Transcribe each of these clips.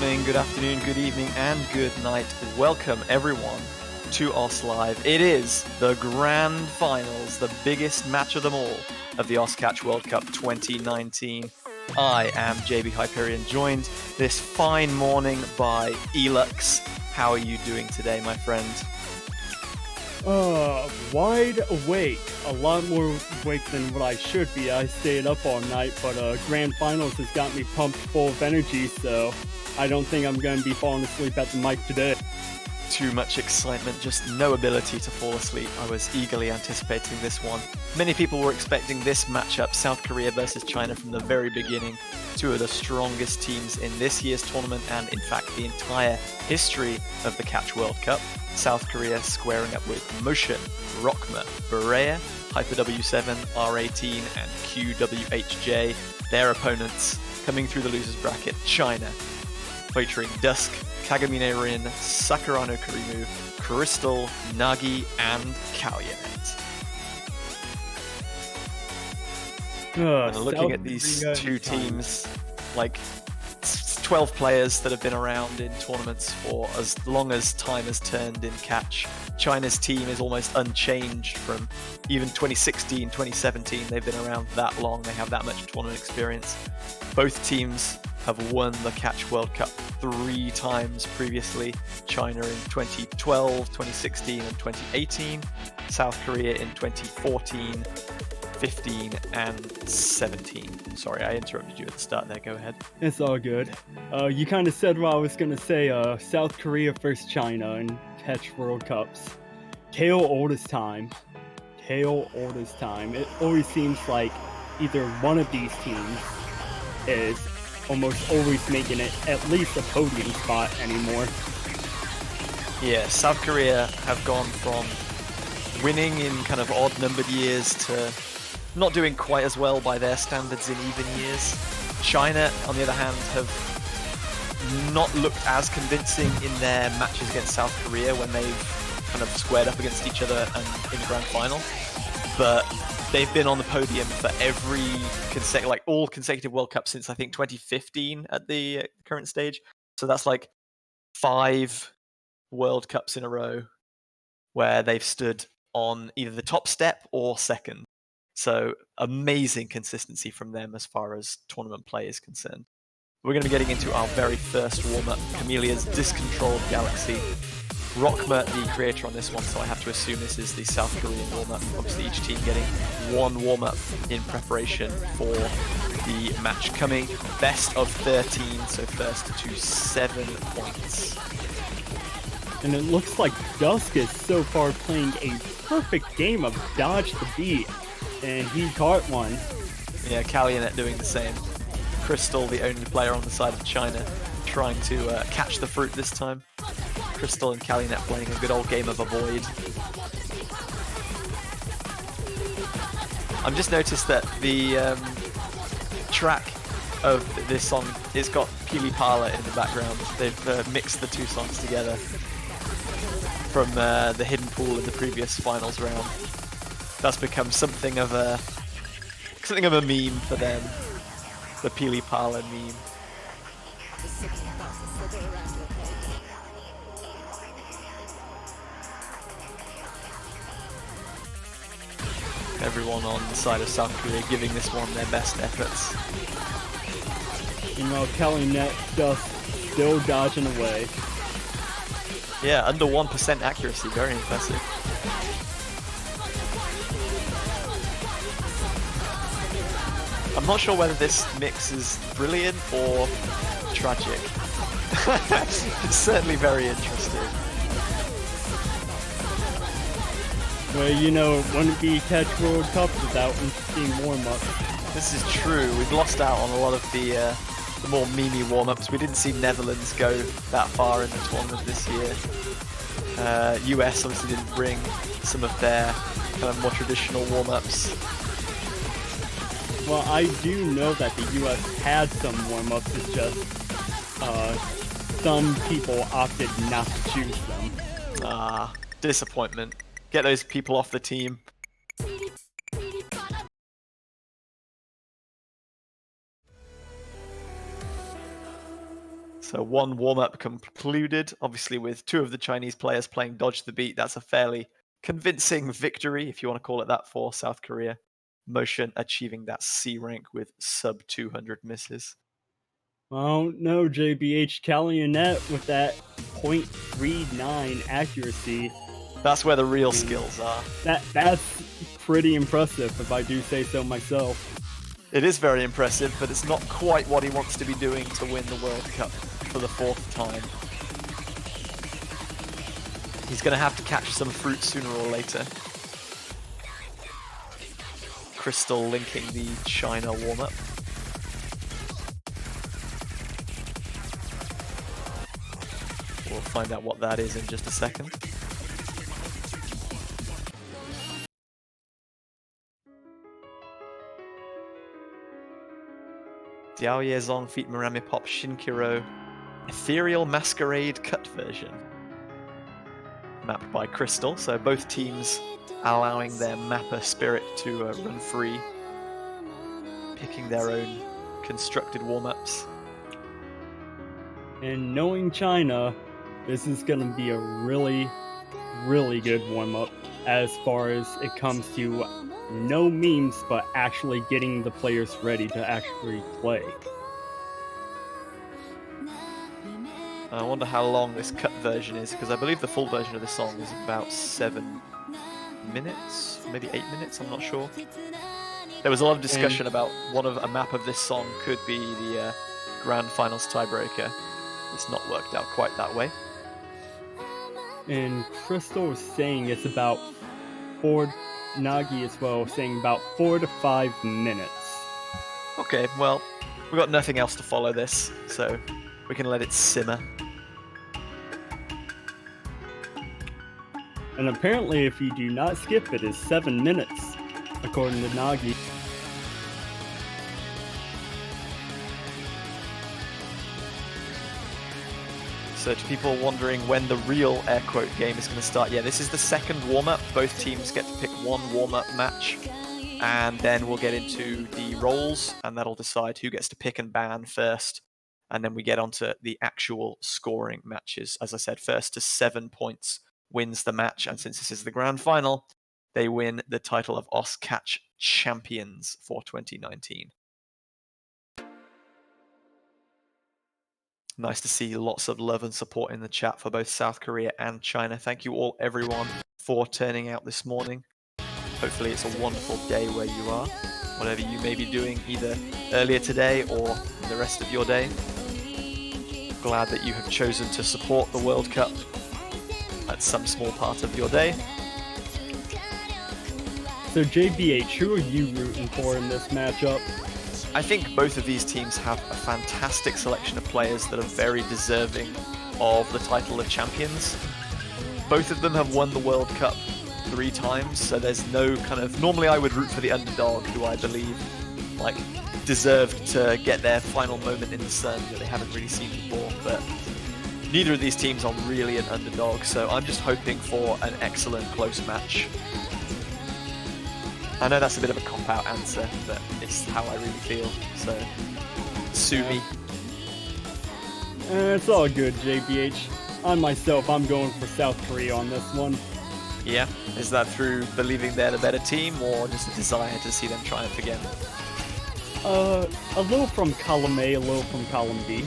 morning, good afternoon, good evening, and good night. Welcome everyone to OS Live. It is the grand finals, the biggest match of them all of the OsCatch World Cup 2019. I am JB Hyperion, joined this fine morning by Elux. How are you doing today, my friend? Wide awake. A lot more awake than what I should be. I stayed up all night, but Grand Finals has got me pumped full of energy, so I don't think I'm going to be falling asleep at the mic today. Too much excitement, just no ability to fall asleep. I was eagerly anticipating this one. Many people were expecting this matchup, South Korea versus China, from the very beginning. Two of the strongest teams in this year's tournament and, in fact, the entire history of the Catch World Cup. South Korea squaring up with Motion, Rockma, Berea, Hyper W7, R18, and QWHJ. Their opponents coming through the losers bracket, China, featuring Dusk, Kagamine Rin, Sakurano Kurimu, Crystal, Nagi, and Calumet. And looking at these two teams, like 12 players that have been around in tournaments for as long as time has turned in catch. China's team is almost unchanged from even 2016, 2017. They've been around that long. They have that much tournament experience. Both teams have won the Catch World Cup 3 times previously. China in 2012, 2016, and 2018. South Korea in 2014, 15, and 17. Sorry, I interrupted you at the start there. Go ahead. It's all good. You kind of said what I was going to say. South Korea versus China in Catch World Cups. Tale oldest time. It always seems like either one of these teams is almost always making it at least a podium spot anymore. Yeah, South Korea have gone from winning in kind of odd numbered years to not doing quite as well by their standards in even years. China, on the other hand, have not looked as convincing in their matches against South Korea when they've kind of squared up against each other and in the grand final. But they've been on the podium for every all consecutive World Cups since I think 2015 at the current stage. So that's like 5 World Cups in a row where they've stood on either the top step or second. So amazing consistency from them as far as tournament play is concerned. We're going to be getting into our very first warm-up, Chamelea's Discontrolled Galaxy. Rockma, the creator on this one, so I have to assume this is the South Korean warm-up. Obviously each team getting 1 warm-up in preparation for the match coming. Best of 13, so first to 7 points. And it looks like Dusk is so far playing a perfect game of dodge the beat. And he caught one. Yeah, Calumet doing the same. Crystal, the only player on the side of China, trying to catch the fruit this time. Crystal and Calumet playing a good old game of avoid. I've just noticed that the track of this song, it's got Pili Pala in the background. They've mixed the 2 songs together from the hidden pool in the previous finals round. That's become something of a meme for them. The Pili Pala meme. Everyone on the side of South Korea giving this one their best efforts. You know, Calumet just still dodging away. Yeah, under 1% accuracy, very impressive. I'm not sure whether this mix is brilliant or tragic. It's certainly very interesting. Well, you know, it wouldn't be Catch World Cup without interesting warm-ups. This is true. We've lost out on a lot of the more memey warm-ups. We didn't see Netherlands go that far in the tournament this year. US obviously didn't bring some of their kind of more traditional warm-ups. Well, I do know that the US had some warm-ups, it's just some people opted not to choose them. Disappointment. Get those people off the team. So one warm-up concluded, obviously with 2 of the Chinese players playing Dodge the Beat. That's a fairly convincing victory, if you want to call it that, for South Korea. Motion achieving that C rank with sub 200 misses. Oh no, JBH Calumet with that .39 accuracy. That's where the real skills are. That's pretty impressive, if I do say so myself. It is very impressive, but it's not quite what he wants to be doing to win the World Cup for the 4th time. He's going to have to catch some fruit sooner or later. Crystal linking the China warm-up. We'll find out what that is in just a second. Diao Yezong feat Murami Pop Shinkiro Ethereal Masquerade cut version. Mapped by Crystal, so both teams allowing their mapper spirit to run free, picking their own constructed warm-ups. And knowing China, this is going to be a really, really good warm-up as far as it comes to no memes, but actually getting the players ready to actually play. I wonder how long this cut version is, because I believe the full version of the song is about 7 minutes, maybe 8 minutes, I'm not sure. There was a lot of discussion about a map of this song could be the Grand Finals tiebreaker. It's not worked out quite that way. And Crystal was saying it's about Nagi as well, saying about 4 to 5 minutes. Okay, well, we've got nothing else to follow this, so we can let it simmer. And apparently if you do not skip it is 7 minutes, according to Nagi. So to people wondering when the real air quote game is going to start, yeah, this is the second warm-up. Both teams get to pick one warm-up match, and then we'll get into the roles, and that'll decide who gets to pick and ban first. And then we get onto the actual scoring matches. As I said, first to 7 points wins the match, and since this is the grand final, they win the title of OSCatch champions for 2019. Nice to see lots of love and support in the chat for both South Korea and China. Thank you all, everyone, for turning out this morning. Hopefully it's a wonderful day where you are, whatever you may be doing either earlier today or the rest of your day. Glad that you have chosen to support the World Cup at some small part of your day. So JBH, who are you rooting for in this matchup? I think both of these teams have a fantastic selection of players that are very deserving of the title of champions. Both of them have won the World Cup 3 times, so there's no kind of... Normally I would root for the underdog, who I believe deserved to get their final moment in the sun that they haven't really seen before, but neither of these teams are really an underdog, so I'm just hoping for an excellent close match. I know that's a bit of a cop-out answer, but it's how I really feel, so sue me. It's all good, JBH. I'm going for South Korea on this one. Yeah? Is that through believing they're the better team, or just a desire to see them triumph again? A little from column A, a little from column B.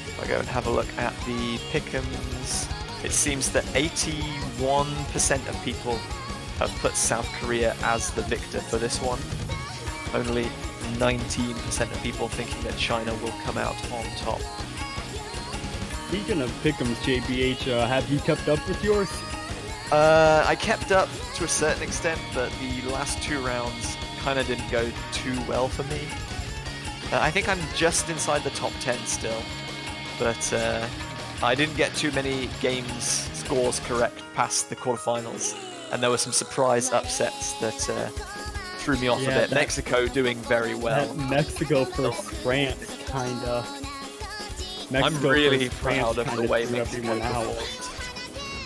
If I go and have a look at the pick'ems, it seems that 81% of people have put South Korea as the victor for this one. Only 19% of people thinking that China will come out on top. Speaking of pick'ems, JBH, have you kept up with yours? I kept up to a certain extent, but the last 2 rounds kind of didn't go too well for me. I think I'm just inside the top 10 still, but I didn't get too many games scores correct past the quarterfinals, and there were some surprise upsets that threw me off a bit. Mexico doing very well. Mexico versus France, kinda. I'm really proud of the way Mexico performed.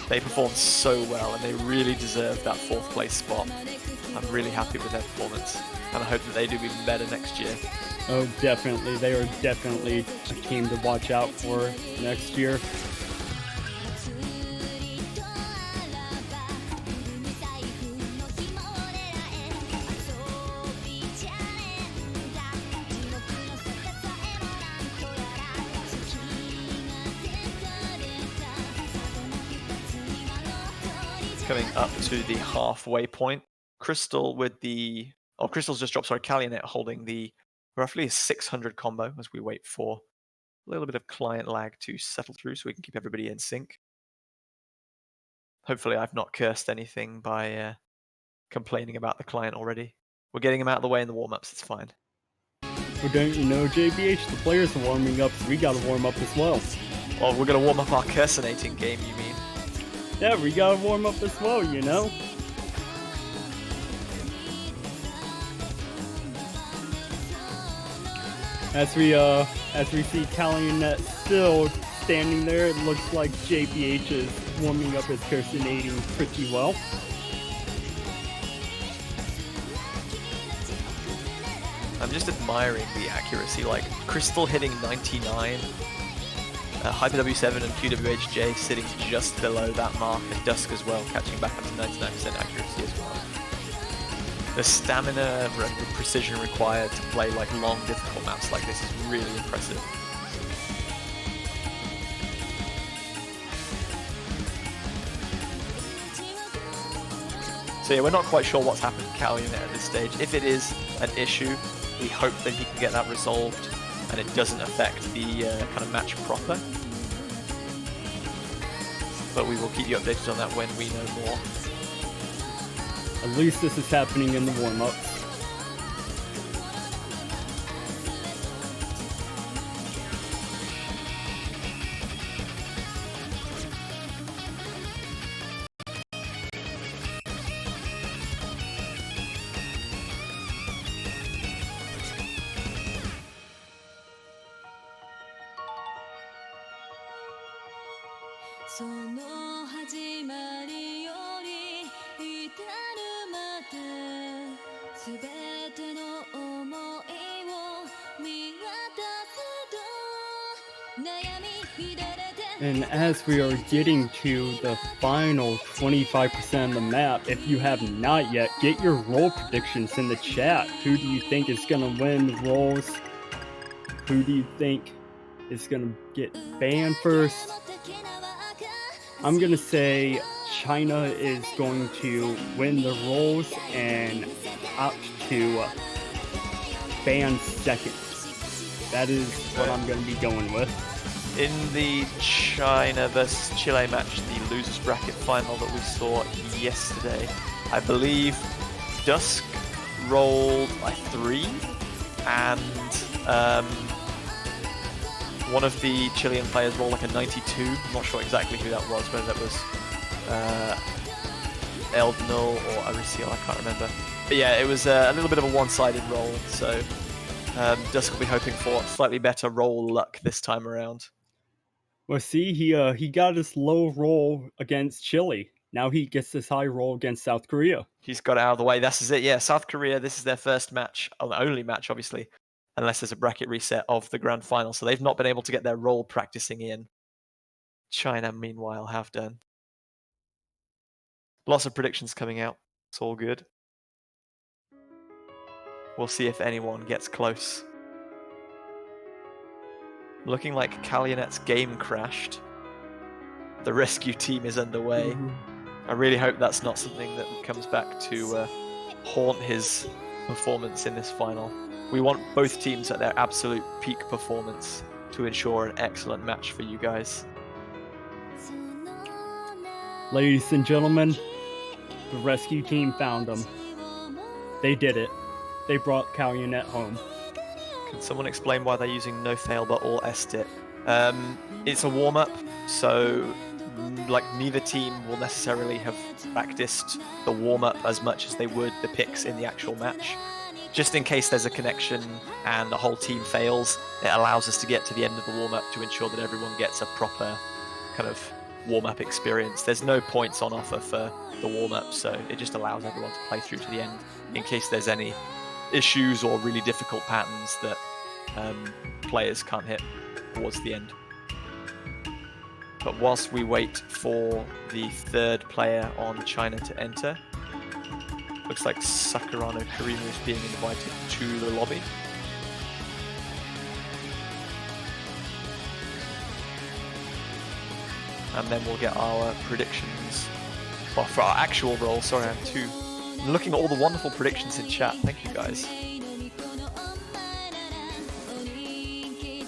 They performed so well, and they really deserve that 4th place spot. I'm really happy with their performance, and I hope that they do even better next year. Oh, definitely. They are definitely a team to watch out for next year. Coming up to the halfway point, Crystal with the... Oh, Crystal's just dropped, sorry, Calumet holding the roughly a 600 combo as we wait for a little bit of client lag to settle through so we can keep everybody in sync. Hopefully I've not cursed anything by complaining about the client already. We're getting him out of the way in the warm-ups, it's fine. Well, don't you know, JBH, the players are warming up, so we gotta warm up as well. Well, we're going to warm up our cursinating game, you mean? Yeah, we gotta warm up as well, you know? As we see Calumet still standing there, it looks like JBH is warming up his cursinating pretty well. I'm just admiring the accuracy, like Crystal hitting 99, Hyper W7 and QWHJ sitting just below that mark, and Dusk as well, catching back up to 99% accuracy as well. The stamina and the precision required to play like long, difficult maps like this is really impressive. So yeah, we're not quite sure what's happened to Calumet at this stage. If it is an issue, we hope that he can get that resolved and it doesn't affect the kind of match proper. But we will keep you updated on that when we know more. At least this is happening in the warm-ups. And as we are getting to the final 25% of the map, if you have not yet, get your role predictions in the chat. Who do you think is going to win the roles? Who do you think is going to get banned first? I'm going to say China is going to win the roles and opt to ban second. That is what I'm going to be going with. In the China versus Chile match, the losers bracket final that we saw yesterday, I believe Dusk rolled a 3 and one of the Chilean players rolled like a 92. I'm not sure exactly who that was, whether that was Eldnul or Ariciel, I can't remember. But yeah, it was a little bit of a one-sided roll, so Dusk will be hoping for slightly better roll luck this time around. Well, see, he got his low roll against Chile. Now he gets this high roll against South Korea. He's got it out of the way. This is it. Yeah, South Korea, this is their first match, the only match, obviously, unless there's a bracket reset of the grand final. So they've not been able to get their roll practicing in. China, meanwhile, have done. Lots of predictions coming out. It's all good. We'll see if anyone gets close. Looking like Calumet's game crashed. The rescue team is underway. I really hope that's not something that comes back to haunt his performance in this final. We want both teams at their absolute peak performance to ensure an excellent match for you guys. Ladies and gentlemen, the rescue team found them. They did it. They brought Calumet home. Can someone explain why they're using no fail but all SDIT? It's a warm-up, so like neither team will necessarily have practiced the warm-up as much as they would the picks in the actual match. Just in case there's a connection and the whole team fails, it allows us to get to the end of the warm-up to ensure that everyone gets a proper kind of warm-up experience. There's no points on offer for the warm-up, so it just allows everyone to play through to the end in case there's any issues or really difficult patterns that players can't hit towards the end. But whilst we wait for the third player on China to enter, looks like Sakurano Karima is being invited to the lobby. And then we'll get our predictions, well, for our actual roll. Sorry, I'm looking at all the wonderful predictions in chat. Thank you guys.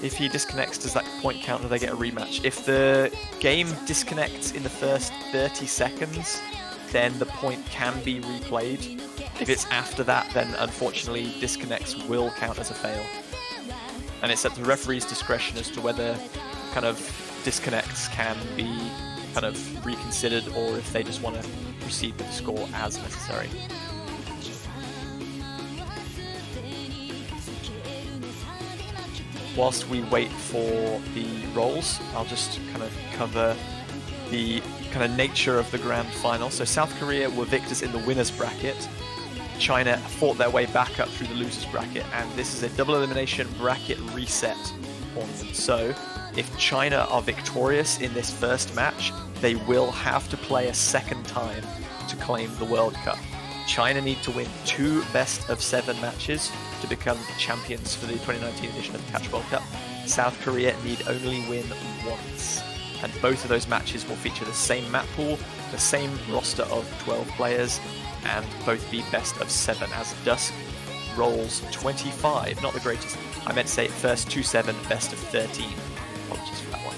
If he disconnects, does that point count? Do they get a rematch? If the game disconnects in the first 30 seconds, then the point can be replayed. If it's after that, then unfortunately disconnects will count as a fail. And it's at the referee's discretion as to whether kind of disconnects can be kind of reconsidered or if they just want to proceed with the score as necessary. Whilst we wait for the rolls, I'll just kind of cover the kind of nature of the grand final. So South Korea were victors in the winners bracket. China fought their way back up through the losers bracket, and this is a double elimination bracket reset tournament. So if China are victorious in this first match, they will have to play a second time to claim the World Cup. China need to win 2 best-of-7 matches to become champions for the 2019 edition of the Catch World Cup. South Korea need only win once. And both of those matches will feature the same map pool, the same roster of 12 players, and both be best-of-7 as Dusk rolls 25. Not the greatest. I meant to say first 2-7, best-of-13. Apologies for that one.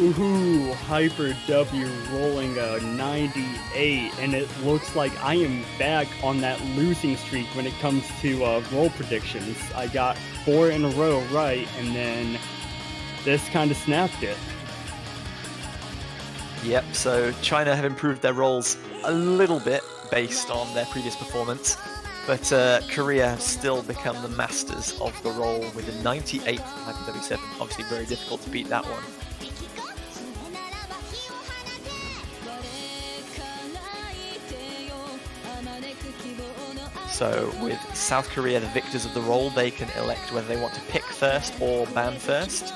Ooh, Hyper W rolling a 98, and it looks like I am back on that losing streak when it comes to roll predictions. I got 4 in a row right, and then this kind of snapped it. Yep, so China have improved their rolls a little bit based on their previous performance, but Korea have still become the masters of the roll with a 98 for Hyper W7. Obviously very difficult to beat that one. So with South Korea, the victors of the roll, they can elect whether they want to pick first or ban first.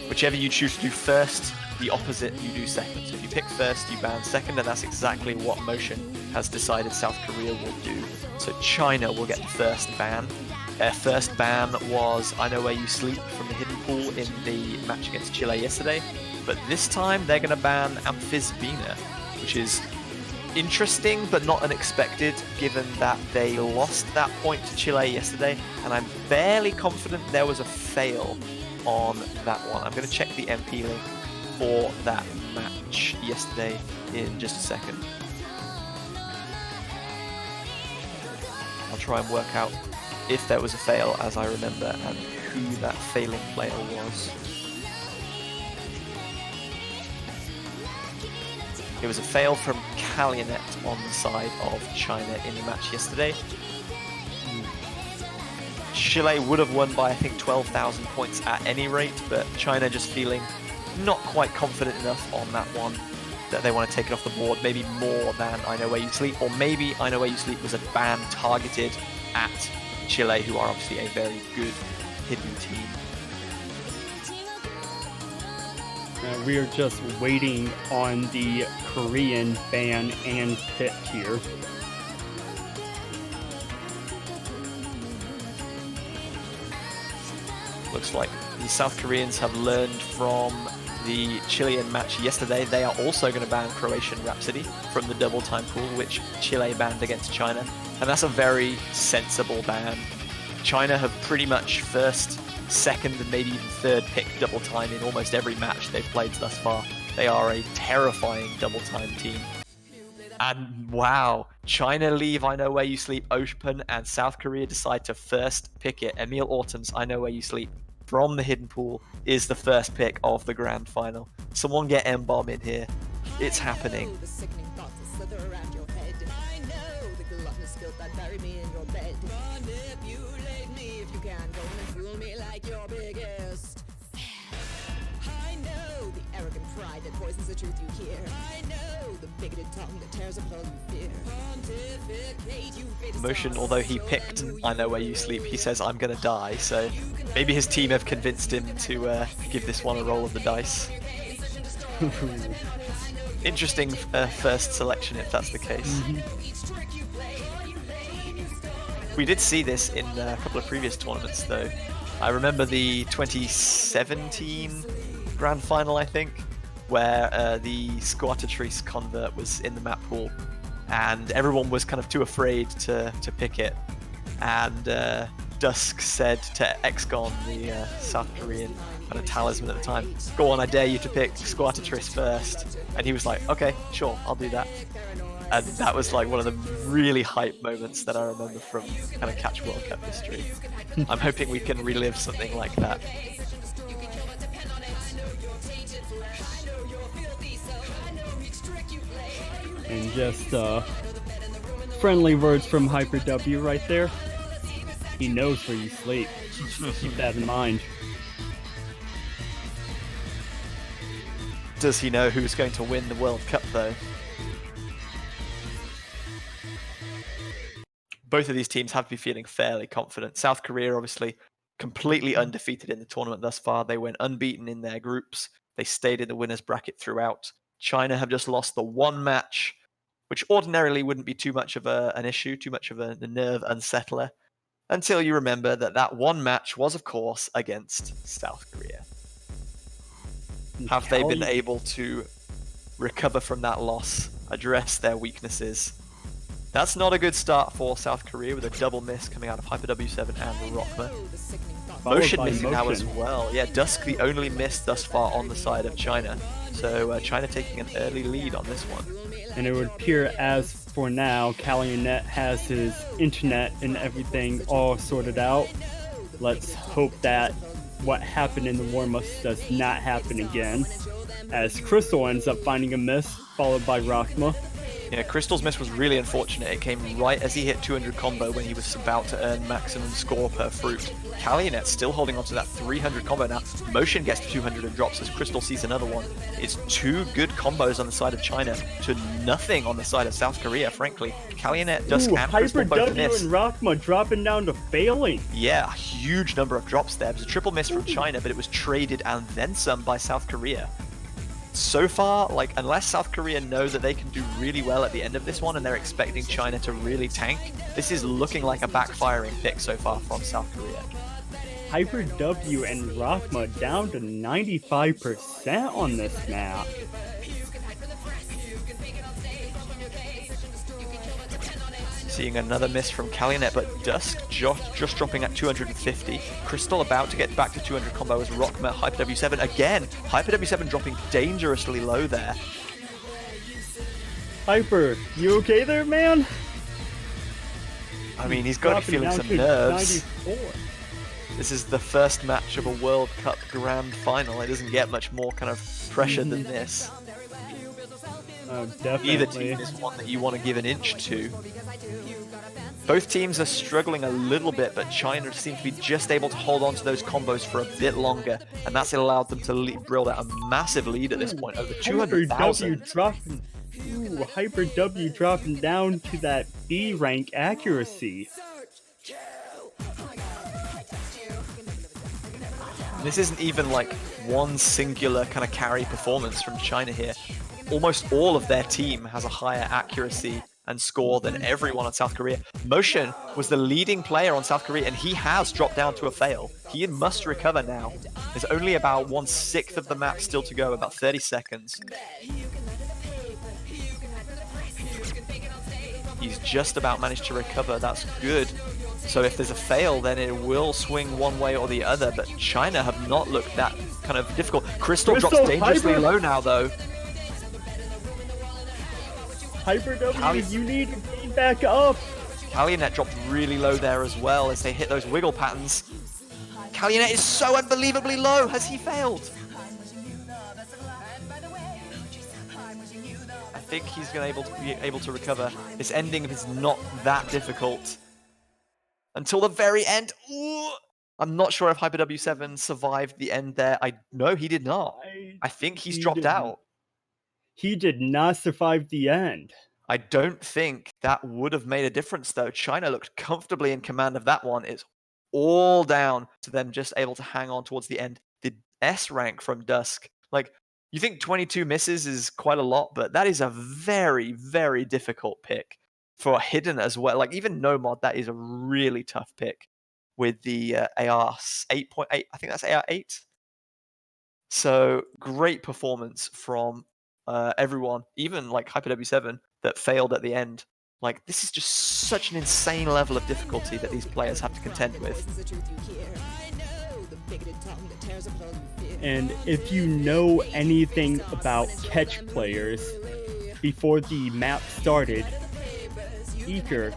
Whichever you choose to do first, the opposite you do second. So if you pick first, you ban second, and that's exactly what Motion has decided South Korea will do. So China will get the first ban. Their first ban was I Know Where You Sleep from the Hidden Pool in the match against Chile yesterday. But this time they're going to ban Amphisbina, which is interesting but not unexpected given that they lost that point to Chile yesterday, and I'm fairly confident there was a fail on that one. I'm going to check the MP link for that match yesterday in just a second. I'll try and work out if there was a fail as I remember and who that failing player was. It was a fail from Kalyanet on the side of China in the match yesterday. Chile would have won by I think 12,000 points at any rate, but China just feeling not quite confident enough on that one that they want to take it off the board, maybe more than I Know Where You Sleep, or maybe I Know Where You Sleep was a ban targeted at Chile, who are obviously a very good hidden team. We are just waiting on the Korean ban and pick here. Looks like the South Koreans have learned from the Chilean match yesterday. They are also going to ban Croatian Rhapsody from the double time pool, which Chile banned against China. And that's a very sensible ban. China have pretty much first, second, and maybe even third pick double time in almost every match they've played thus far. They are a terrifying double time team. And wow, China leave I Know Where You Sleep open, and South Korea decide to first pick it. Emil Autumn's I Know Where You Sleep from the hidden pool is the first pick of the grand final. Someone get M-Bomb in here. It's happening. know the arrogant pride that poisons the truth you hear. I know the bigoted tongue that tears apart all you fear. Pontificate, you fatal Motion, stars. although he picked I Know Where You Sleep, he says I'm gonna die, so maybe his team have convinced him to give this one a roll of the dice. Interesting first selection if that's the case. We did see this in a couple of previous tournaments though. I remember the 2017 Grand Final, I think, where the Squattatrice convert was in the map pool and everyone was kind of too afraid to pick it. And Dusk said to Exgon, the South Korean kind of talisman at the time, "Go on, I dare you to pick Squattatrice first." And he was like, "Okay, sure, I'll do that." And that was like one of the really hype moments that I remember from kind of Catch World Cup history. I'm hoping we can relive something like that. And just friendly words from Hyper W right there. He knows where you sleep. Keep that in mind. Does he know who's going to win the World Cup though? Both of these teams have to be feeling fairly confident. South Korea, obviously, completely undefeated in the tournament thus far. They went unbeaten in their groups. They stayed in the winners bracket throughout. China have just lost the one match, which ordinarily wouldn't be too much of an issue, too much of a nerve unsettler, until you remember that that one match was, of course, against South Korea. Have they been able to recover from that loss, address their weaknesses? That's not a good start for South Korea with a double miss coming out of Hyper W7 and Rockma. Motion missing now as well. Yeah, Dusk the only miss thus far on the side of China. So China taking an early lead on this one. And it would appear as for now, Calumet has his internet and everything all sorted out. Let's hope that what happened in the warm-ups does not happen again, as Crystal ends up finding a miss, followed by Rockma. Yeah, Crystal's miss was really unfortunate. It came right as he hit 200 combo when he was about to earn maximum score per fruit. Calumet still holding on to that 300 combo now. Motion gets to 200 and drops as Crystal sees another one. It's two good combos on the side of China to nothing on the side of South Korea, frankly. Calumet, Dusk, and Crystal Hyper both W miss. and Rockma dropping down to failing. Yeah, a huge number of drops there. It was a triple miss from China, but it was traded and then some by South Korea. So far, like, unless South Korea know that they can do really well at the end of this one and they're expecting China to really tank, this is looking like a backfiring pick so far from South Korea. Hyper W and Rockma down to 95% on this map. Seeing another miss from Calumet, but Dusk just dropping at 250. Crystal about to get back to 200 combo as Rockma, Hyper W7 again. Hyper W7 dropping dangerously low there. Hyper, you okay there, man? I mean, he's got to be feeling Dropping some down to nerves. 94. This is the first match of a World Cup Grand Final. It doesn't get much more kind of pressure than this. Oh, definitely. Either team is one that you want to give an inch to. Both teams are struggling a little bit, but China seems to be just able to hold on to those combos for a bit longer, and that's allowed them to build out a massive lead at this point, over 200,000. Hyper W dropping down to that B rank accuracy. This isn't even like one singular kind of carry performance from China here. Almost all of their team has a higher accuracy and score than everyone on South Korea. Motion was the leading player on South Korea, and he has dropped down to a fail. He must recover now. There's only about 1/6 of the map still to go, about 30 seconds. He's just about managed to recover. That's good. So if there's a fail, then it will swing one way or the other, but China have not looked that kind of difficult. Crystal drops dangerously low now, though. Hyper W, you need to gain back up. Calumet dropped really low there as well as they hit those wiggle patterns. Calumet is so unbelievably low. Has he failed? I think he's going to be able to recover. This ending is not that difficult. Until the very end. Ooh. I'm not sure if Hyper W7 survived the end there. No, he did not. I think he's dropped out. He did not survive the end. I don't think that would have made a difference, though. China looked comfortably in command of that one. It's all down to them just able to hang on towards the end. The S rank from Dusk, like, you think 22 misses is quite a lot, but that is a very, very difficult pick for Hidden as well. Like, even no mod, that is a really tough pick with the AR 8.8. I think that's AR 8. So great performance from everyone, even like Hyper W7 that failed at the end. Like, this is just such an insane level of difficulty that these players have to contend with. And if you know anything about catch players, before the map started, Eaker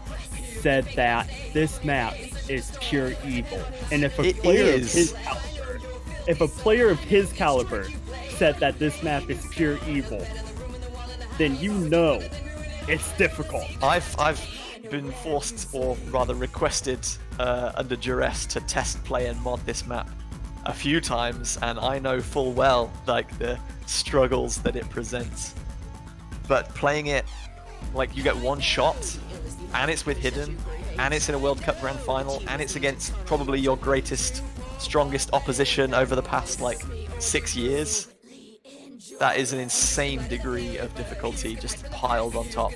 said that this map is pure evil. And if a player of his caliber said that this map is pure evil, then you know it's difficult. I've been forced, or rather requested, under duress to test play and mod this map a few times, and I know full well like the struggles that it presents. But playing it, like, you get one shot, and it's with Hidden, and it's in a World Cup Grand Final, and it's against probably your greatest, strongest opposition over the past like 6 years. That is an insane degree of difficulty just piled on top.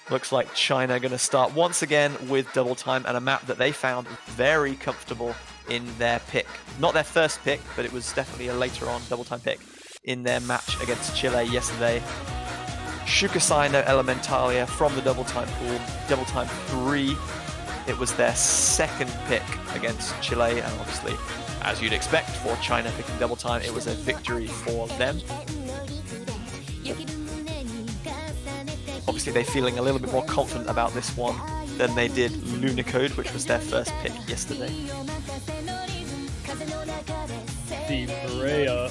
Looks like China going to start once again with double time and a map that they found very comfortable in their pick. Not their first pick, but it was definitely a later on double time pick in their match against Chile yesterday. Shukasai no Elementalia from the double time pool, double time 3. It was their second pick against Chile, and obviously, as you'd expect for China picking double time, it was a victory for them. Obviously, they're feeling a little bit more confident about this one than they did Lunicode, which was their first pick yesterday. The Berea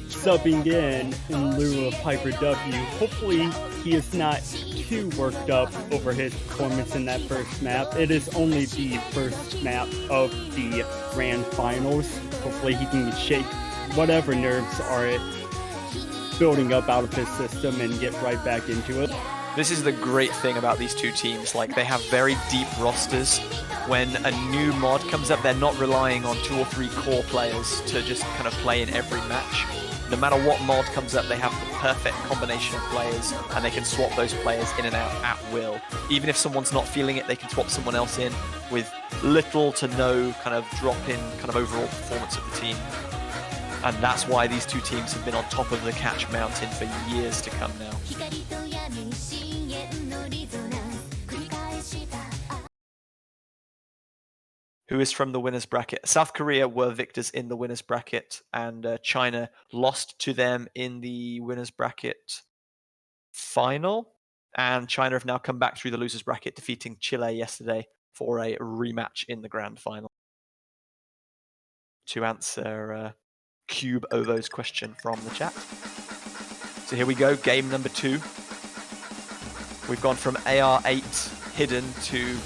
subbing in lieu of Hyper W. Hopefully, he is not too worked up over his performance in that first map. It is only the first map of the Grand Finals. Hopefully, he can shake whatever nerves are building up out of his system and get right back into it. This is the great thing about these two teams. Like, they have very deep rosters. When a new mod comes up, they're not relying on 2 or 3 core players to just kind of play in every match. No matter what mod comes up, they have the perfect combination of players, and they can swap those players in and out at will. Even if someone's not feeling it, they can swap someone else in with little to no kind of drop in kind of overall performance of the team. And that's why these two teams have been on top of the catch mountain for years to come now. Who is from the winners bracket? South Korea were victors in the winners bracket, and China lost to them in the winners bracket final. And China have now come back through the losers bracket, defeating Chile yesterday for a rematch in the grand final. To answer Cube Ovo's question from the chat. So here we go, game number 2. We've gone from AR8 Hidden to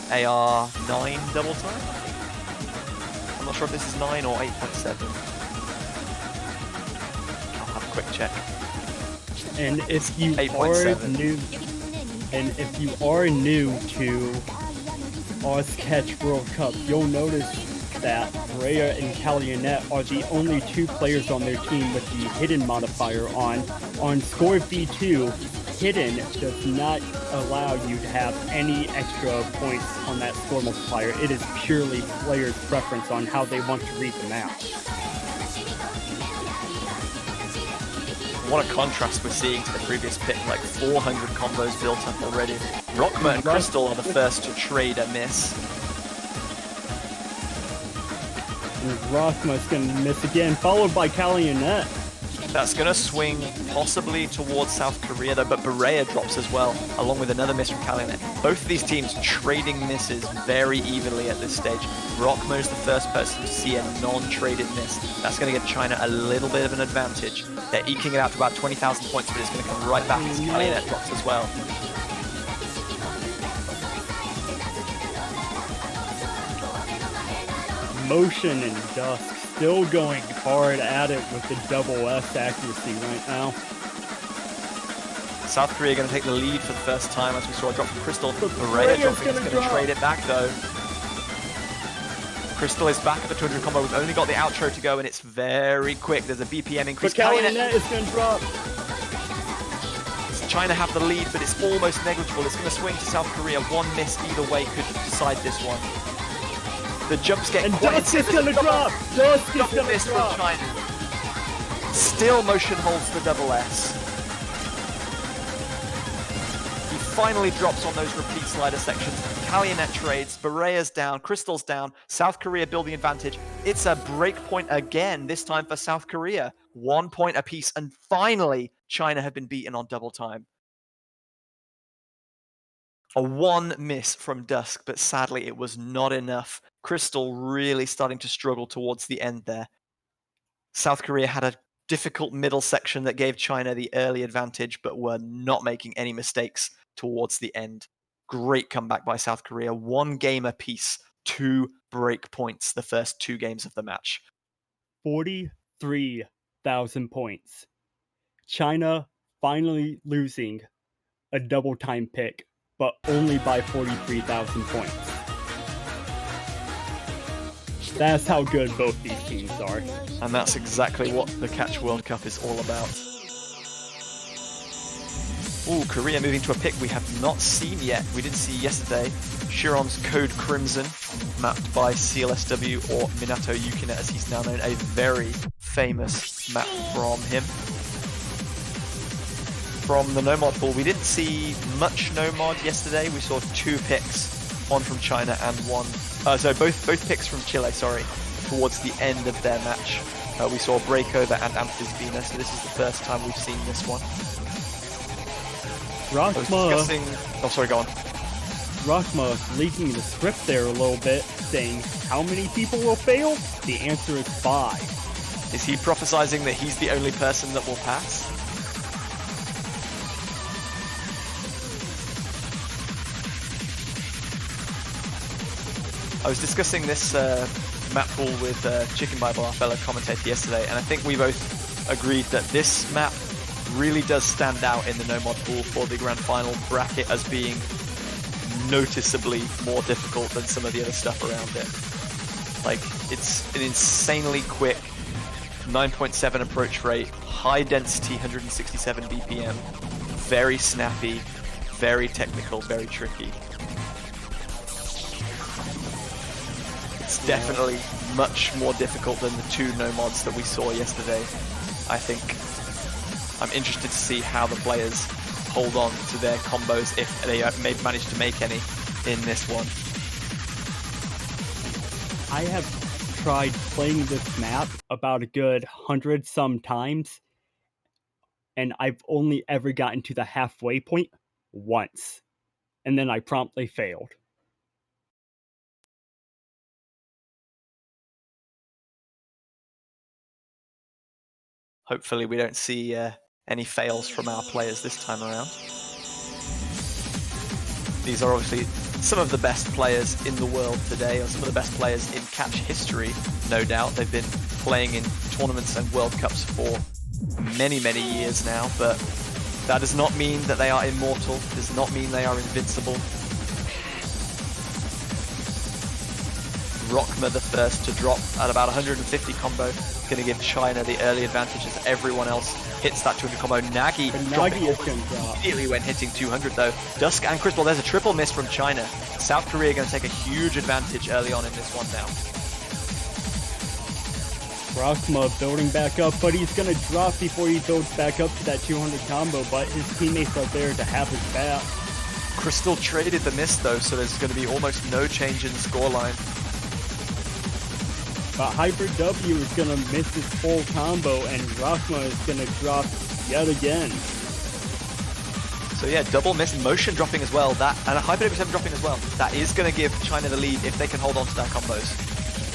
AR9 double time. I'm not sure if this is 9 or 8.7. I'll have a quick check. And if you are new to OzCatch World Cup, you'll notice that Berea and Calumet are the only 2 players on their team with the Hidden modifier on. On Score V2, Hidden does not allow you to have any extra points on that score multiplier. It is purely players' preference on how they want to read the map. What a contrast we're seeing to the previous pick, like 400 combos built up already. Rockma and Crystal are the first to trade a miss. And Rockma's going to miss again, followed by Calumet. That's going to swing possibly towards South Korea, though, but Berea drops as well, along with another miss from Calumet. Both of these teams trading misses very evenly at this stage. Rockmo is the first person to see a non-traded miss. That's going to give China a little bit of an advantage. They're eking it out to about 20,000 points, but it's going to come right back as Calumet drops as well. Motion and Dusk still going hard at it with the double S accuracy right now. South Korea going to take the lead for the first time, as we saw a drop from Crystal. Berea Berea dropping, is gonna going to drop. trade it back though. Crystal is back at the 200 combo. We've only got the outro to go, and it's very quick. There's a BPM increase. But Calumet is going to drop. China have the lead, but it's almost negligible. It's going to swing to South Korea. One miss either way could decide this one. The jumps get And quite Dusk is intense. going to drop. Dusk is Double going to miss from drop. China. Still Motion holds the double S. He finally drops on those repeat slider sections. Calumet trades, Berea's down, Crystal's down, South Korea building advantage. It's a break point again, this time for South Korea. 1 point apiece, and finally, China have been beaten on double time. A one miss from Dusk, but sadly it was not enough. Crystal really starting to struggle towards the end there. South Korea had a difficult middle section that gave China the early advantage, but were not making any mistakes towards the end. Great comeback by South Korea. 1 game apiece, 2 break points the first 2 games of the match. 43,000 points. China finally losing a double time pick, but only by 43,000 points. That's how good both these teams are. And that's exactly what the Catch World Cup is all about. Ooh, Korea moving to a pick we have not seen yet. We didn't see yesterday. Chiron's Code Crimson, mapped by CLSW, or Minato Yukina as he's now known. A very famous map from him. From the Nomad pool, we didn't see much Nomad yesterday. We saw 2 picks, one from China and one... both picks from Chile, sorry, towards the end of their match. We saw Breakover and Amphisbina, so this is the first time we've seen this one. I was discussing... Oh, sorry, go on. Rakma leaking the script there a little bit, saying, how many people will fail? The answer is 5. Is he prophesizing that he's the only person that will pass? I was discussing this map pool with Chicken Bible, our fellow commentator, yesterday, and I think we both agreed that this map really does stand out in the Nomad pool for the Grand Final bracket as being noticeably more difficult than some of the other stuff around it. Like, it's an insanely quick 9.7 approach rate, high density 167 BPM, very snappy, very technical, very tricky. It's definitely much more difficult than the 2 Nomads that we saw yesterday, I think. I'm interested to see how the players hold on to their combos, if they may manage to make any in this one. I have tried playing this map about a good 100 some times, and I've only ever gotten to the halfway point once, and then I promptly failed. Hopefully we don't see any fails from our players this time around. These are obviously some of the best players in the world today, or some of the best players in catch history, no doubt. They've been playing in tournaments and World Cups for many, many years now, but that does not mean that they are immortal, does not mean they are invincible. Rockma the first to drop at about 150 combo, going to give China the early advantage as everyone else hits that 200 combo. Nagi dropping is going to drop immediately when hitting 200 though. Dusk and Crystal, there's a triple miss from China. South Korea going to take a huge advantage early on in this one now. Rakma building back up, but he's going to drop before he builds back up to that 200 combo, but his teammates are there to have his back. Crystal traded the miss though, so there's going to be almost no change in the scoreline. But Hyper W is going to miss his full combo, and Rakma is going to drop yet again. So yeah, double miss, Motion dropping as well, that, and a Hyper W7 dropping as well. That is going to give China the lead if they can hold on to their combos.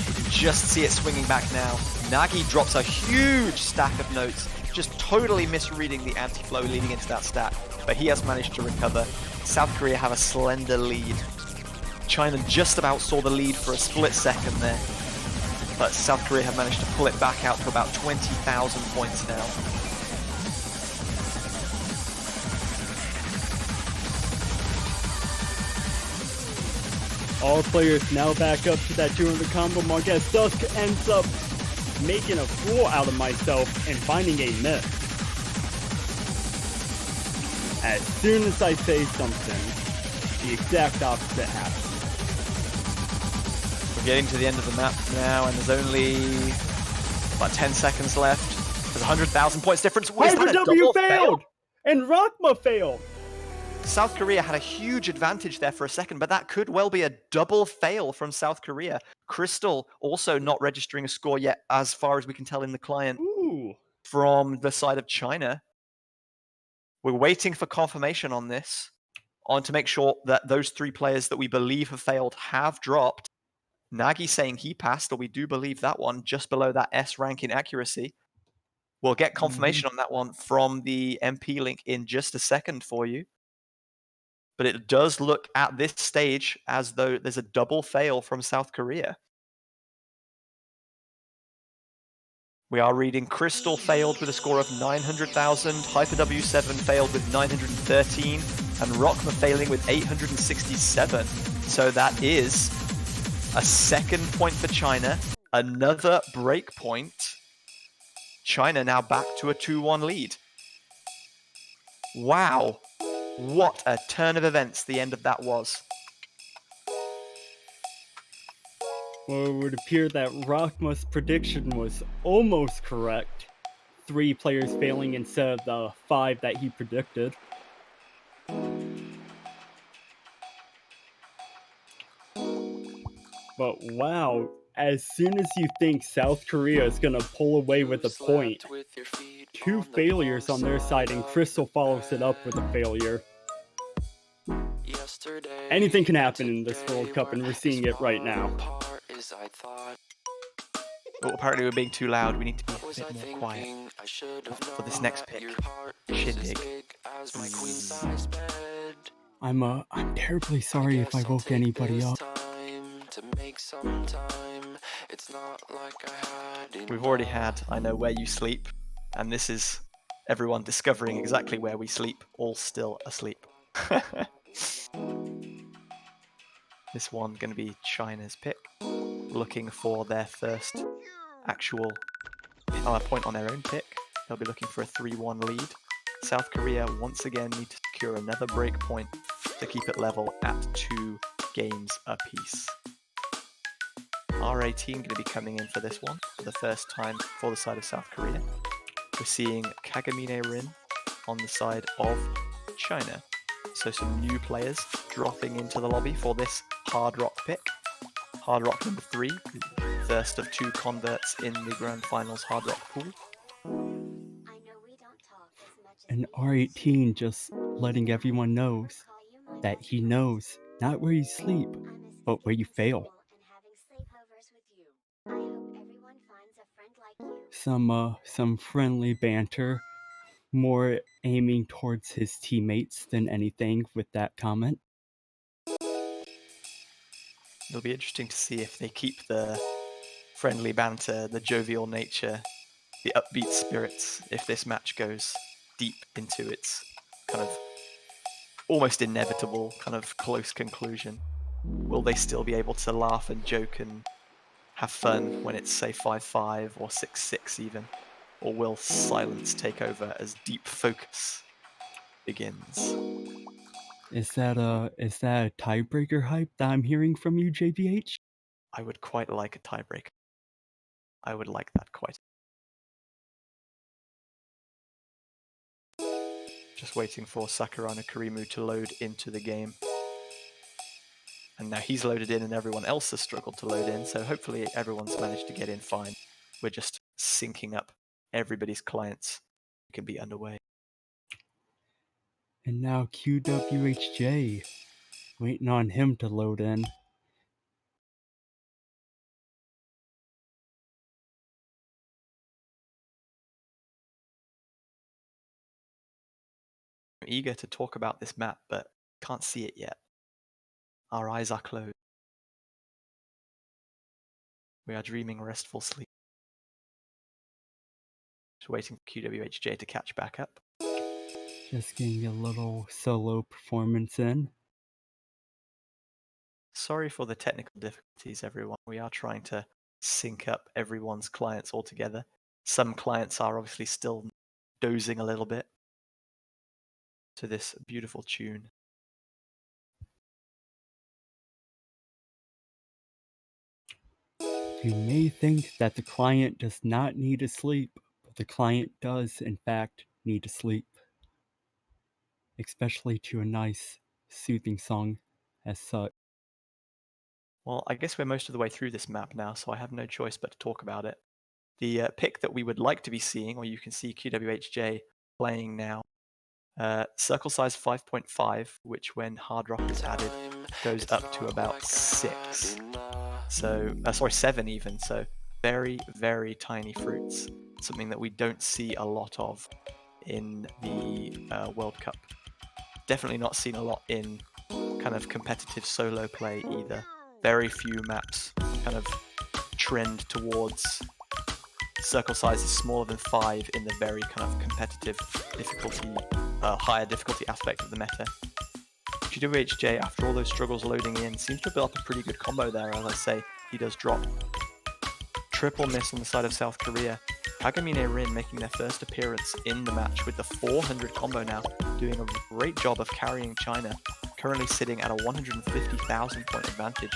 You can just see it swinging back now. Nagi drops a huge stack of notes, just totally misreading the anti-flow leading into that stack, but he has managed to recover. South Korea have a slender lead. China just about saw the lead for a split second there. But South Korea have managed to pull it back out to about 20,000 points now. All players now back up to that 200 combo mark as Dusk ends up making a fool out of myself and finding a miss. As soon as I say something, the exact opposite happens. We're getting to the end of the map now, and there's only about 10 seconds left. There's 100,000 points difference. Was that a Hyper W double failed! fail? And Rakma failed! South Korea had a huge advantage there for a second, but that could well be a double fail from South Korea. Crystal also not registering a score yet, as far as we can tell in the client, Ooh. from the side of China. We're waiting for confirmation on this, to make sure that those 3 players that we believe have failed have dropped. Nagi saying he passed, or we do believe that one, just below that S rank in accuracy. We'll get confirmation on that one from the MP link in just a second for you. But it does look at this stage as though there's a double fail from South Korea. We are reading Crystal failed with a score of 900,000, Hyper W7 failed with 913, and Rockma failing with 867. So that is a second point for China, another break point. China now back to a 2-1 lead. Wow. What a turn of events the end of that was. Well, it would appear that Rakma's prediction was almost correct. 3 players failing instead of the 5 that he predicted. But wow, as soon as you think South Korea is gonna pull away with a point, 2 failures on their side and Crystal follows it up with a failure. Anything can happen in this World Cup, and we're seeing it right now. Oh, apparently we're being too loud. We need to be a bit more quiet for this next pick. Shindig. I'm terribly sorry if I woke anybody up. We've already had I Know Where You Sleep, and this is everyone discovering exactly where we sleep, all still asleep. This one going to be China's pick, looking for their first actual point on their own pick. They'll be looking for a 3-1 lead. South Korea once again need to secure another break point to keep it level at 2 games apiece. R18 going to be coming in for this one for the first time for the side of South Korea. We're seeing Kagamine Rin on the side of China. So some new players dropping into the lobby for this Hard Rock pick. Hard Rock number 3, first of 2 converts in the Grand Finals Hard Rock pool. And R18 just letting everyone knows that he knows not where you sleep, but where you fail. Some friendly banter, more aiming towards his teammates than anything with that comment. It'll be interesting to see if they keep the friendly banter, the jovial nature, the upbeat spirits, if this match goes deep into its kind of almost inevitable kind of close conclusion. Will they still be able to laugh and joke and have fun when it's, say, 5-5 or 6-6 even? Or will silence take over as deep focus begins? Is that a tiebreaker hype that I'm hearing from you, JVH? I would quite like a tiebreaker. I would like that quite. Just waiting for Sakurana Karimu to load into the game. And now he's loaded in and everyone else has struggled to load in, so hopefully everyone's managed to get in fine. We're just syncing up everybody's clients who can be underway. And now QWHJ, waiting on him to load in. I'm eager to talk about this map, but can't see it yet. Our eyes are closed. We are dreaming restful sleep. Just waiting for QWHJ to catch back up. Just getting a little solo performance in. Sorry for the technical difficulties, everyone. We are trying to sync up everyone's clients all together. Some clients are obviously still dozing a little bit to this beautiful tune. You may think that the client does not need to sleep, but the client does, in fact, need to sleep. Especially to a nice, soothing song as such. Well, I guess we're most of the way through this map now, so I have no choice but to talk about it. The pick that we would like to be seeing, or you can see QWHJ playing now, circle size 5.5, which when Hard Rock is added goes up to about 6. So, sorry, 7 even. So very, very tiny fruits. Something that we don't see a lot of in the World Cup. Definitely not seen a lot in kind of competitive solo play either. Very few maps kind of trend towards circle sizes smaller than 5 in the very kind of competitive difficulty, higher difficulty aspect of the meta. QWHJ, after all those struggles loading in, seems to have built up a pretty good combo there. As I say, he does drop. Triple miss on the side of South Korea. Kagamine Rin making their first appearance in the match with the 400 combo now, doing a great job of carrying China, currently sitting at a 150,000 point advantage.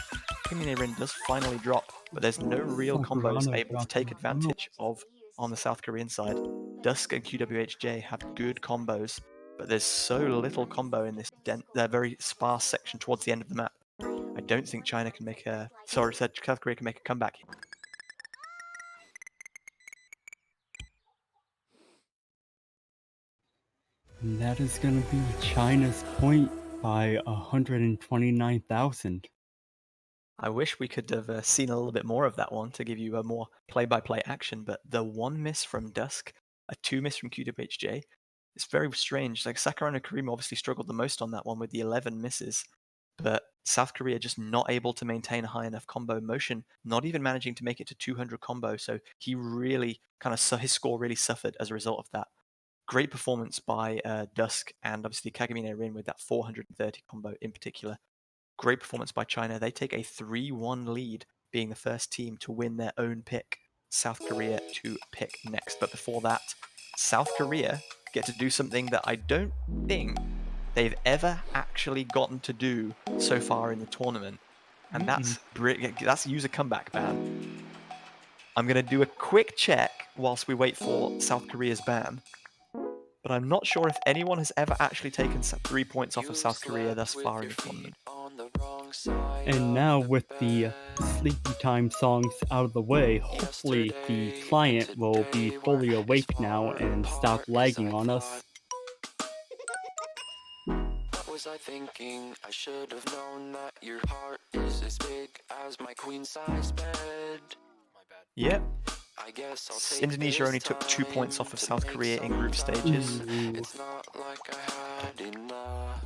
Kagamine Rin does finally drop, but there's no real combos able to take advantage of on the South Korean side. Dusk and QWHJ have good combos, but there's so little combo in this very sparse section towards the end of the map. I don't think China can make a... Sorry, South Korea can make a comeback. And that is going to be China's point by 129,000. I wish we could have seen a little bit more of that one to give you a more play-by-play action, but the 1 miss from Dusk, a 2 miss from QWHJ, it's very strange. Like, Sakurano Karima obviously struggled the most on that one with the 11 misses, but South Korea just not able to maintain a high enough combo motion, not even managing to make it to 200 combo, so he really his score really suffered as a result of that. Great performance by Dusk and obviously Kagamine Rin with that 430 combo in particular. Great performance by China. They take a 3-1 lead, being the first team to win their own pick. South Korea to pick next. But before that, South Korea get to do something that I don't think they've ever actually gotten to do so far in the tournament. And that's use a comeback ban. I'm going to do a quick check whilst we wait for South Korea's ban. But I'm not sure if anyone has ever actually taken 3 points off of South Korea thus far in the tournament. And now with the sleepy time songs out of the way, hopefully the client will be fully awake now and stop lagging on us. What was I thinking? I should have known that your heart is as big as my queen size bed. Yep. I guess I'll take Indonesia only took 2 points off of South Korea in group stages. It's not like I had enough.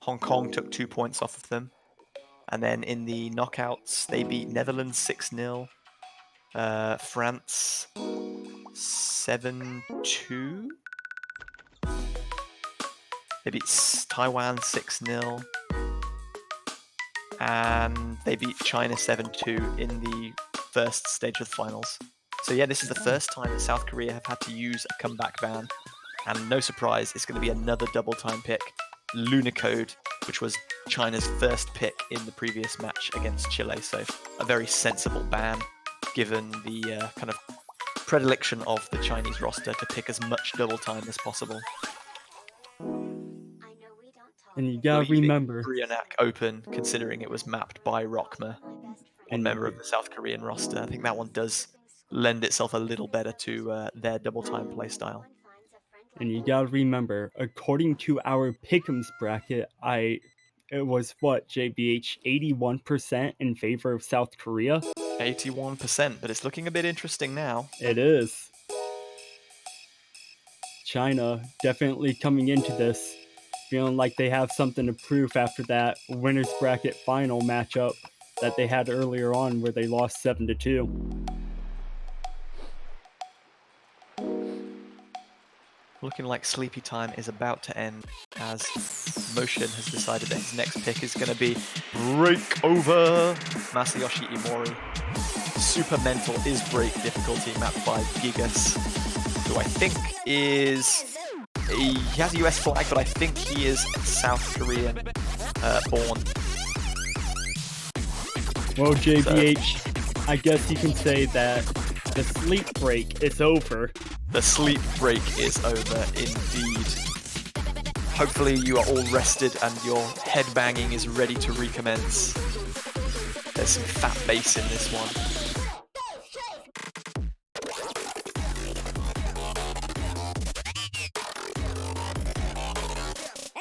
Hong Kong took 2 points off of them. And then in the knockouts, they beat Netherlands 6-0. France 7-2. They beat Taiwan 6-0. And they beat China 7-2 in the first stage of the finals. So yeah, this is the first time that South Korea have had to use a comeback ban. And no surprise, it's going to be another double time pick. Lunacode, which was China's first pick in the previous match against Chile. So a very sensible ban, given the kind of predilection of the Chinese roster to pick as much double time as possible. And you gotta remember, Brionac Open, considering it was mapped by Rockma, one member of the South Korean roster. I think that one does lend itself a little better to their double time playstyle. And you gotta remember, according to our Pick'ems bracket, it was what, JBH, 81% in favor of South Korea? 81%, but it's looking a bit interesting now. It is. China definitely coming into this feeling like they have something to prove after that winner's bracket final matchup. that they had earlier on where they lost 7-2. Looking like Sleepy Time is about to end as Motion has decided that his next pick is going to be Break Over Masayoshi Imori. Super Mental is break difficulty mapped by Gigas, who I think is... He has a US flag, but I think he is South Korean born. Well, JBH, I guess you can say that the sleep break is over. The sleep break is over, indeed. Hopefully you are all rested and your head banging is ready to recommence. There's some fat bass in this one.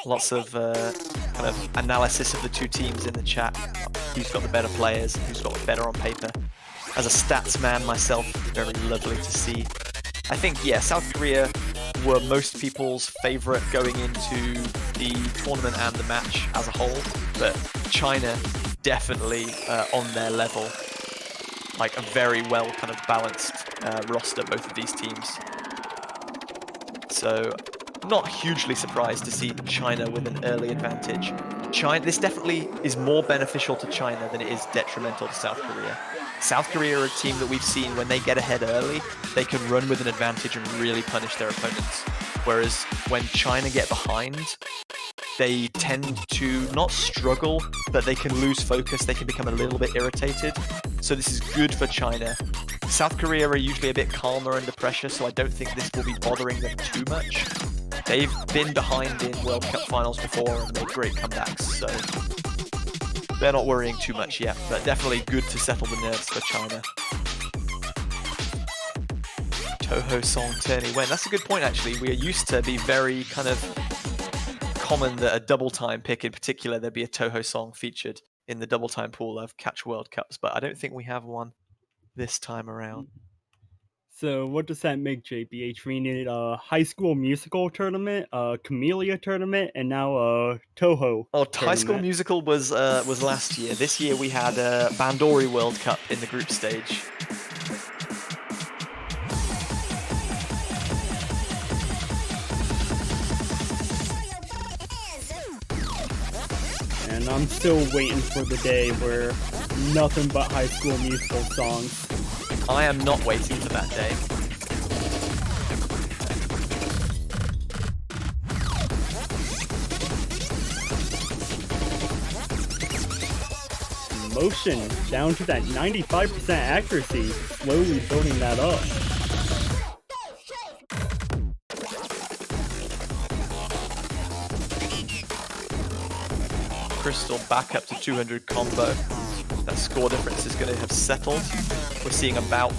Lots of kind of analysis of the two teams in the chat. Who's got the better players, who's got better on paper. As a stats man myself, very lovely to see. I think, yeah, South Korea were most people's favorite going into the tournament and the match as a whole, but China definitely on their level. Like a very well kind of balanced roster, both of these teams. So, not hugely surprised to see China with an early advantage. This definitely is more beneficial to China than it is detrimental to South Korea. South Korea are a team that we've seen when they get ahead early, they can run with an advantage and really punish their opponents. Whereas when China get behind, they tend to not struggle, but they can lose focus, they can become a little bit irritated. So this is good for China. South Korea are usually a bit calmer under pressure, so I don't think this will be bothering them too much. They've been behind in World Cup finals before and made great comebacks, so they're not worrying too much yet, but definitely good to settle the nerves for China. Toho Song Tourney when? That's a good point, actually. We are used to be very kind of common that a double time pick in particular, there'd be a Toho Song featured in the double time pool of Catch World Cups, but I don't think we have one this time around. So what does that make, JBH? We need a High School Musical tournament, a Camellia tournament, and now a Toho Oh, High School tournament. Musical was last year. This year we had a Bandori World Cup in the group stage. And I'm still waiting for the day where nothing but High School Musical songs. I am not waiting for that day. Motion down to that 95% accuracy, slowly building that up. Crystal back up to 200 combo. That score difference is going to have settled. We're seeing about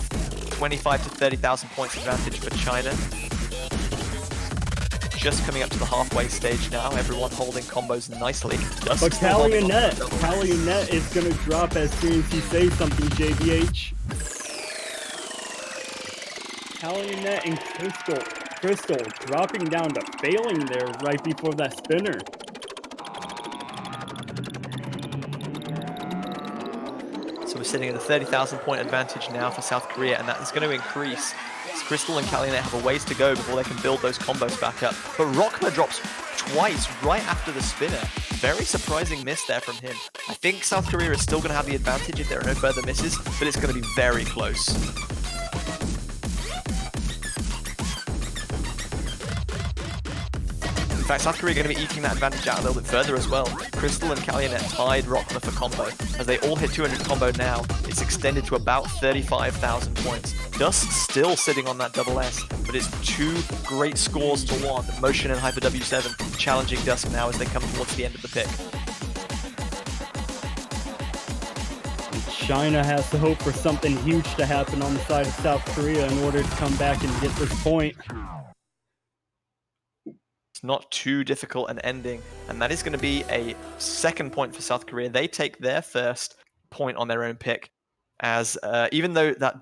25 to 30,000 points advantage for China. Just coming up to the halfway stage now. Everyone holding combos nicely. Dusk But still holding on. Calumet is going to drop as soon as he says something, JBH. Calumet and Crystal dropping down to failing there right before that spinner. So we're sitting at a 30,000 point advantage now for South Korea, and that is going to increase. As Crystal and Calumet have a ways to go before they can build those combos back up. But Rockma drops twice right after the spinner. Very surprising miss there from him. I think South Korea is still going to have the advantage if there are no further misses, but it's going to be very close. In fact, South Korea are going to be eking that advantage out a little bit further as well. Crystal and Calumet tied Rockma for combo. As they all hit 200 combo now, it's extended to about 35,000 points. Dusk still sitting on that double S, but it's two great scores to one. Motion and Hyper W7 challenging Dusk now as they come towards the end of the pick. China has to hope for something huge to happen on the side of South Korea in order to come back and get this point. It's not too difficult an ending, and that is going to be a second point for South Korea. They take their first point on their own pick, as even though that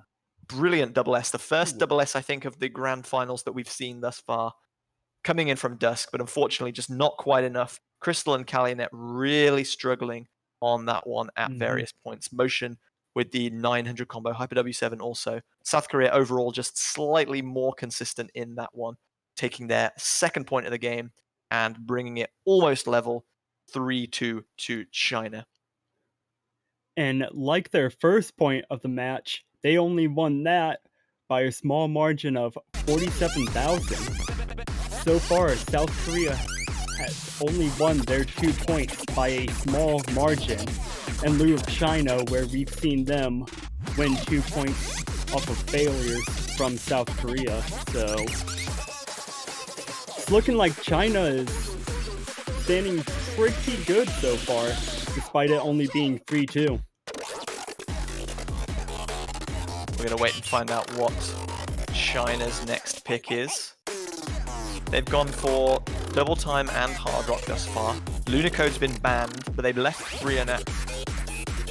brilliant double S, the first double S I think of the grand finals that we've seen thus far, coming in from Dusk, but unfortunately just not quite enough. Crystal and Calumet really struggling on that one at Mhm. various points. Motion with the 900 combo, Hyper W7 also. South Korea overall just slightly more consistent in that one, taking their second point of the game and bringing it almost level 3-2 to China. And like their first point of the match, they only won that by a small margin of 47,000. So far, South Korea has only won their 2 points by a small margin, in lieu of China, where we've seen them win 2 points off of failures from South Korea. So it's looking like China is standing pretty good so far, despite it only being 3-2. We're going to wait and find out what China's next pick is. They've gone for Double Time and Hard Rock thus far. Lunicode's been banned, but they've left Brianak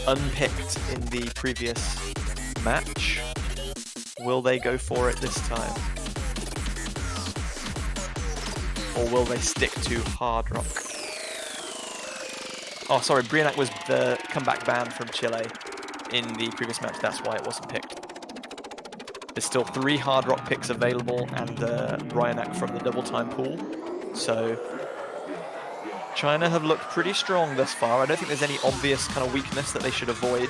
unpicked in the previous match. Will they go for it this time? Or will they stick to Hard Rock? Oh, sorry, Brianak was the comeback ban from Chile in the previous match. That's why it wasn't picked. There's still 3 Hard Rock picks available and Brianak from the Double Time pool. So China have looked pretty strong thus far. I don't think there's any obvious kind of weakness that they should avoid.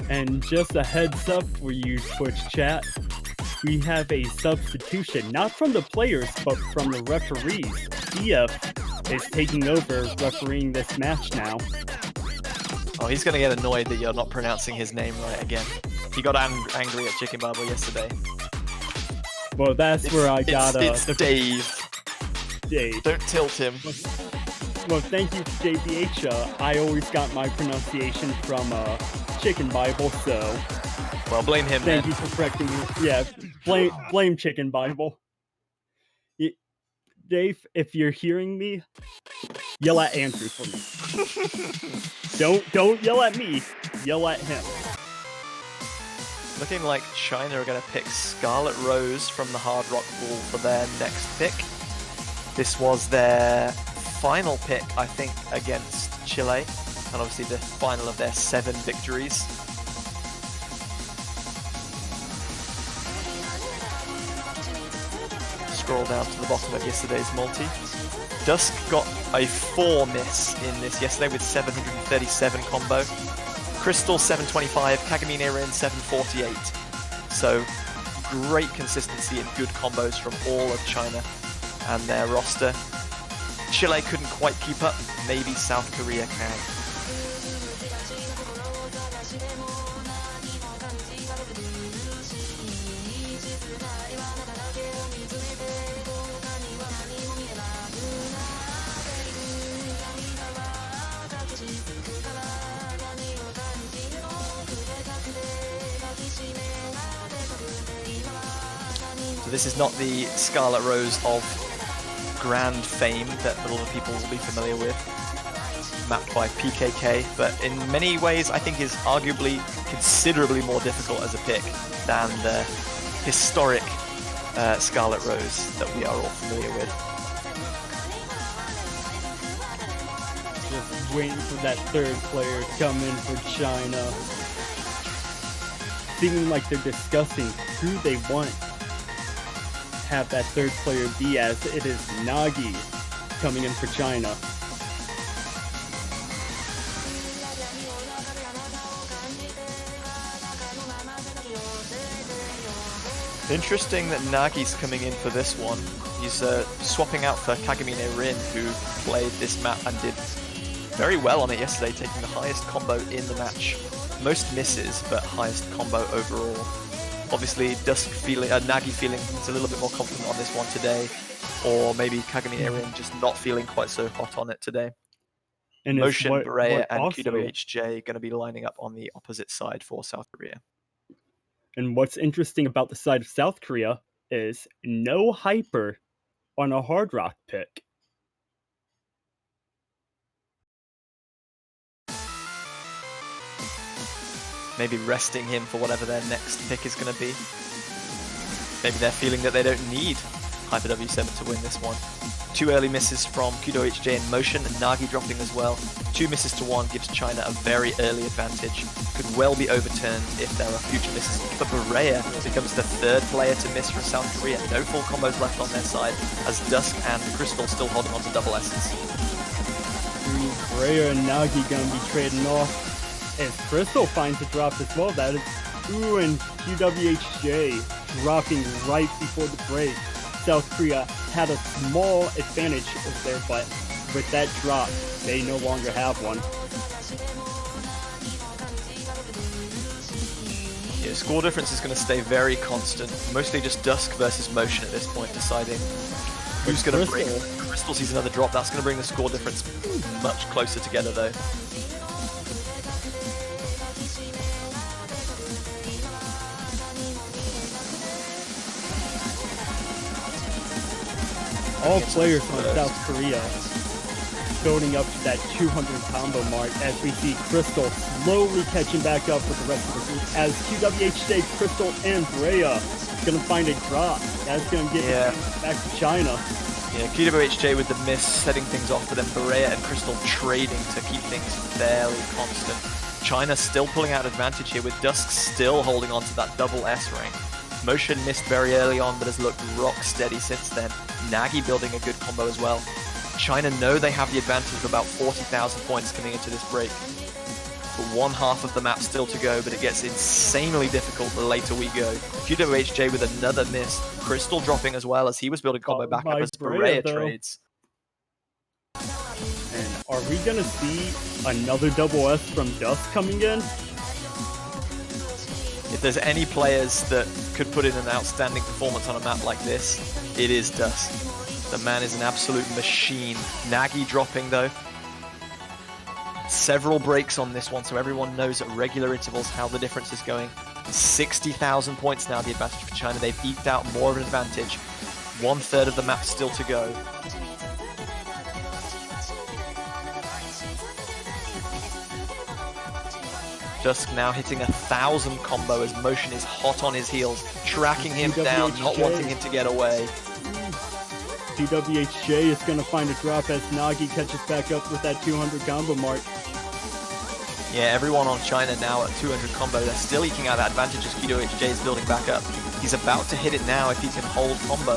And just a heads up for you, Twitch chat, we have a substitution, not from the players, but from the referees. DF is taking over refereeing this match now. Oh, he's going to get annoyed that you're not pronouncing his name right again. He got angry at Chicken Bible yesterday. Well, that's where I got It's Dave. Dave. Don't tilt him. Well, thank you, JBH. I always got my pronunciation from Chicken Bible, so Well, blame him thank then. you for correcting me. Yeah, blame Chicken Bible. Dave, if you're hearing me, yell at Andrew for me. Don't yell at me. Yell at him. Looking like China are going to pick Scarlet Rose from the Hard Rock pool for their next pick. This was their final pick, I think, against Chile, and obviously the final of their 7 victories. Scroll down to the bottom of yesterday's multi. Dusk got a 4 miss in this yesterday with 737 combo. Crystal 725, Kagamine Rin 748. So great consistency and good combos from all of China and their roster. Chile couldn't quite keep up, maybe South Korea can. So this is not the Scarlet Rose of grand fame that a lot of people will be familiar with, mapped by PKK, but in many ways I think is arguably considerably more difficult as a pick than the historic Scarlet Rose that we are all familiar with. Just waiting for that third player to come in for China. Seeming like they're discussing who they want to have that third player be, as it is Nagi coming in for China. Interesting that Nagi's coming in for this one. He's swapping out for Kagamine Rin, who played this map and did very well on it yesterday, taking the highest combo in the match. Most misses, but highest combo overall. Obviously, Nagi feeling he's a little bit more confident on this one today, or maybe Kagamine Rin just not feeling quite so hot on it today. And Motion, Berea, and also, QWHJ going to be lining up on the opposite side for South Korea. And what's interesting about the side of South Korea is no Hyper on a Hard Rock pick. Maybe resting him for whatever their next pick is going to be. Maybe they're feeling that they don't need Hyper W7 to win this one. 2 early misses from Kudo HJ in motion, and Nagi dropping as well. 2 misses to 1 gives China a very early advantage. Could well be overturned if there are future misses. But Berea becomes the 3rd player to miss from South Korea. No full combos left on their side, as Dusk and Crystal still holding on to double S's. Berea and Nagi gonna be trading off as Crystal finds a drop as well. That is Ooh, and QWHJ dropping right before the break. South Korea had a small advantage over there, but with that drop, they no longer have one. Yeah, score difference is going to stay very constant. Mostly just Dusk versus Motion at this point, deciding who's going to break. Crystal sees another drop. That's going to bring the score difference much closer together, though. All players from South Korea building up to that 200 combo mark as we see Crystal slowly catching back up with the rest of the group as QWHJ, Crystal, and Berea gonna find a drop. That's gonna get back to China. Yeah, QWHJ with the miss setting things off, but then Berea and Crystal trading to keep things fairly constant. China still pulling out advantage here with Dusk still holding on to that double S rank. Motion missed very early on, but has looked rock steady since then. Nagi building a good combo as well. China know they have the advantage of about 40,000 points coming into this break. But one half of the map still to go, but it gets insanely difficult the later we go. QWHJ with another miss. Crystal dropping as well as he was building combo back up as Berea trades. And are we gonna see another double S from Dusk coming in? If there's any players that could put in an outstanding performance on a map like this, it is Dusk. The man is an absolute machine. Nagi dropping though. Several breaks on this one, so everyone knows at regular intervals how the difference is going. 60,000 points now the advantage for China. They've eked out more of an advantage. 1/3 of the map still to go. Dusk now hitting 1,000 combo as Motion is hot on his heels, tracking him down, not wanting him to get away. QWHJ is going to find a drop as Nagi catches back up with that 200 combo mark. Yeah, everyone on China now at 200 combo. They're still eking out that advantage as QWHJ is building back up. He's about to hit it now if he can hold combo,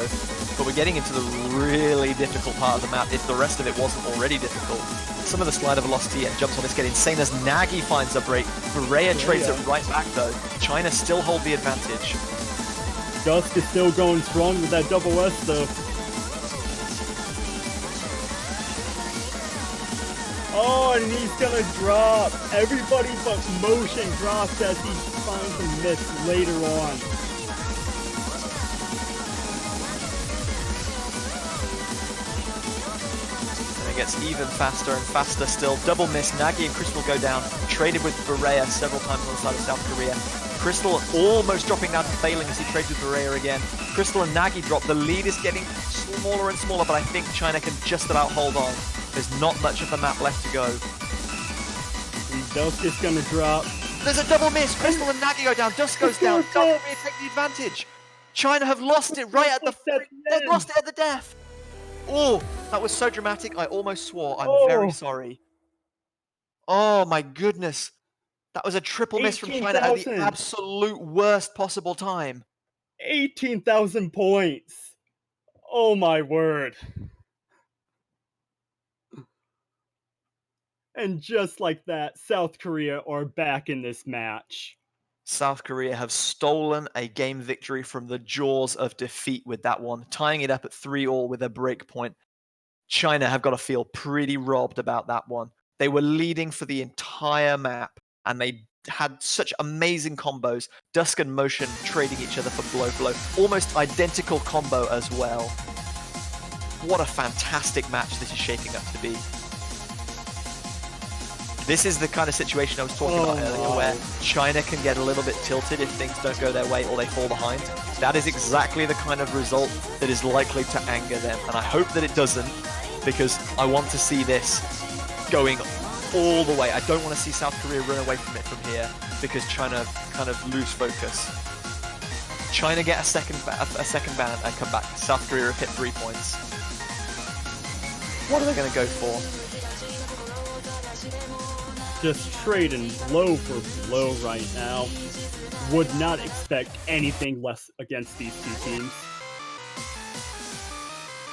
but we're getting into the really difficult part of the map if the rest of it wasn't already difficult. Some of the slider velocity and jumps on this get insane as Nagi finds a break. Berea trades it right back though. China still hold the advantage. Dusk is still going strong with that double S though. Oh, and he's gonna drop. Everybody but Motion drops as he finds a miss later on. Gets even faster and faster still. Double miss. Nagi and Crystal go down. Traded with Berea several times on the side of South Korea. Crystal almost dropping down to failing as he trades with Berea again. Crystal and Nagi drop. The lead is getting smaller and smaller, but I think China can just about hold on. There's not much of the map left to go. And Dusk is gonna drop. There's a double miss. Crystal and Nagi go down. Dusk goes down. Double miss, take the advantage. China have lost it right at the they've lost it at the death. Oh, that was so dramatic. I almost swore. I'm very sorry. Oh my goodness. That was a triple miss from China at the absolute worst possible time. 18,000 points. Oh my word. And just like that, South Korea are back in this match. South Korea have stolen a game victory from the jaws of defeat with that one, tying it up at 3-3 with a break point. China have got to feel pretty robbed about that one. They were leading for the entire map, and they had such amazing combos. Dusk and Motion trading each other for blow. Almost identical combo as well. What a fantastic match this is shaping up to be. This is the kind of situation I was talking about earlier, where China can get a little bit tilted if things don't go their way or they fall behind. That is exactly the kind of result that is likely to anger them, and I hope that it doesn't, because I want to see this going all the way. I don't want to see South Korea run away from it from here, because China kind of lose focus. China get a second ban and come back. South Korea have hit 3 points. What are they going to go for? Just trading blow for blow right now. Would not expect anything less against these two teams.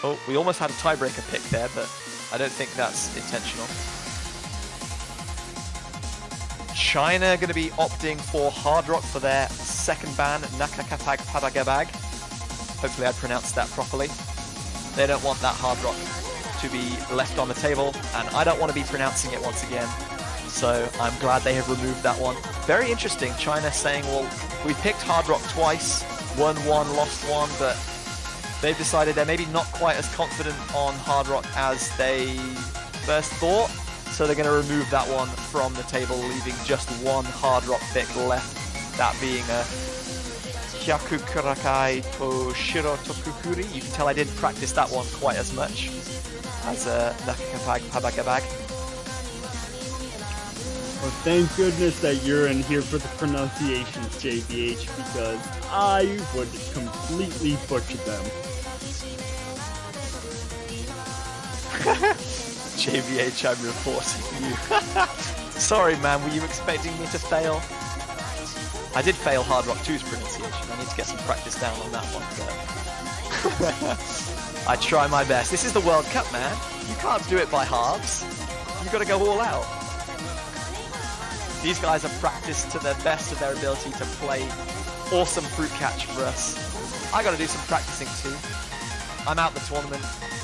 Oh, we almost had a tiebreaker pick there, but I don't think that's intentional. China going to be opting for Hard Rock for their second ban, Nakakapag Padagabag. Hopefully I pronounced that properly. They don't want that Hard Rock to be left on the table, and I don't want to be pronouncing it once again. So I'm glad they have removed that one. Very interesting, China saying, well, we picked Hard Rock twice, won one, lost one, but they've decided they're maybe not quite as confident on Hard Rock as they first thought. So they're going to remove that one from the table, leaving just one Hard Rock pick left, that being a Hyakukurakai Toshiro Tokukuri. You can tell I didn't practice that one quite as much as Nakakapag Padagabag. Well, thank goodness that you're in here for the pronunciations, JBH, because I would completely butcher them. JVH, I'm reporting you. Sorry, man, were you expecting me to fail? I did fail Hard Rock 2's pronunciation. I need to get some practice down on that one. But I try my best. This is the World Cup, man. You can't do it by halves. You've got to go all out. These guys have practiced to the best of their ability to play awesome fruit catch for us. I got to do some practicing too. I'm out the tournament.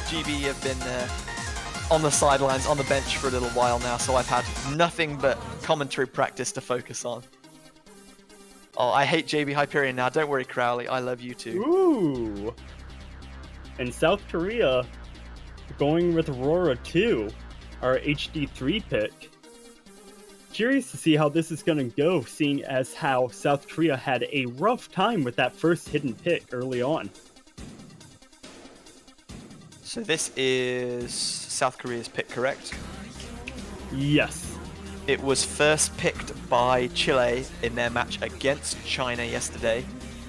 GB have been on the sidelines, on the bench for a little while now, so I've had nothing but commentary practice to focus on. Oh, I hate JB Hyperion now. Don't worry, Crowley. I love you too. Ooh. And South Korea going with Aurora 2, our HD3 pick. Curious to see how this is going to go, seeing as how South Korea had a rough time with that first hidden pick early on. So this is South Korea's pick, correct? Yes. It was first picked by Chile in their match against China yesterday.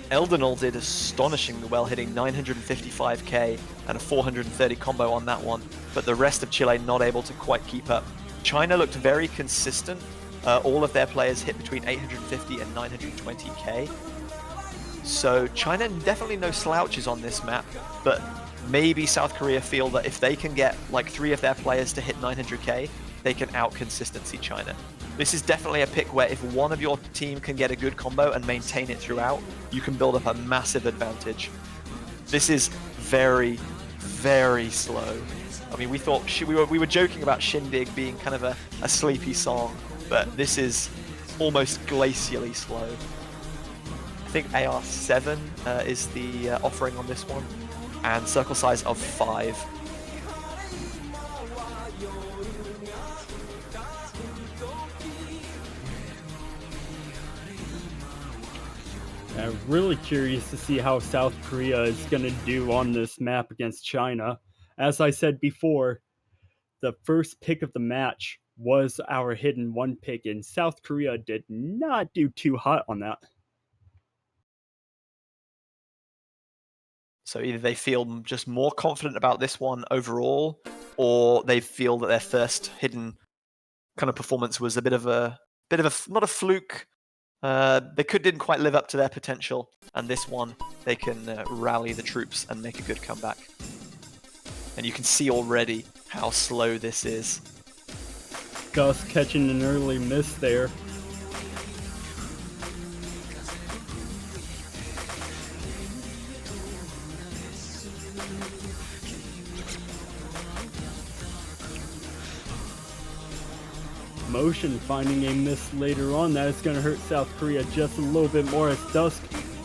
Eldenol did astonishingly well, hitting 955k and a 430 combo on that one, but the rest of Chile not able to quite keep up. China looked very consistent. All of their players hit between 850 and 920k. So China definitely no slouches on this map, but maybe South Korea feel that if they can get like 3 of their players to hit 900k, they can out-consistency China. This is definitely a pick where if one of your team can get a good combo and maintain it throughout, you can build up a massive advantage. This is very, very slow. I mean, we thought we were joking about Shindig being kind of a sleepy song, but this is almost glacially slow. I think AR7 is the offering on this one, and circle size of 5. I'm really curious to see how South Korea is going to do on this map against China. As I said before, the first pick of the match was our hidden 1 pick, and South Korea did not do too hot on that. So either they feel just more confident about this one overall, or they feel that their first hidden kind of performance was a bit of a not a fluke. They didn't quite live up to their potential, and this one they can rally the troops and make a good comeback. And you can see already how slow this is. Gus catching an early miss there. Motion finding a miss later on. That is going to hurt South Korea just a little bit more as Dusk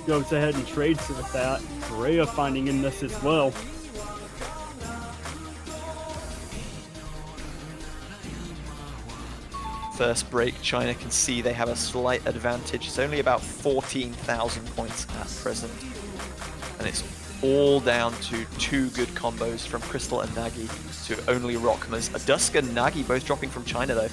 goes ahead and trades with that. Korea finding a miss as well. First break, China can see they have a slight advantage. It's only about 14,000 points at present. And it's all down to 2 good combos from Crystal and Nagi to only Rockmas. Dusk and Nagi both dropping from China though.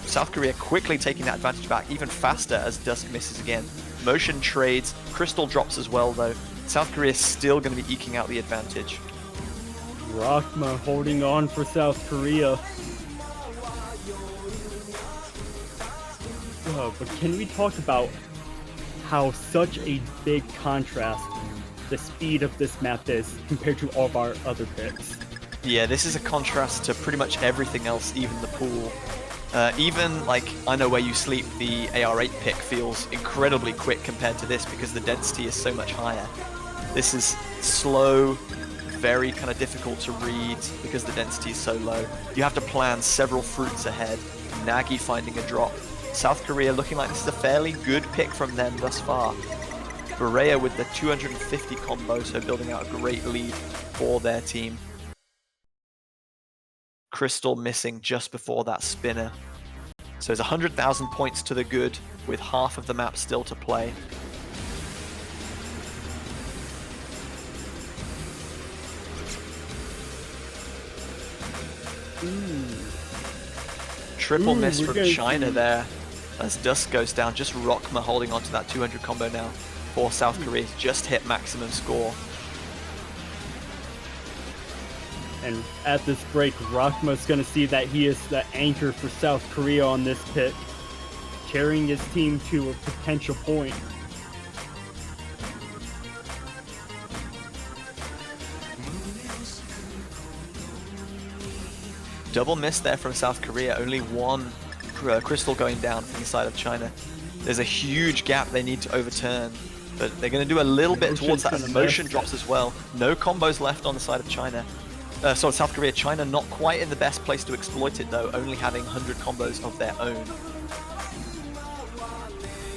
South Korea quickly taking that advantage back even faster as Dusk misses again. Motion trades, Crystal drops as well though. South Korea is still going to be eking out the advantage. Rachma holding on for South Korea. But can we talk about how such a big contrast the speed of this map is compared to all of our other picks? Yeah, this is a contrast to pretty much everything else, even the pool. Even, like, I Know Where You Sleep, the AR8 pick feels incredibly quick compared to this because the density is so much higher. This is slow, very kind of difficult to read because the density is so low. You have to plan several fruits ahead. Nagi finding a drop. South Korea looking like this is a fairly good pick from them thus far. Berea with the 250 combo, so building out a great lead for their team. Crystal missing just before that spinner. So it's 100,000 points to the good with half of the map still to play. Triple miss from China there as Dusk goes down. Just Rachma holding on to that 200 combo now for South Korea. Just hit maximum score. And at this break, Rachma's going to see that he is the anchor for South Korea on this pick, carrying his team to a potential point. Double miss there from South Korea. Only one crystal going down from the side of China. There's a huge gap they need to overturn, but they're going to do a little bit towards that as motion drops as well. No combos left on the side of China. South Korea. China not quite in the best place to exploit it though, only having 100 combos of their own.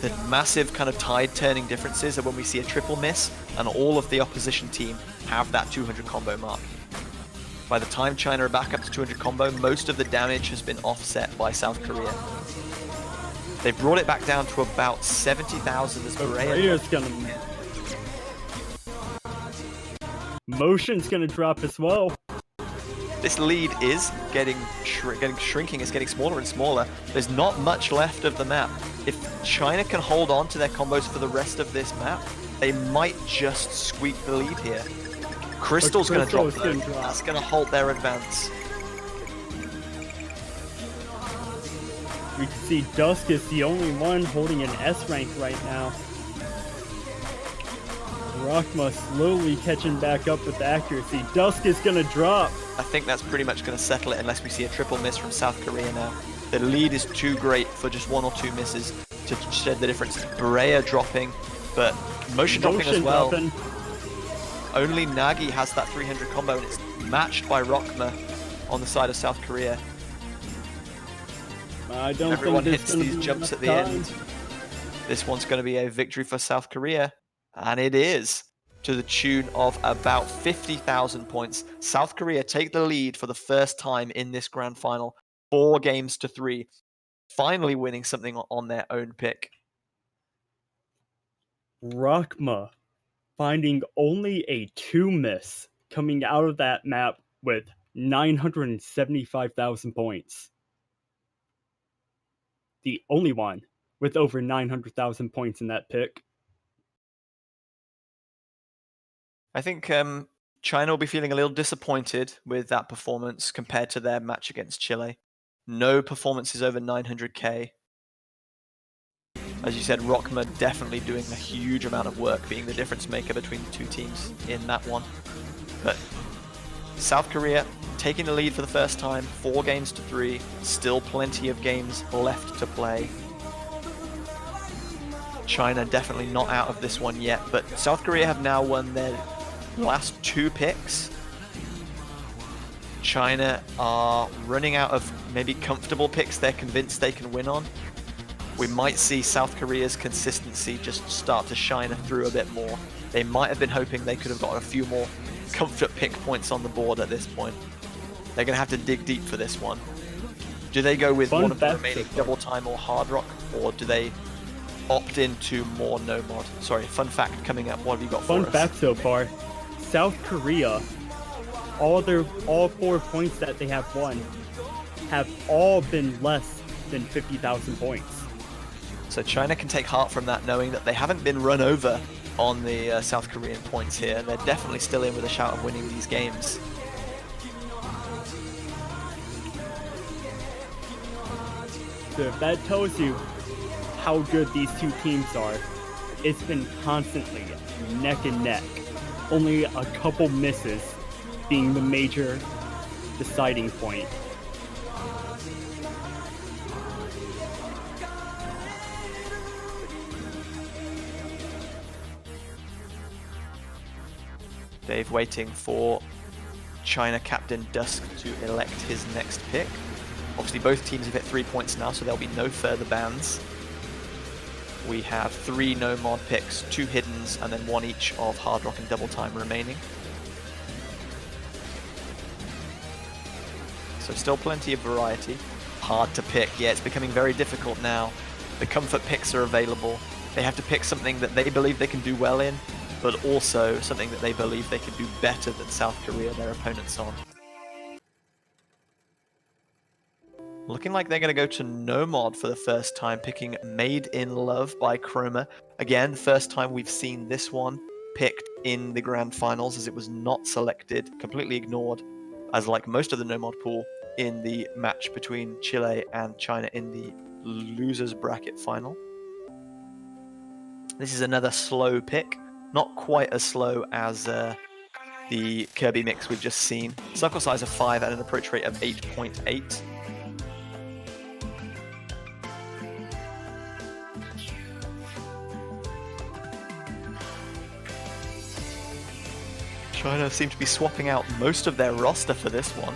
The massive kind of tide turning differences are when we see a triple miss and all of the opposition team have that 200 combo mark. By the time China are back up to 200 combo, most of the damage has been offset by South Korea. They've brought it back down to about 70,000 as Korea's gonna... Motion's gonna drop as well. This lead is shrinking, it's getting smaller and smaller. There's not much left of the map. If China can hold on to their combos for the rest of this map, they might just squeak the lead here. Crystal's going to drop though. That's going to halt their advance. We can see Dusk is the only one holding an S rank right now. Rachma slowly catching back up with the accuracy. Dusk is going to drop. I think that's pretty much going to settle it unless we see a triple miss from South Korea now. The lead is too great for just one or two misses to shed the difference. Berea dropping, but motion dropping as well. Dropping. Only Nagi has that 300 combo and it's matched by Rachma on the side of South Korea. I don't Everyone think hits these jumps at the end. This one's going to be a victory for South Korea. And it is, to the tune of about 50,000 points. South Korea take the lead for the first time in this grand final, 4 games to 3, finally winning something on their own pick. Rachma finding only a 2 miss coming out of that map with 975,000 points. The only one with over 900,000 points in that pick. I think China will be feeling a little disappointed with that performance compared to their match against Chile. No performances over 900k. As you said, Rachma definitely doing a huge amount of work, being the difference maker between the two teams in that one. But South Korea taking the lead for the first time, 4 games to 3, still plenty of games left to play. China definitely not out of this one yet, but South Korea have now won their last 2 picks. China are running out of maybe comfortable picks they're convinced they can win on. We might see South Korea's consistency just start to shine through a bit more. They might have been hoping they could have got a few more comfort pick points on the board at this point. They're going to have to dig deep for this one. Do they go with one of the remaining double time or hard rock, or do they opt into more no mod? Sorry, fun fact coming up. What have you got for us? Fun fact so far. South Korea, all 4 points that they have won have all been less than 50,000 points. So China can take heart from that, knowing that they haven't been run over on the South Korean points here. They're definitely still in with a shout of winning these games. So if that tells you how good these two teams are, it's been constantly neck and neck. Only a couple misses being the major deciding point. Dave waiting for China captain Dusk to elect his next pick. Obviously both teams have hit 3 points now, so there'll be no further bans. We have 3 no mod picks, 2 hiddens, and then 1 each of Hard Rock and Double Time remaining. So still plenty of variety. Hard to pick. Yeah, it's becoming very difficult now. The comfort picks are available. They have to pick something that they believe they can do well in, but also something that they believe they can do better than South Korea, their opponents, on. Looking like they're going to go to no mod for the first time, picking Made in Love by Chroma. Again, first time we've seen this one picked in the grand finals, as it was not selected, completely ignored, as like most of the no mod pool in the match between Chile and China in the losers bracket final. This is another slow pick, not quite as slow as the Kirby mix we've just seen. Circle size of 5 and an approach rate of 8.8. China seem to be swapping out most of their roster for this one.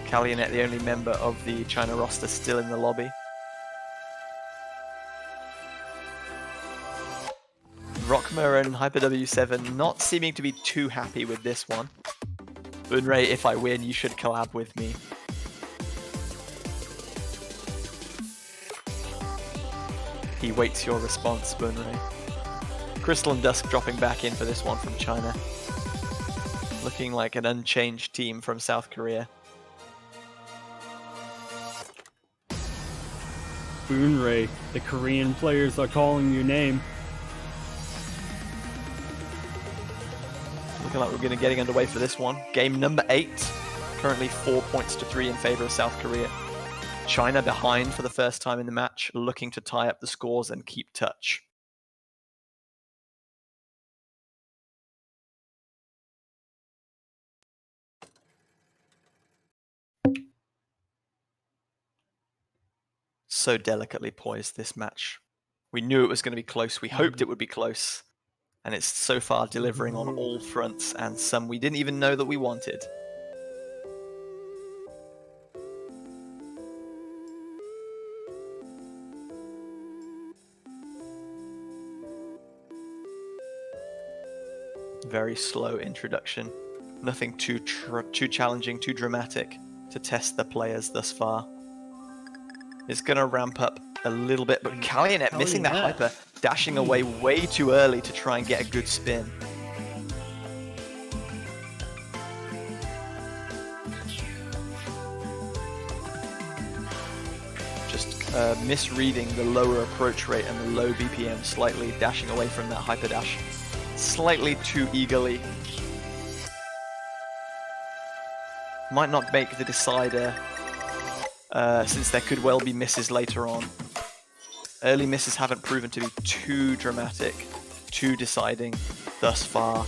Kalyanet, the only member of the China roster still in the lobby. Rockma and Hyper W7 not seeming to be too happy with this one. Bunray, if I win, you should collab with me. He waits your response, Bunray. Crystal and Dusk dropping back in for this one from China. Looking like an unchanged team from South Korea. Bunray, the Korean players are calling your name. Looking like we're going to getting underway for this one. Game number 8. Currently 4 points to 3 in favor of South Korea. China behind for the first time in the match, looking to tie up the scores and keep touch. So delicately poised, this match. We knew it was going to be close. We hoped it would be close. And it's so far delivering on all fronts, and some we didn't even know that we wanted. Very slow introduction. Nothing too challenging, too dramatic to test the players thus far. It's going to ramp up a little bit, but Kalyanet missing that hyper, dashing away way too early to try and get a good spin. Just misreading the lower approach rate and the low BPM, slightly dashing away from that hyper dash slightly too eagerly. Might not make the decider, since there could well be misses later on. Early misses haven't proven to be too dramatic, too deciding thus far,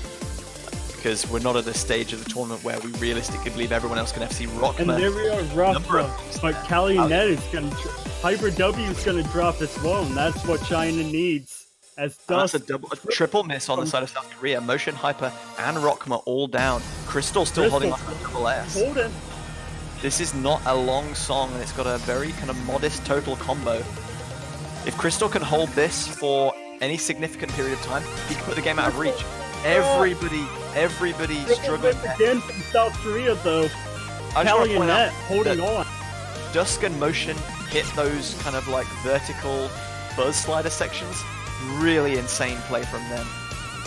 because we're not at a stage of the tournament where we realistically believe everyone else can FC Rockma. And there we are, Rockma, but Kalyanet is going to, Hyper W is going to drop as well, and that's what China needs. As that's a triple miss on the side of South Korea. Motion, Hyper, and Rockma all down. Crystal still holding on to double S. Hold it. This is not a long song, and it's got a very kind of modest total combo. If Crystal can hold this for any significant period of time, he can put the game out of reach. Everybody struggling. Again from South Korea, though. Kalyanet holding on. Dusk and Motion hit those kind of like vertical buzz slider sections. Really insane play from them.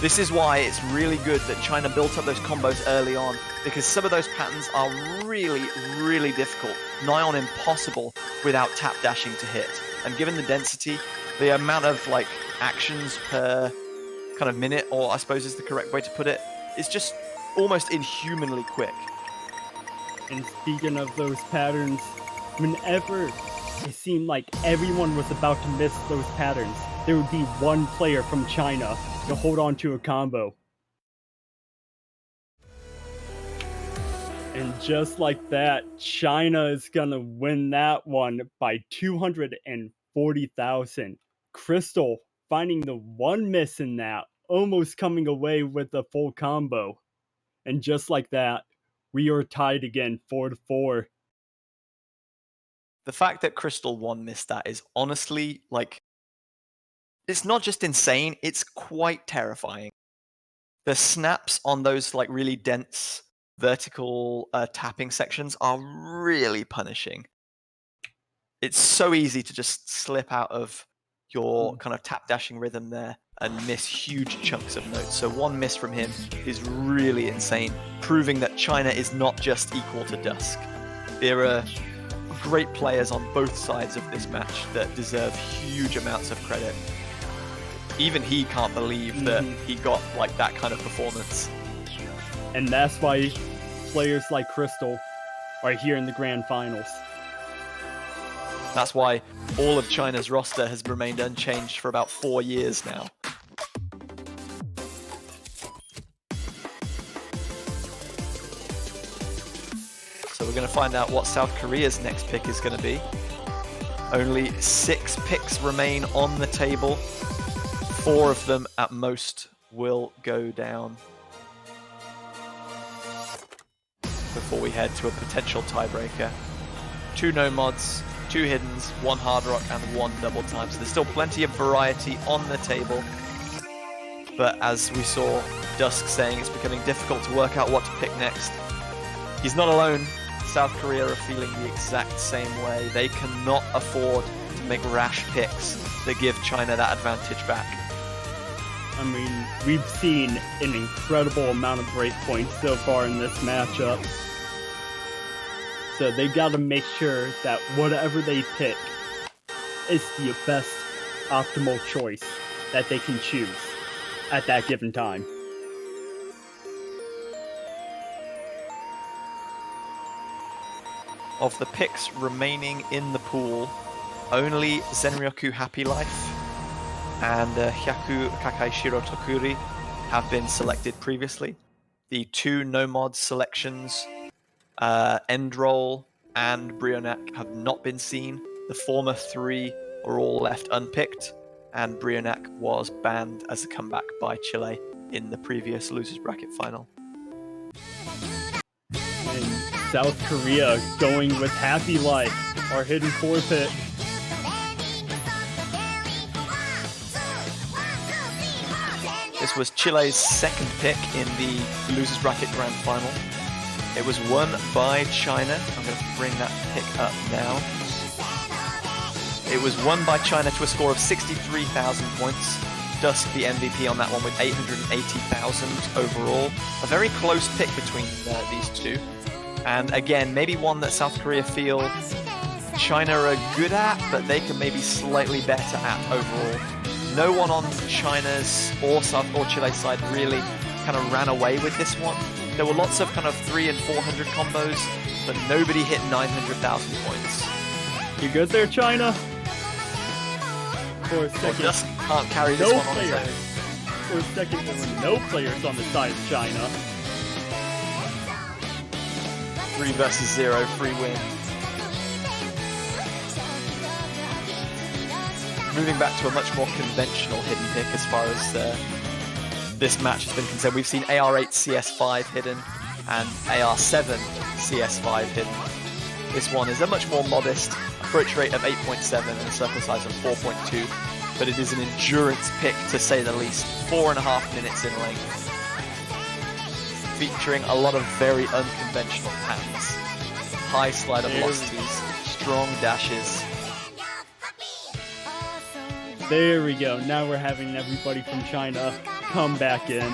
This is why it's really good that China built up those combos early on, because some of those patterns are really, really difficult, nigh on impossible without tap dashing to hit. And given the density, the amount of like actions per kind of minute, or I suppose is the correct way to put it, is just almost inhumanly quick. And speaking of those patterns, whenever it seemed like everyone was about to miss those patterns, there would be one player from China to hold on to a combo. And just like that, China is gonna win that one by 240,000. Crystal finding the one miss in that, almost coming away with a full combo. And just like that, we are tied again, 4-4. The fact that Crystal 1 missed that is honestly, like, it's not just insane, it's quite terrifying. The snaps on those like really dense vertical tapping sections are really punishing. It's so easy to just slip out of your kind of tap dashing rhythm there and miss huge chunks of notes. So one miss from him is really insane, proving that China is not just equal to Dusk. There are great players on both sides of this match that deserve huge amounts of credit. Even he can't believe that he got like that kind of performance. And that's why players like Crystal are here in the grand finals. That's why all of China's roster has remained unchanged for about 4 years now. So we're going to find out what South Korea's next pick is going to be. Only 6 picks remain on the table. 4 of them at most will go down before we head to a potential tiebreaker. 2 no mods, 2 hiddens, 1 hard rock, and 1 double time. So there's still plenty of variety on the table. But as we saw Dusk saying, it's becoming difficult to work out what to pick next. He's not alone. South Korea are feeling the exact same way. They cannot afford to make rash picks that give China that advantage back. I mean, we've seen an incredible amount of breakpoints so far in this matchup. So they gotta make sure that whatever they pick is the best optimal choice that they can choose at that given time. Of the picks remaining in the pool, only Zenryoku Happy Life and Hyaku Kakai Shirotokuri have been selected previously. The 2 no mod selections, Endroll and Brionac, have not been seen. The former 3 are all left unpicked, and Brionac was banned as a comeback by Chile in the previous losers bracket final. And South Korea going with Happy Life, our hidden 4 pick. This was Chile's 2nd pick in the losers bracket grand final. It was won by China. I'm going to bring that pick up now. It was won by China to a score of 63,000 points. Dusk the MVP on that one with 880,000 overall. A very close pick between these two. And again, maybe one that South Korea feel China are good at, but they can maybe slightly better at overall. No one on China's or Chile's side really kind of ran away with this one. There were lots of kind of 300 and 400 combos, but nobody hit 900,000 points. You good there, China? For a second, Dusk can't carry this one on his own. For a second, there were no players on the side of China. 3 versus 0, free win. Moving back to a much more conventional hidden pick as far as this match has been concerned. We've seen AR8 CS5 hidden and AR7 CS5 hidden. This one is a much more modest approach rate of 8.7 and a circle size of 4.2, but it is an endurance pick to say the least. 4.5 minutes in length, featuring a lot of very unconventional patterns. High slider velocities, strong dashes. There we go. Now we're having everybody from China come back in.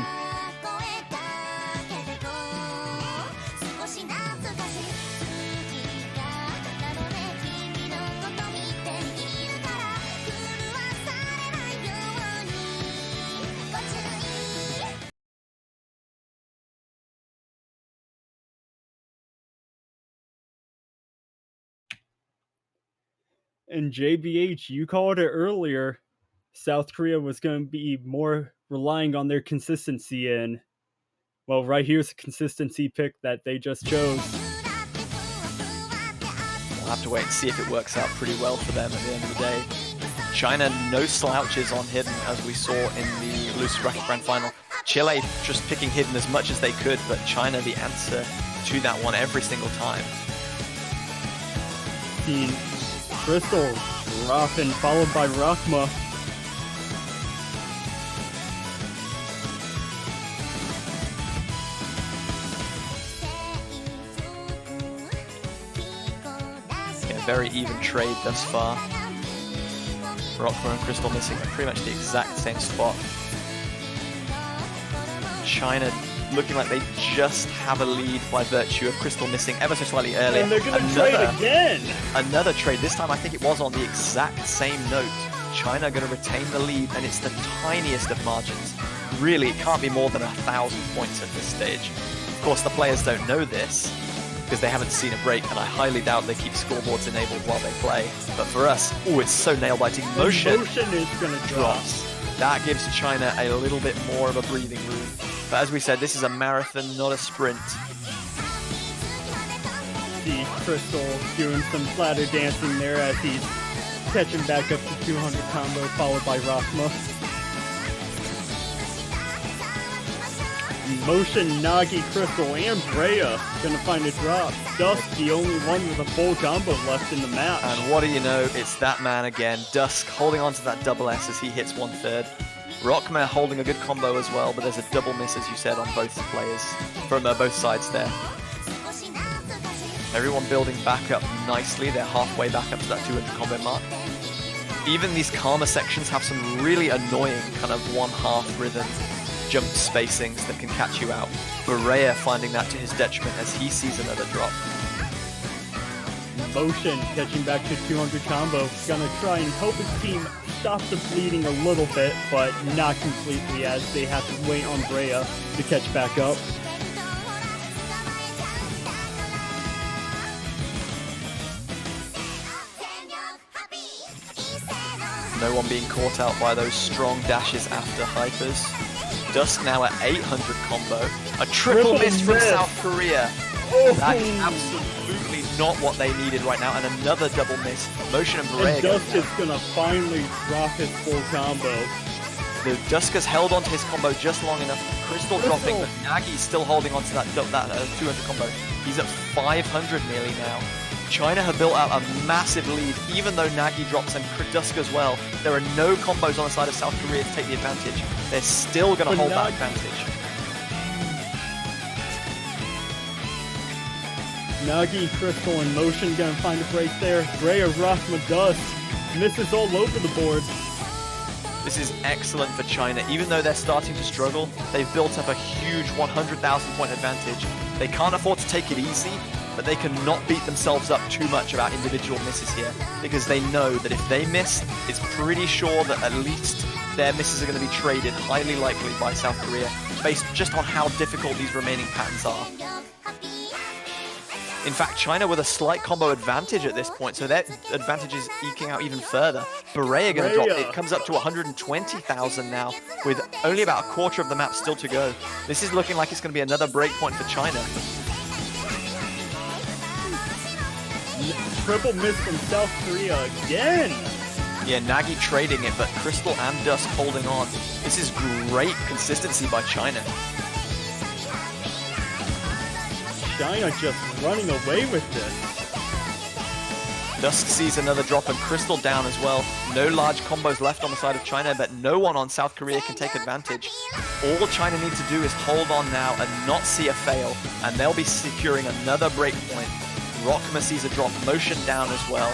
And JBH, you called it earlier. South Korea was going to be more relying on their consistency, and well, right here's a consistency pick that they just chose. We'll have to wait and see if it works out pretty well for them at the end of the day. China, no slouches on Hidden, as we saw in the Loose Bracket Grand Final. Chile just picking Hidden as much as they could, but China the answer to that one every single time. Seen Crystal dropping, followed by Rakma. Yeah, very even trade thus far. Rakma and Crystal missing at pretty much the exact same spot. China looking like they just have a lead by virtue of Crystal missing ever so slightly earlier. And they're going to trade again! Another trade. This time I think it was on the exact same note. China going to retain the lead, and it's the tiniest of margins. Really, it can't be more than 1,000 points at this stage. Of course, the players don't know this, because they haven't seen a break, and I highly doubt they keep scoreboards enabled while they play. But for us, oh, it's so nail-biting. Motion is going to drop. That gives China a little bit more of a breathing room. But as we said, this is a marathon, not a sprint. See Crystal doing some flatter dancing there as he's catching back up to 200 combo, followed by Rakma. Motion, Nagi, Crystal, and Brea gonna find a drop. Dusk, the only one with a full combo left in the match. And what do you know, it's that man again. Dusk holding on to that double S as he hits 1/3. Rakma holding a good combo as well, but there's a double miss, as you said, on both players, from both sides there. Everyone building back up nicely. They're halfway back up to that 200 combo mark. Even these Karma sections have some really annoying kind of one-half rhythm jump spacings that can catch you out. Barea finding that to his detriment as he sees another drop. Motion catching back to 200 combo. Gonna try and help his team stop the bleeding a little bit, but not completely, as they have to wait on Brea to catch back up. No one being caught out by those strong dashes after hypers. Dusk now at 800 combo. A triple miss from South Korea. Oh. That is absolutely not what they needed right now. And another double miss. Motion and Barea. And Dusk is gonna finally drop his full combo. The Dusk has held onto his combo just long enough. Crystal dropping, but Nagi's still holding onto that 200 combo. He's at 500 nearly now. China have built out a massive lead, even though Nagi drops and Dusk as well. There are no combos on the side of South Korea to take the advantage. They're still going to hold that advantage. Nagi, Crystal, and Motion gonna find a break there. Brea, Rakma, Dusk misses all over the board. This is excellent for China. Even though they're starting to struggle, they've built up a huge 100,000 point advantage. They can't afford to take it easy, but they cannot beat themselves up too much about individual misses here, because they know that if they miss, it's pretty sure that at least their misses are going to be traded, highly likely, by South Korea, based just on how difficult these remaining patterns are. In fact, China with a slight combo advantage at this point, so their advantage is eking out even further. Barea going to drop. It comes up to 120,000 now, with only about a quarter of the map still to go. This is looking like it's going to be another breakpoint for China. Triple miss from South Korea again. Yeah, Nagi trading it, but Crystal and Dusk holding on. This is great consistency by China. China just running away with this. Dusk sees another drop and Crystal down as well. No large combos left on the side of China, but no one on South Korea can take advantage. All China needs to do is hold on now and not see a fail, and they'll be securing another breakpoint. Rakma sees a drop, Motion down as well.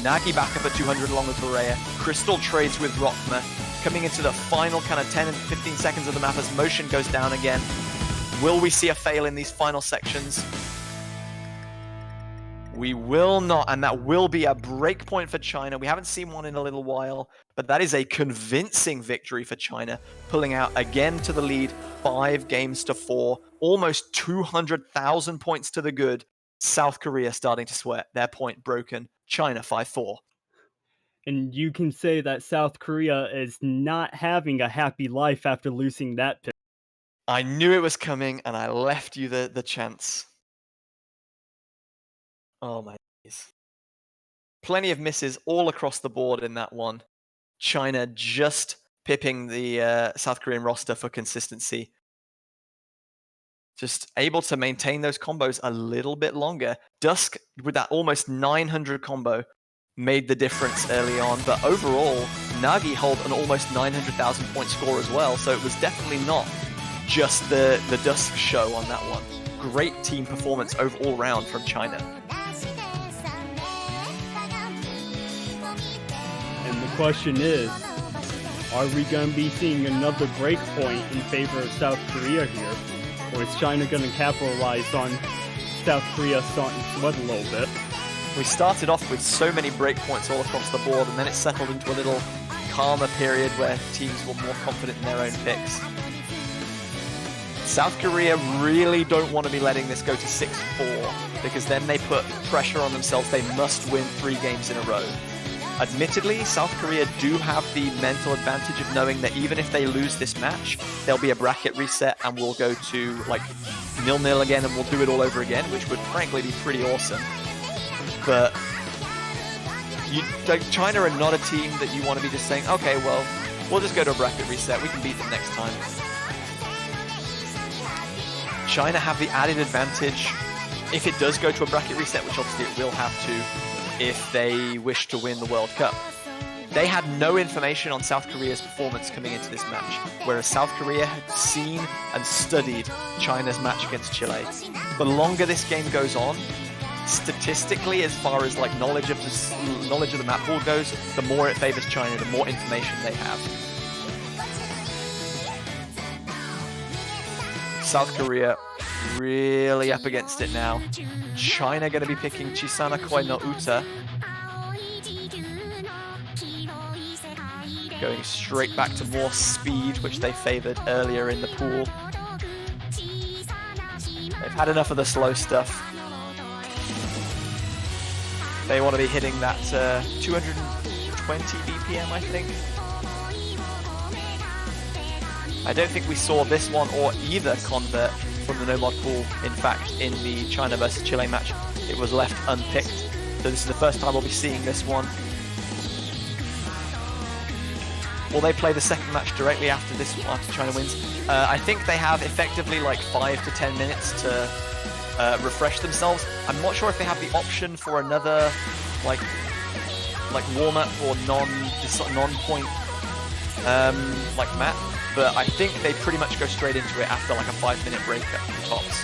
Nagi back up at 200 along with Berea. Crystal trades with Rockma. Coming into the final kind of 10 and 15 seconds of the map as motion goes down again. Will we see a fail in these final sections? We will not, and that will be a break point for China. We haven't seen one in a little while, but that is a convincing victory for China, pulling out again to the lead, 5 games to 4, almost 200,000 points to the good. South Korea starting to sweat, their point broken. China 5-4. And you can say that South Korea is not having a happy life after losing that pick. I knew it was coming, and I left you the chance. Oh my days. Plenty of misses all across the board in that one. China just pipping the South Korean roster for consistency. Just able to maintain those combos a little bit longer. Dusk, with that almost 900 combo, made the difference early on. But overall, Nagi held an almost 900,000 point score as well. So it was definitely not just the Dusk show on that one. Great team performance all round from China. And the question is, are we going to be seeing another break point in favor of South Korea here? Or is China going to capitalize on South Korea starting to sweat a little bit? We started off with so many breakpoints all across the board, and then it settled into a little calmer period where teams were more confident in their own picks. South Korea really don't want to be letting this go to 6-4, because then they put pressure on themselves. They must win 3 games in a row. Admittedly, South Korea do have the mental advantage of knowing that even if they lose this match, there'll be a bracket reset and we'll go to like 0-0 again and we'll do it all over again, which would frankly be pretty awesome. But China are not a team that you want to be just saying, okay, well, we'll just go to a bracket reset. We can beat them next time. China have the added advantage if it does go to a bracket reset, which obviously it will have to if they wish to win the World Cup. They had no information on South Korea's performance coming into this match, whereas South Korea had seen and studied China's match against Chile. The longer this game goes on, statistically, as far as like knowledge of the map pool goes, the more it favors China, the more information they have. South Korea really up against it now. China going to be picking Chisana Koi no Uta. Going straight back to more speed, which they favored earlier in the pool. They've had enough of the slow stuff. They want to be hitting that 220 BPM, I think. I don't think we saw this one or either convert from the no-mod pool. In fact, in the China versus Chile match, it was left unpicked. So this is the first time we'll be seeing this one. Will they play the second match directly after this one, after China wins? I think they have effectively like 5 to 10 minutes to refresh themselves. I'm not sure if they have the option for another like warm-up or non-point like map. But I think they pretty much go straight into it after like a 5-minute break at tops.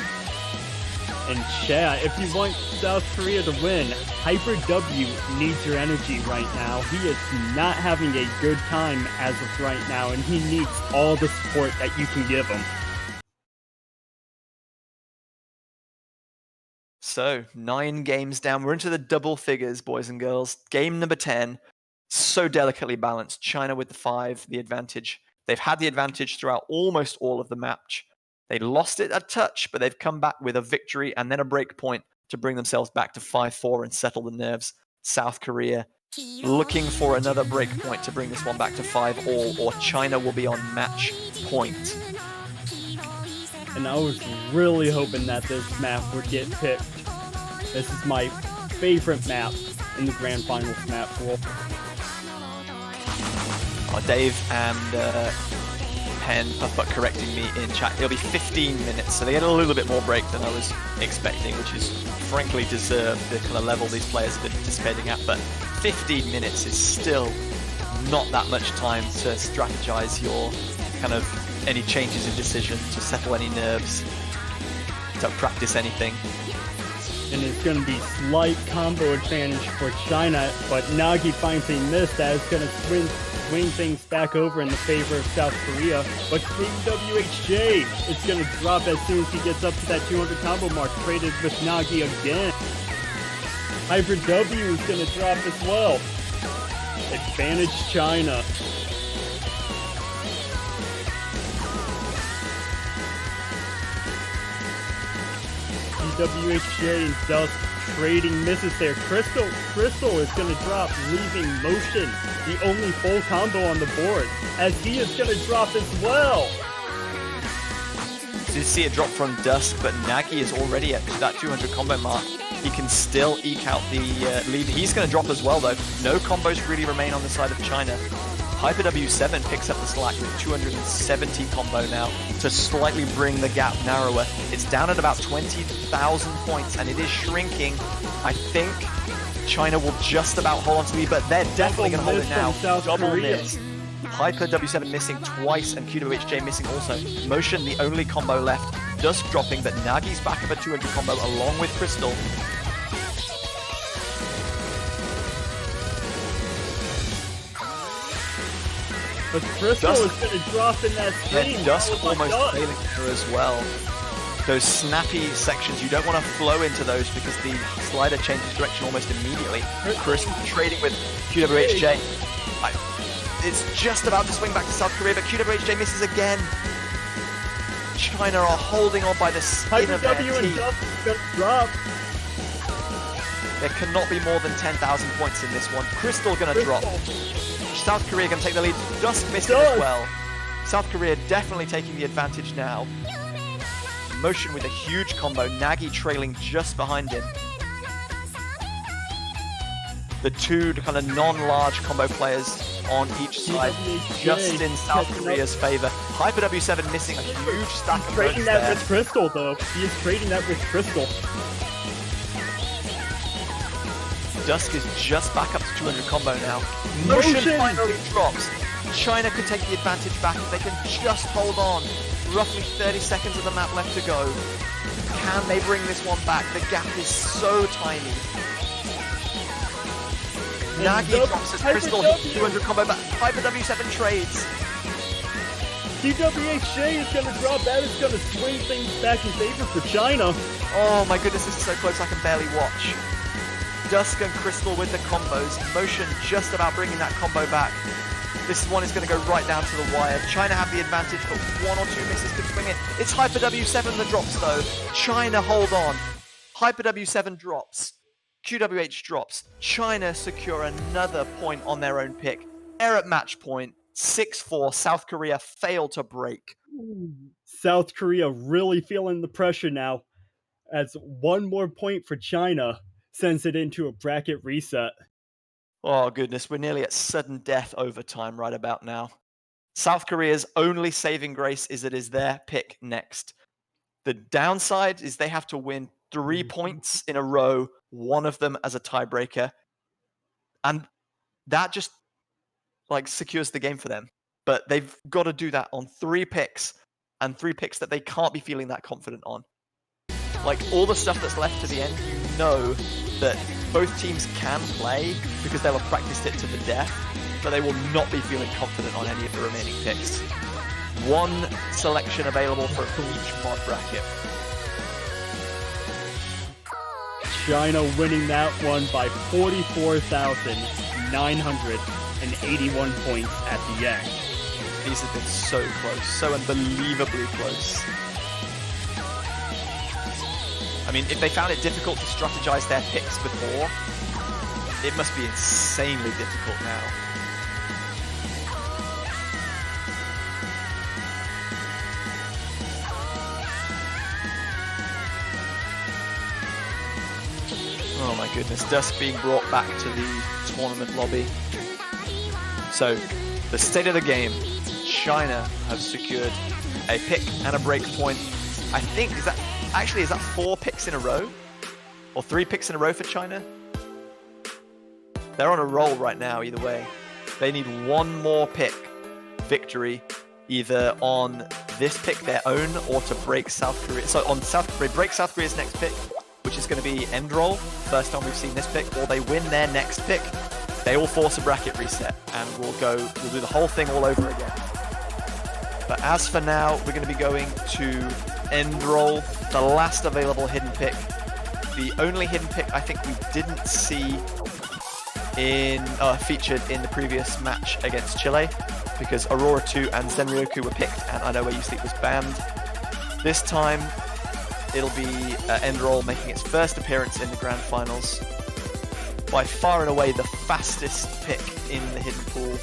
And chat, if you want South Korea to win, Hyper W needs your energy right now. He is not having a good time as of right now, and he needs all the support that you can give him. So, 9 games down. We're into the double figures, boys and girls. Game number 10, so delicately balanced. China with the 5, the advantage. They've had the advantage throughout almost all of the match. They lost it a touch, but they've come back with a victory and then a break point to bring themselves back to 5-4 and settle the nerves. South Korea looking for another break point to bring this one back to 5-all, or China will be on match point. And I was really hoping that this map would get picked. This is my favorite map in the Grand Finals map pool. Dave and Pen Puffbuck correcting me in chat. It'll be 15 minutes, so they get a little bit more break than I was expecting, which is frankly deserved, the kind of level these players have been participating at. But 15 minutes is still not that much time to strategize your kind of any changes in decision, to settle any nerves, to practice anything. and it's going to be slight combo advantage for China, but Nagi finds a miss that is going to swing things back over in the favor of South Korea, but KWHJ is going to drop as soon as he gets up to that 200 combo mark, traded with Nagi again. Hybrid W is going to drop as well. Advantage China. WHJ and Dusk trading misses there. Crystal is going to drop, leaving Motion the only full combo on the board, as he is going to drop as well. Did see it drop from Dusk, but Nagi is already at that 200 combo mark. He can still eke out the lead. He's going to drop as well, though. No combos really remain on the side of China. Hyper W7 picks up the slack with 270 combo now to slightly bring the gap narrower. It's down at about 20,000 points, and it is shrinking. I think China will just about hold on to me, but they're definitely going to hold it now. Double miss. Hyper W7 missing twice, and QWHJ missing also. Motion, the only combo left. Dusk dropping, but Nagi's back up at 200 combo along with Crystal. But Crystal is going to drop in that screen. And Dusk almost failing there as well. Those snappy sections, you don't want to flow into those because the slider changes direction almost immediately. Crystal trading with QWHJ. It's just about to swing back to South Korea, but QWHJ misses again. China are holding on by the skin of their teeth. Drop. There cannot be more than 10,000 points in this one. Crystal gonna drop. South Korea gonna take the lead. Dusk missing as well. South Korea definitely taking the advantage now. Motion with a huge combo. Nagi trailing just behind him. The two kind of non-large combo players on each side, just in South Korea's favor. Hyper W7 missing a huge stack of trading that with Crystal, though. He is trading that with Crystal. Dusk is just back up to 200 combo now. Motion finally drops. China could take the advantage back if they can just hold on. Roughly 30 seconds of the map left to go. Can they bring this one back? The gap is so tiny. Nagi drops as Crystal hits 200 combo, but Hyper W7 trades. QWHJ is going to drop. That is going to swing things back in favor for China. Oh my goodness, this is so close I can barely watch. Dusk and Crystal with the combos. Motion just about bringing that combo back. This one is going to go right down to the wire. China have the advantage, but one or two misses could swing it. It's Hyper W7 that drops, though. China hold on. Hyper W7 drops. QWH drops. China secure another point on their own pick. They're at match point. 6-4. South Korea fail to break. South Korea really feeling the pressure now, as one more point for China sends it into a bracket reset. Oh goodness, we're nearly at sudden death overtime right about now. South Korea's only saving grace is it is their pick next. The downside is they have to win 3 points in a row, one of them as a tiebreaker. And that just secures the game for them. But they've got to do that on 3 picks, and 3 picks that they can't be feeling that confident on. All the stuff that's left to the end, you know that both teams can play because they'll have practiced it to the death, but they will not be feeling confident on any of the remaining picks. One selection available for each mod bracket. China winning that one by 44,981 points at the end. These have been so close, so unbelievably close. I mean, if they found it difficult to strategize their picks before, it must be insanely difficult now. Oh my goodness, Dusk being brought back to the tournament lobby. So, the state of the game, China have secured a pick and a break point. I think, is that 4 picks in a row? Or 3 picks in a row for China? They're on a roll right now, either way. They need one more pick victory, either on this pick, their own, or to break South Korea. So on South Korea, break South Korea's next pick would which is going to be Endroll, first time we've seen this pick, or they win their next pick, they will force a bracket reset, and we'll do the whole thing all over again. But as for now, we're going to be going to Endroll, the last available hidden pick. The only hidden pick I think we didn't see featured in the previous match against Chile, because Aurora 2 and Zenryoku were picked, and I Know Where You Sleep was banned. This time, it'll be Endroll making its first appearance in the Grand Finals. By far and away the fastest pick in the hidden pool.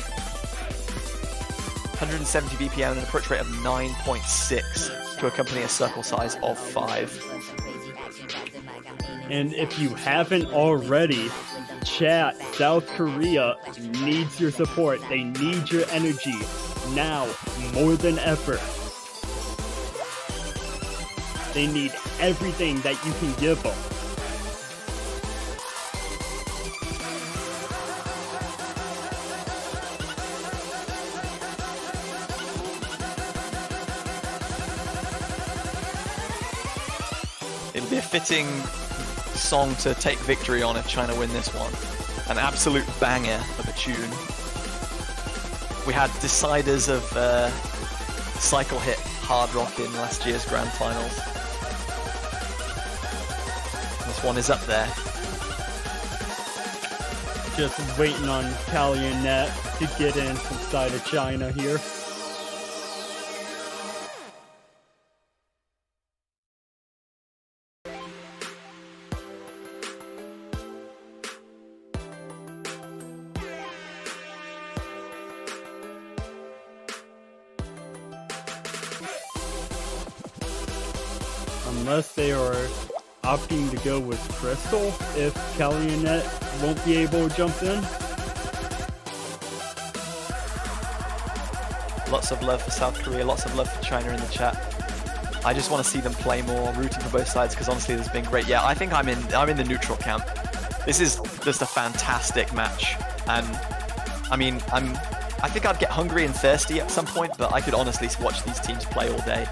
170 BPM and an approach rate of 9.6 to accompany a circle size of 5. And if you haven't already, chat, South Korea needs your support. They need your energy now more than ever. They need everything that you can give them. It'll be a fitting song to take victory on if China win this one. An absolute banger of a tune. We had deciders of cycle hit hard rock in last year's Grand Finals. This one is up there. Just waiting on Calumet to get in from side of China here. Unless they are opting to go with Crystal, if Calumet won't be able to jump in. Lots of love for South Korea, lots of love for China in the chat. I just want to see them play more, rooting for both sides, because honestly this has been great. Yeah, I think I'm in the neutral camp. This is just a fantastic match, and I mean, I think I'd get hungry and thirsty at some point, but I could honestly watch these teams play all day.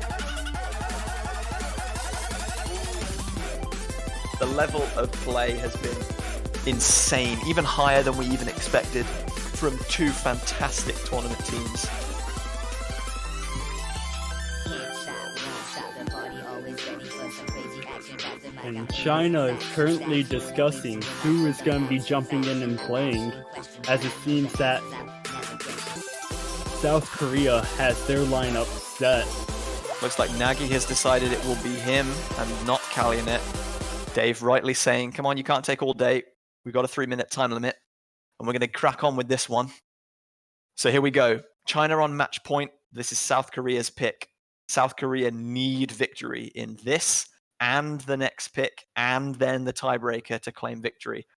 The level of play has been insane, even higher than we even expected from two fantastic tournament teams. And China is currently discussing who is going to be jumping in and playing, as it seems that South Korea has their lineup set. Looks like Nagi has decided it will be him and not Calumet. Dave rightly saying, come on, you can't take all day. We've got a 3-minute time limit, and we're going to crack on with this one. So here we go. China on match point. This is South Korea's pick. South Korea need victory in this and the next pick, and then the tiebreaker to claim victory.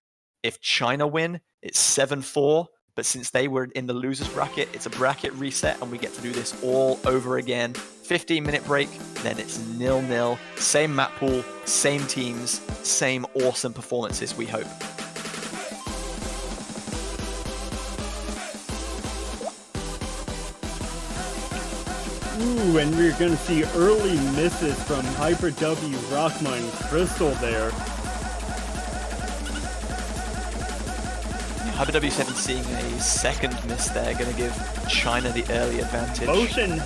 If China win, it's 7-4, but since they were in the losers bracket, it's a bracket reset, and we get to do this all over again. 15-minute break, then it's 0-0. Same map pool, same teams, same awesome performances, we hope. Ooh, and we're going to see early misses from Hyper W, Rockma, and Crystal there. Hyper W7 seeing a second miss there, going to give China the early advantage. Motion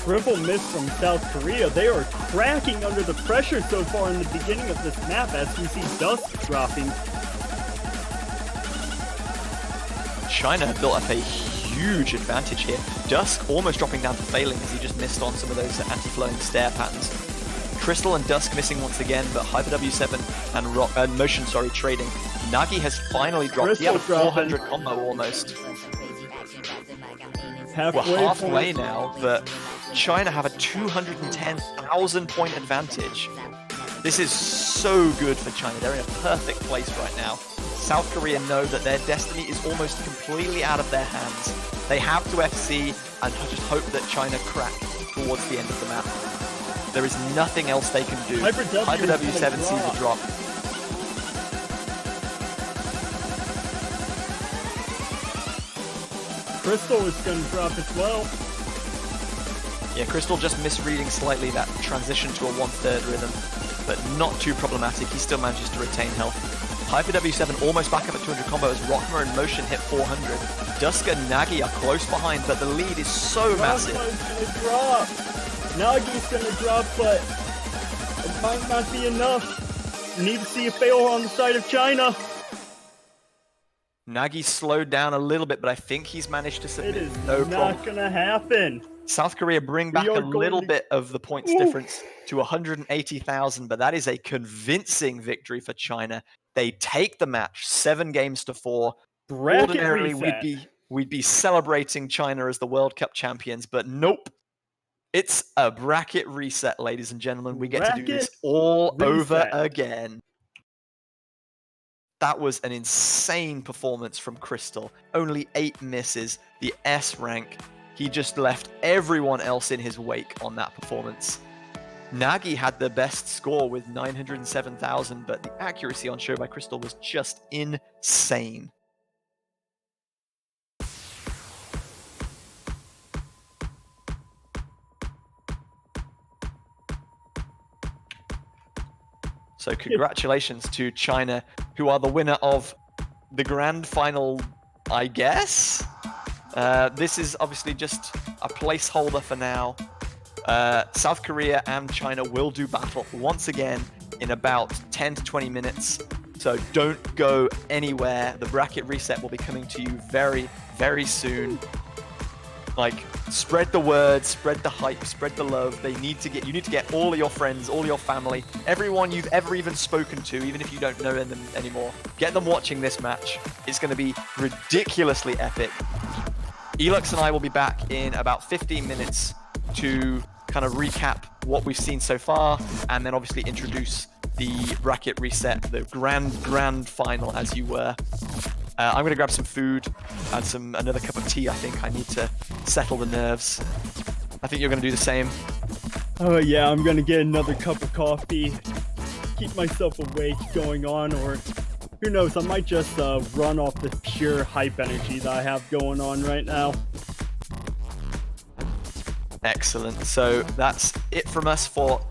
triple miss from South Korea. They are cracking under the pressure so far in the beginning of this map as we see Dusk dropping. China built up a huge advantage here. Dusk almost dropping down to failing as he just missed on some of those anti-flowing stair patterns. Crystal and Dusk missing once again, but Hyper W7 and Motion trading. Nagi has finally dropped. He had a 400 combo almost. We're halfway now, but China have a 210,000 point advantage. This is so good for China. They're in a perfect place right now. South Korea know that their destiny is almost completely out of their hands. They have to FC and just hope that China crack towards the end of the map. There is nothing else they can do. Hyper W7 sees the drop. Crystal is going to drop as well. Yeah, Crystal just misreading slightly that transition to a 1/3 rhythm, but not too problematic. He still manages to retain health. Hyper W7 almost back up at 200 combo as Rockma in motion hit 400. Duska and Nagi are close behind, but the lead is so massive. Rockma's gonna drop. Nagi's gonna drop, but it might not be enough. Need to see a fail on the side of China. Nagi slowed down a little bit, but I think he's managed to It submit. is No not problem. gonna happen. South Korea bring back are a going little to- bit of the points Oof. difference to 180,000, but that is a convincing victory for China. They take the match 7-4. Bracket Ordinarily, reset. we'd be celebrating China as the World Cup champions, but nope. It's a bracket reset, ladies and gentlemen. We get to do this Bracket all over reset. again. That was an insane performance from Crystal. Only 8 misses, the S rank. He just left everyone else in his wake on that performance. Nagi had the best score with 907,000, but the accuracy on show by Crystal was just insane. So congratulations to China, who are the winner of the grand final, I guess? This is obviously just a placeholder for now. South Korea and China will do battle once again in about 10 to 20 minutes. So don't go anywhere. The bracket reset will be coming to you very, very soon. Like, spread the word, spread the hype, spread the love. You need to get all of your friends, all your family, everyone you've ever even spoken to, even if you don't know them anymore. Get them watching this match. It's going to be ridiculously epic. Elux and I will be back in about 15 minutes to kind of recap what we've seen so far, and then obviously introduce the bracket reset, the grand final, as you were. I'm gonna grab some food and another cup of tea. I think I need to settle the nerves. I think you're gonna do the same. Oh yeah, I'm gonna get another cup of coffee, keep myself awake going on, or who knows, I might just run off the pure hype energy that I have going on right now. Excellent. So that's it from us for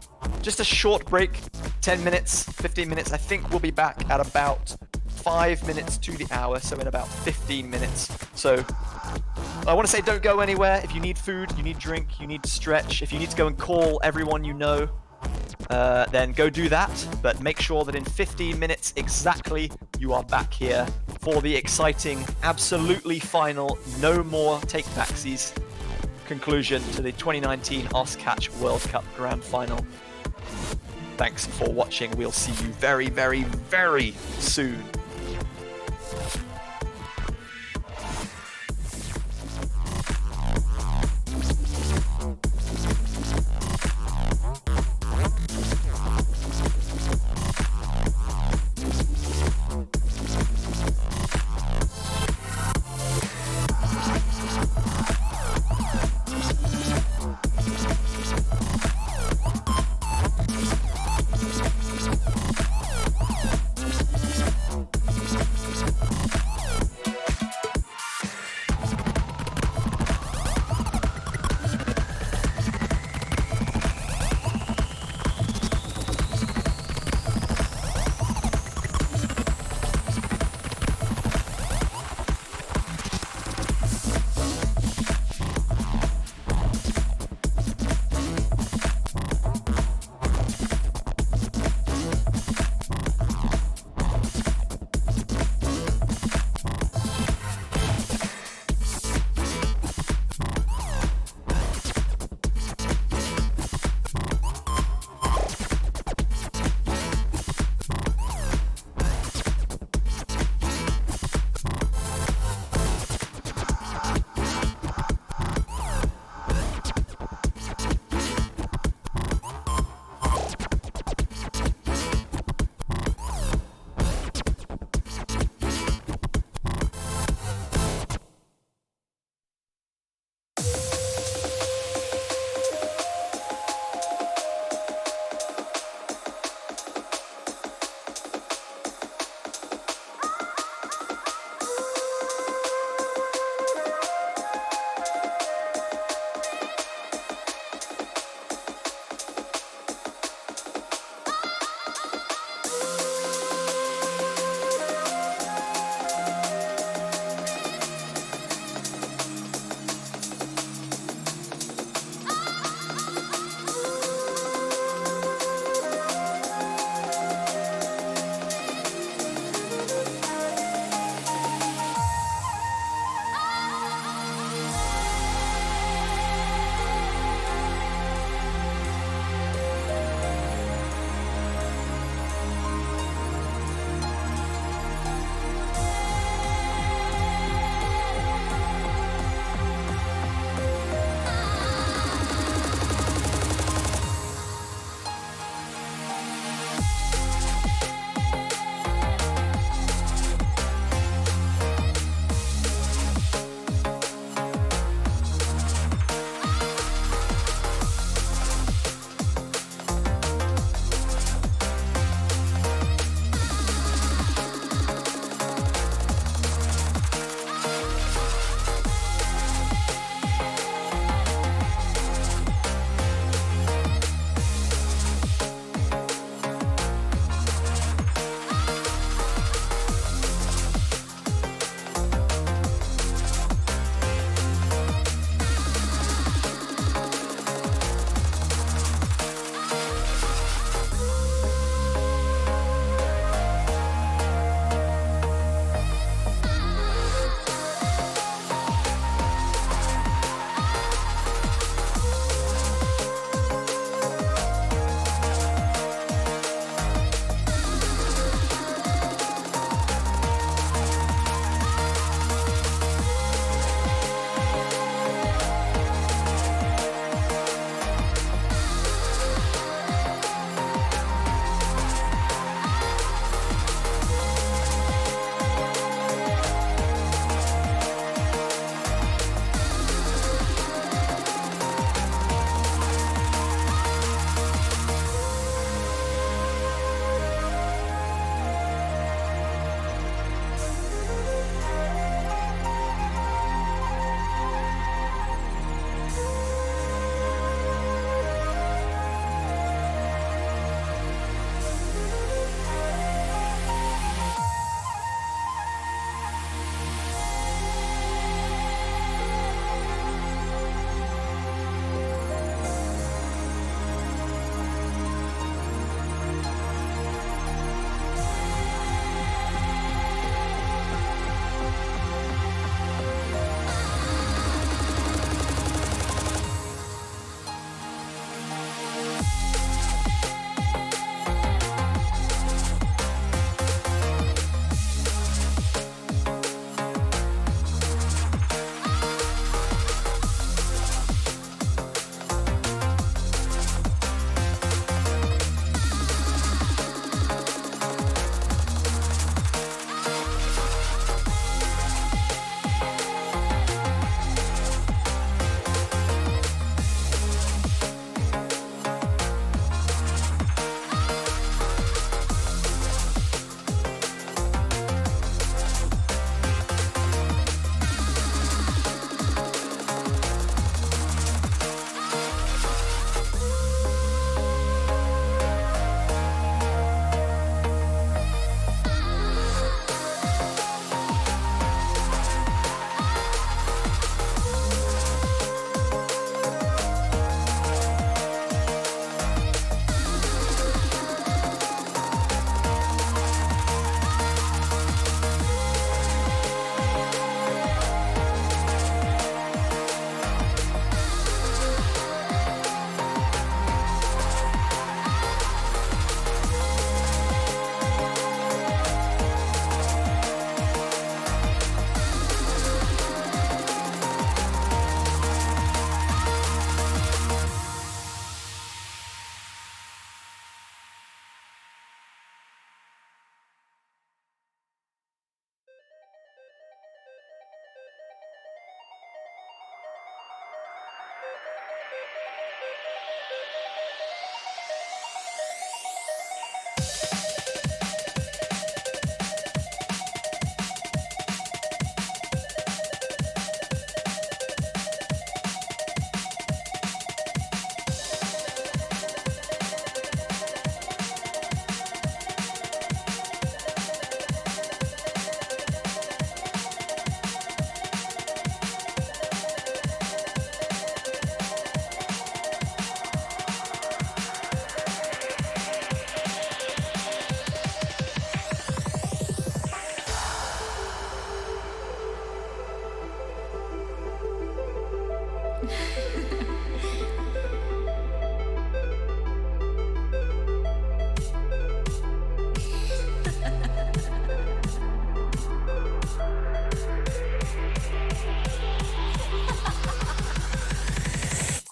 just a short break, 10 minutes, 15 minutes. I think we'll be back at about 5 minutes to the hour, so in about 15 minutes. So I want to say don't go anywhere. If you need food, you need drink, you need to stretch, if you need to go and call everyone you know, then go do that. But make sure that in 15 minutes exactly, you are back here for the exciting, absolutely final, no more take-backsies conclusion to the 2019 Oscatch World Cup Grand Final. Thanks for watching. We'll see you very, very, very soon.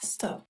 Stop.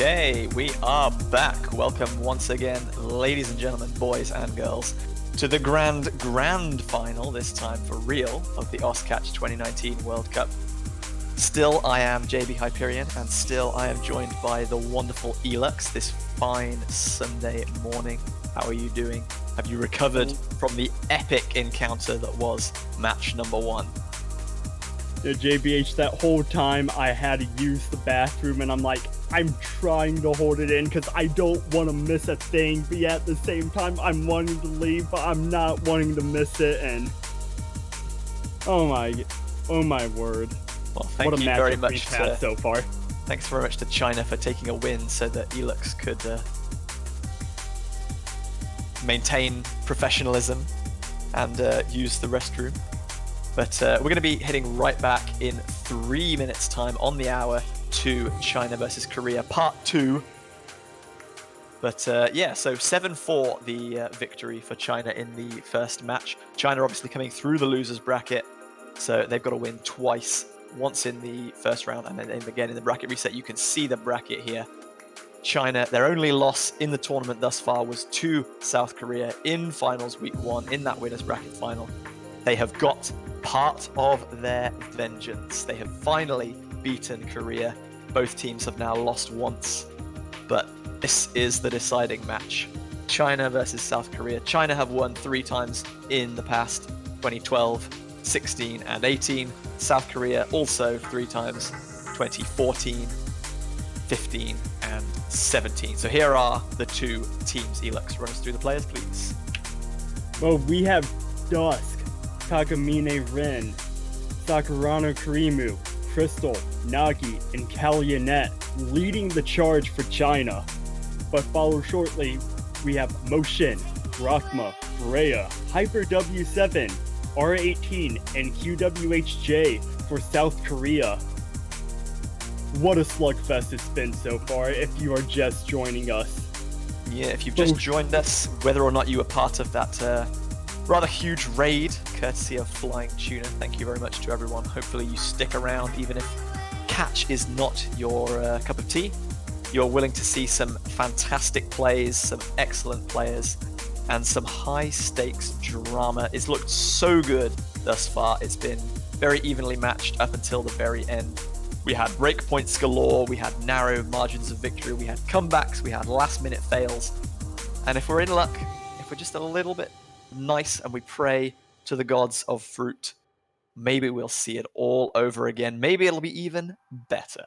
Okay, we are back. Welcome once again, ladies and gentlemen, boys and girls, to the grand final, this time for real, of the Oscatch 2019 World Cup. Still, I am JB Hyperion, and still I am joined by the wonderful Elux this fine Sunday morning. How are you doing? Have you recovered from the epic encounter that was match number 1? Yeah, JBH, that whole time I had to use the bathroom, and I'm like, I'm trying to hold it in because I don't want to miss a thing, but yet at the same time I'm wanting to leave, but I'm not wanting to miss it, and oh my word. Well, thank what a you matchup very much we've had so far. Thanks very much to China for taking a win so that Elux could maintain professionalism and use the restroom. But we're going to be heading right back in 3 minutes time on the hour to China versus Korea part 2. But yeah, so 7-4 the victory for China in the first match. China obviously coming through the losers bracket, so they've got to win twice, once in the first round and then again in the bracket reset. You can see the bracket here. China, their only loss in the tournament thus far was to South Korea in finals week 1 in that winners bracket final. They have got part of their vengeance. They have finally beaten Korea. Both teams have now lost once, but this is the deciding match. China versus South Korea. China have won 3 times in the past, 2012, 16 and 18. South Korea also 3 times, 2014, 15 and 17. So here are the 2 teams. Elux, run us through the players, please. Well, we have Dusk, Takamine Ren, Sakurano Karimu, Crystal, Nagi, and Kalyanet leading the charge for China. But followed shortly, we have Moshin, Rakma, Freya, Hyper W7, R18, and QWHJ for South Korea. What a slugfest it's been so far if you are just joining us. Yeah, if you've just joined us, whether or not you were part of that rather huge raid, courtesy of Flying Tuna, thank you very much to everyone. Hopefully you stick around, even if catch is not your cup of tea. You're willing to see some fantastic plays, some excellent players, and some high-stakes drama. It's looked so good thus far. It's been very evenly matched up until the very end. We had breakpoints galore, we had narrow margins of victory, we had comebacks, we had last-minute fails. And if we're in luck, if we're just a little bit nice and we pray to the gods of fruit, maybe we'll see it all over again. Maybe it'll be even better.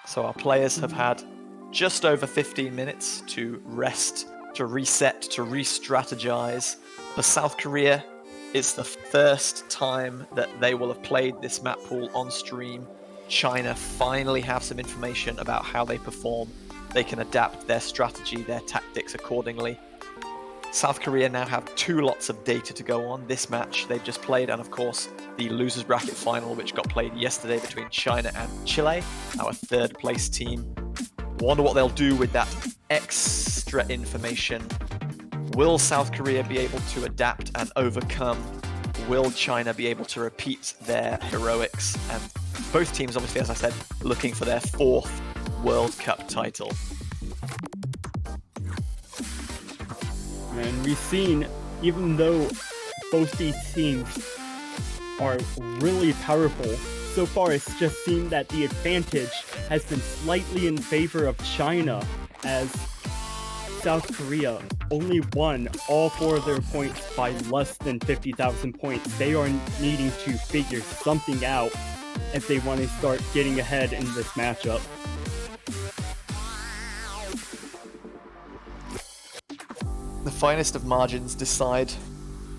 So our players have had just over 15 minutes to rest, to reset, to re-strategize. For South Korea, it's the first time that they will have played this map pool on stream. China finally have some information about how they perform. They can adapt their strategy, their tactics accordingly. South Korea now have 2 lots of data to go on. This match they've just played, and of course the losers bracket final, which got played yesterday between China and Chile, our 3rd place team. Wonder what they'll do with that extra information. Will South Korea be able to adapt and overcome? Will China be able to repeat their heroics? And both teams, obviously, as I said, looking for their 4th World Cup title. And we've seen, even though both these teams are really powerful, so far it's just seemed that the advantage has been slightly in favor of China, as South Korea only won all 4 of their points by less than 50,000 points. They are needing to figure something out if they want to start getting ahead in this matchup. The finest of margins decide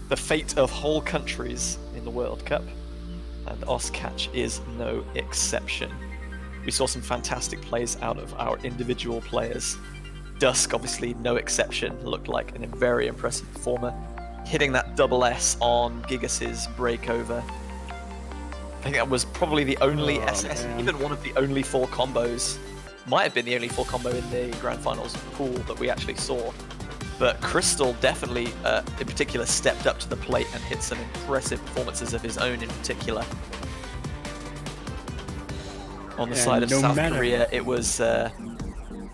the fate of whole countries in the World Cup, and Oscatch is no exception. We saw some fantastic plays out of our individual players. Dusk, obviously, no exception, looked like a very impressive performer, hitting that double S on Gigas's breakover. I think that was probably the only SS, man. even one of the only 4 combos. Might have been the only 4 combo in the Grand Finals pool that we actually saw. But Crystal definitely, in particular, stepped up to the plate and hit some impressive performances of his own in particular. On the And side of no South matter- Korea, it was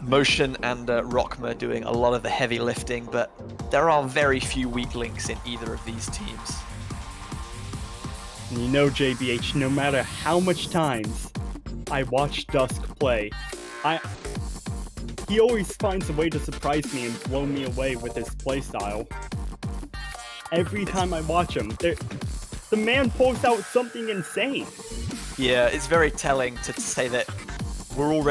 Motion and Rockma doing a lot of the heavy lifting, but there are very few weak links in either of these teams. And you know, JBH, no matter how much times I watch Dusk play, he always finds a way to surprise me and blow me away with his playstyle. Every time I watch him, the man pulls out something insane. Yeah, it's very telling to say that we're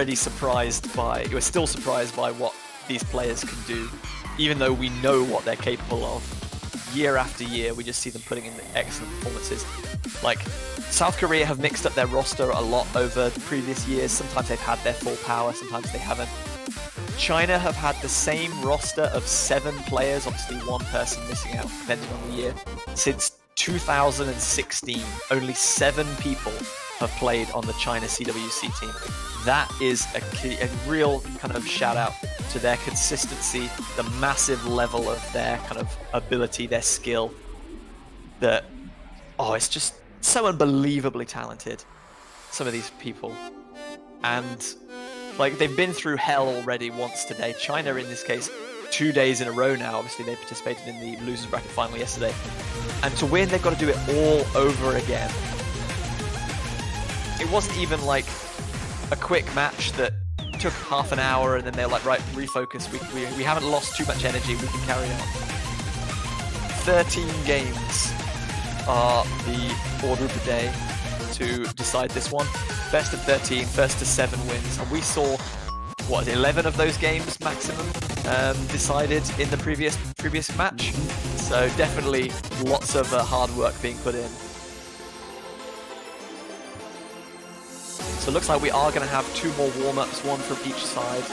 still surprised by what these players can do, even though we know what they're capable of. Year after year, we just see them putting in excellent performances. Like, South Korea have mixed up their roster a lot over previous years. Sometimes they've had their full power, sometimes they haven't. China have had the same roster of 7 players, obviously one person missing out depending on the year, since 2016. Only 7 people have played on the China CWC team. That is a real kind of shout out to their consistency, the massive level of their kind of ability, their skill. It's just so unbelievably talented, some of these people. And like, they've been through hell already once today. China, in this case, 2 days in a row now. Obviously, they participated in the losers bracket final yesterday. And to win, they've got to do it all over again. It wasn't even like a quick match that took half an hour and then they're like, right, refocus. We haven't lost too much energy. We can carry on. 13 games are the order of the day to decide this one. Best of 13, first to 7 wins. And we saw, 11 of those games maximum decided in the previous match. So definitely lots of hard work being put in. So it looks like we are going to have 2 more warm-ups, one from each side.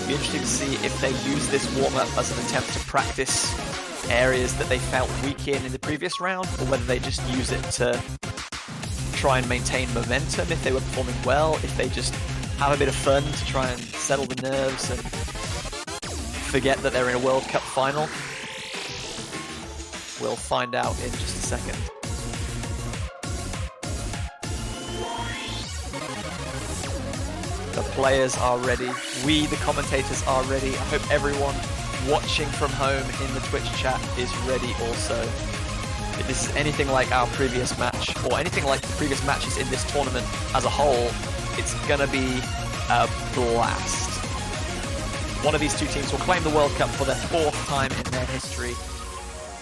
Be interesting to see if they use this warm-up as an attempt to practice areas that they felt weak in the previous round, or whether they just use it to try and maintain momentum if they were performing well, if they just have a bit of fun to try and settle the nerves and forget that they're in a World Cup final. We'll find out in just a second. The players are ready. We, the commentators, are ready. I hope everyone watching from home in the Twitch chat is ready also. If this is anything like our previous match, or anything like the previous matches in this tournament as a whole, it's gonna be a blast. One of these 2 teams will claim the World Cup for their 4th time in their history.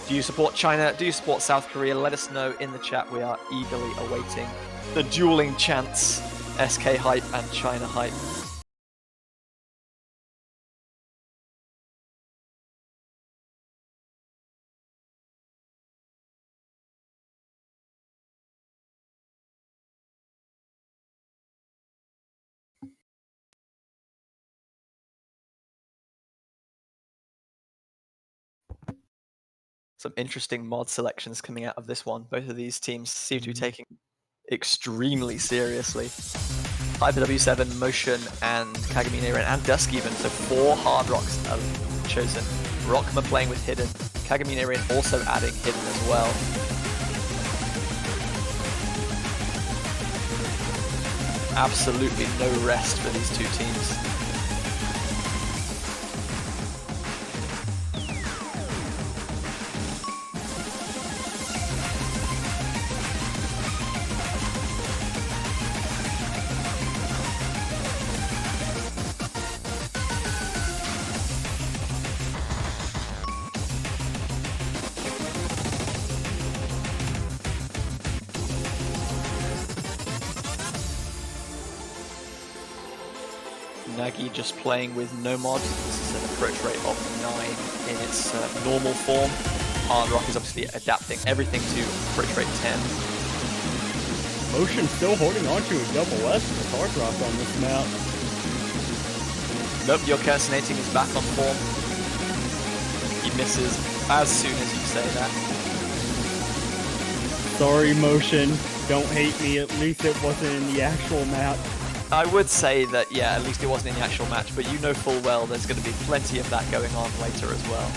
Do you support China? Do you support South Korea? Let us know in the chat. We are eagerly awaiting the dueling chants, SK Hype and China Hype. Some interesting mod selections coming out of this one. Both of these teams seem to be taking extremely seriously. HyperW7, Motion, and Kagamine Ren, and Dusk even, so 4 Hard Rocks have chosen. Rockma playing with Hidden, Kagamine Ren also adding Hidden as well. Absolutely no rest for these 2 teams. Nagi just playing with no mod. This is an approach rate of 9 in its normal form. Hard Rock is obviously adapting everything to approach rate 10. Motion still holding on to a double S with Hard Rock on this map. Nope, your Cursonating is back on form. He misses as soon as you say that. Sorry, Motion. Don't hate me, at least it wasn't in the actual match. I would say that, yeah, at least it wasn't in the actual match, but you know full well there's going to be plenty of that going on later as well.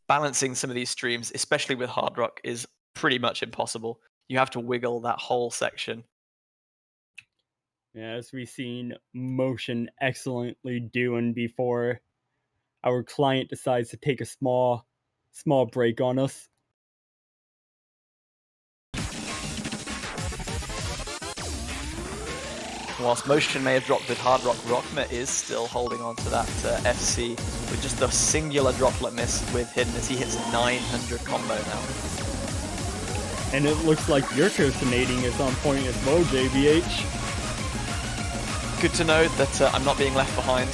Balancing some of these streams, especially with Hard Rock, is pretty much impossible. You have to wiggle that whole section. Yeah, as we've seen Motion excellently doing before our client decides to take a small break on us. Whilst Motion may have dropped with Hard Rock, Rockma is still holding on to that FC with just a singular droplet miss with Hidden as he hits 900 combo now. And it looks like your personating is on point as well, JBH. Good to know that I'm not being left behind.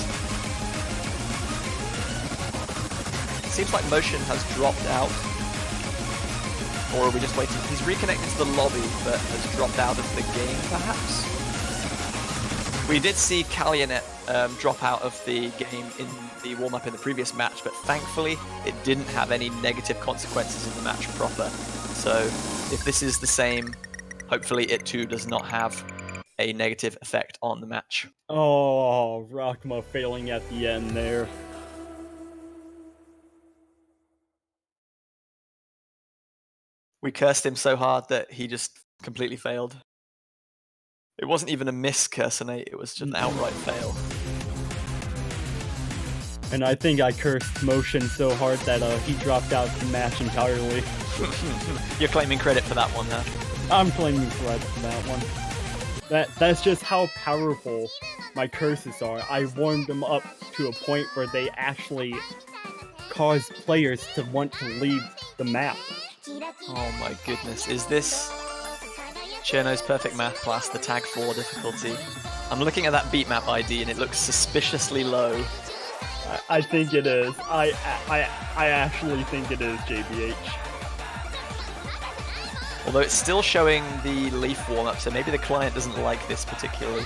It seems like Motion has dropped out. Or are we just waiting? He's reconnected to the lobby, but has dropped out of the game, perhaps? We did see Kalyanet drop out of the game in the warm-up in the previous match, but thankfully it didn't have any negative consequences in the match proper. So if this is the same, hopefully it too does not have a negative effect on the match. Oh, Rockma failing at the end there. We cursed him so hard that he just completely failed. It wasn't even a miss Cursinate, it was just an outright fail. And I think I cursed Motion so hard that he dropped out of the match entirely. You're claiming credit for that one, huh? I'm claiming credit for that one. That's just how powerful my curses are. I warmed them up to a point where they actually cause players to want to leave the map. Oh my goodness, is this Cherno's Perfect Math class, the Tag 4 difficulty? I'm looking at that beatmap ID and it looks suspiciously low. I think it is. I actually think it is, JBH. Although it's still showing the Leaf warm-up, so maybe the client doesn't like this particularly.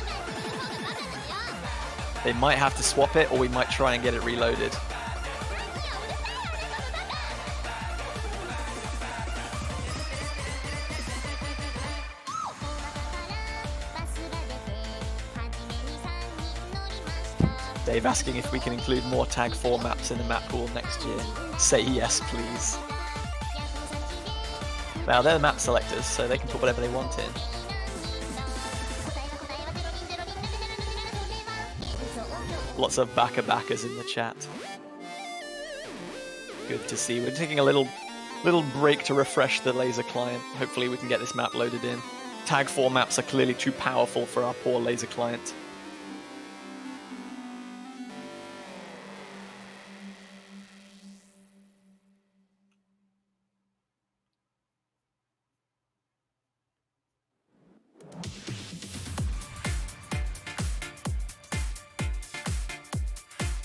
They might have to swap it, or we might try and get it reloaded. Dave asking if we can include more Tag 4 maps in the map pool next year. Say yes, please. Now, they're the map selectors, so they can put whatever they want in. Lots of baka-bakas in the chat. Good to see. We're taking a little break to refresh the laser client. Hopefully we can get this map loaded in. Tag 4 maps are clearly too powerful for our poor laser client.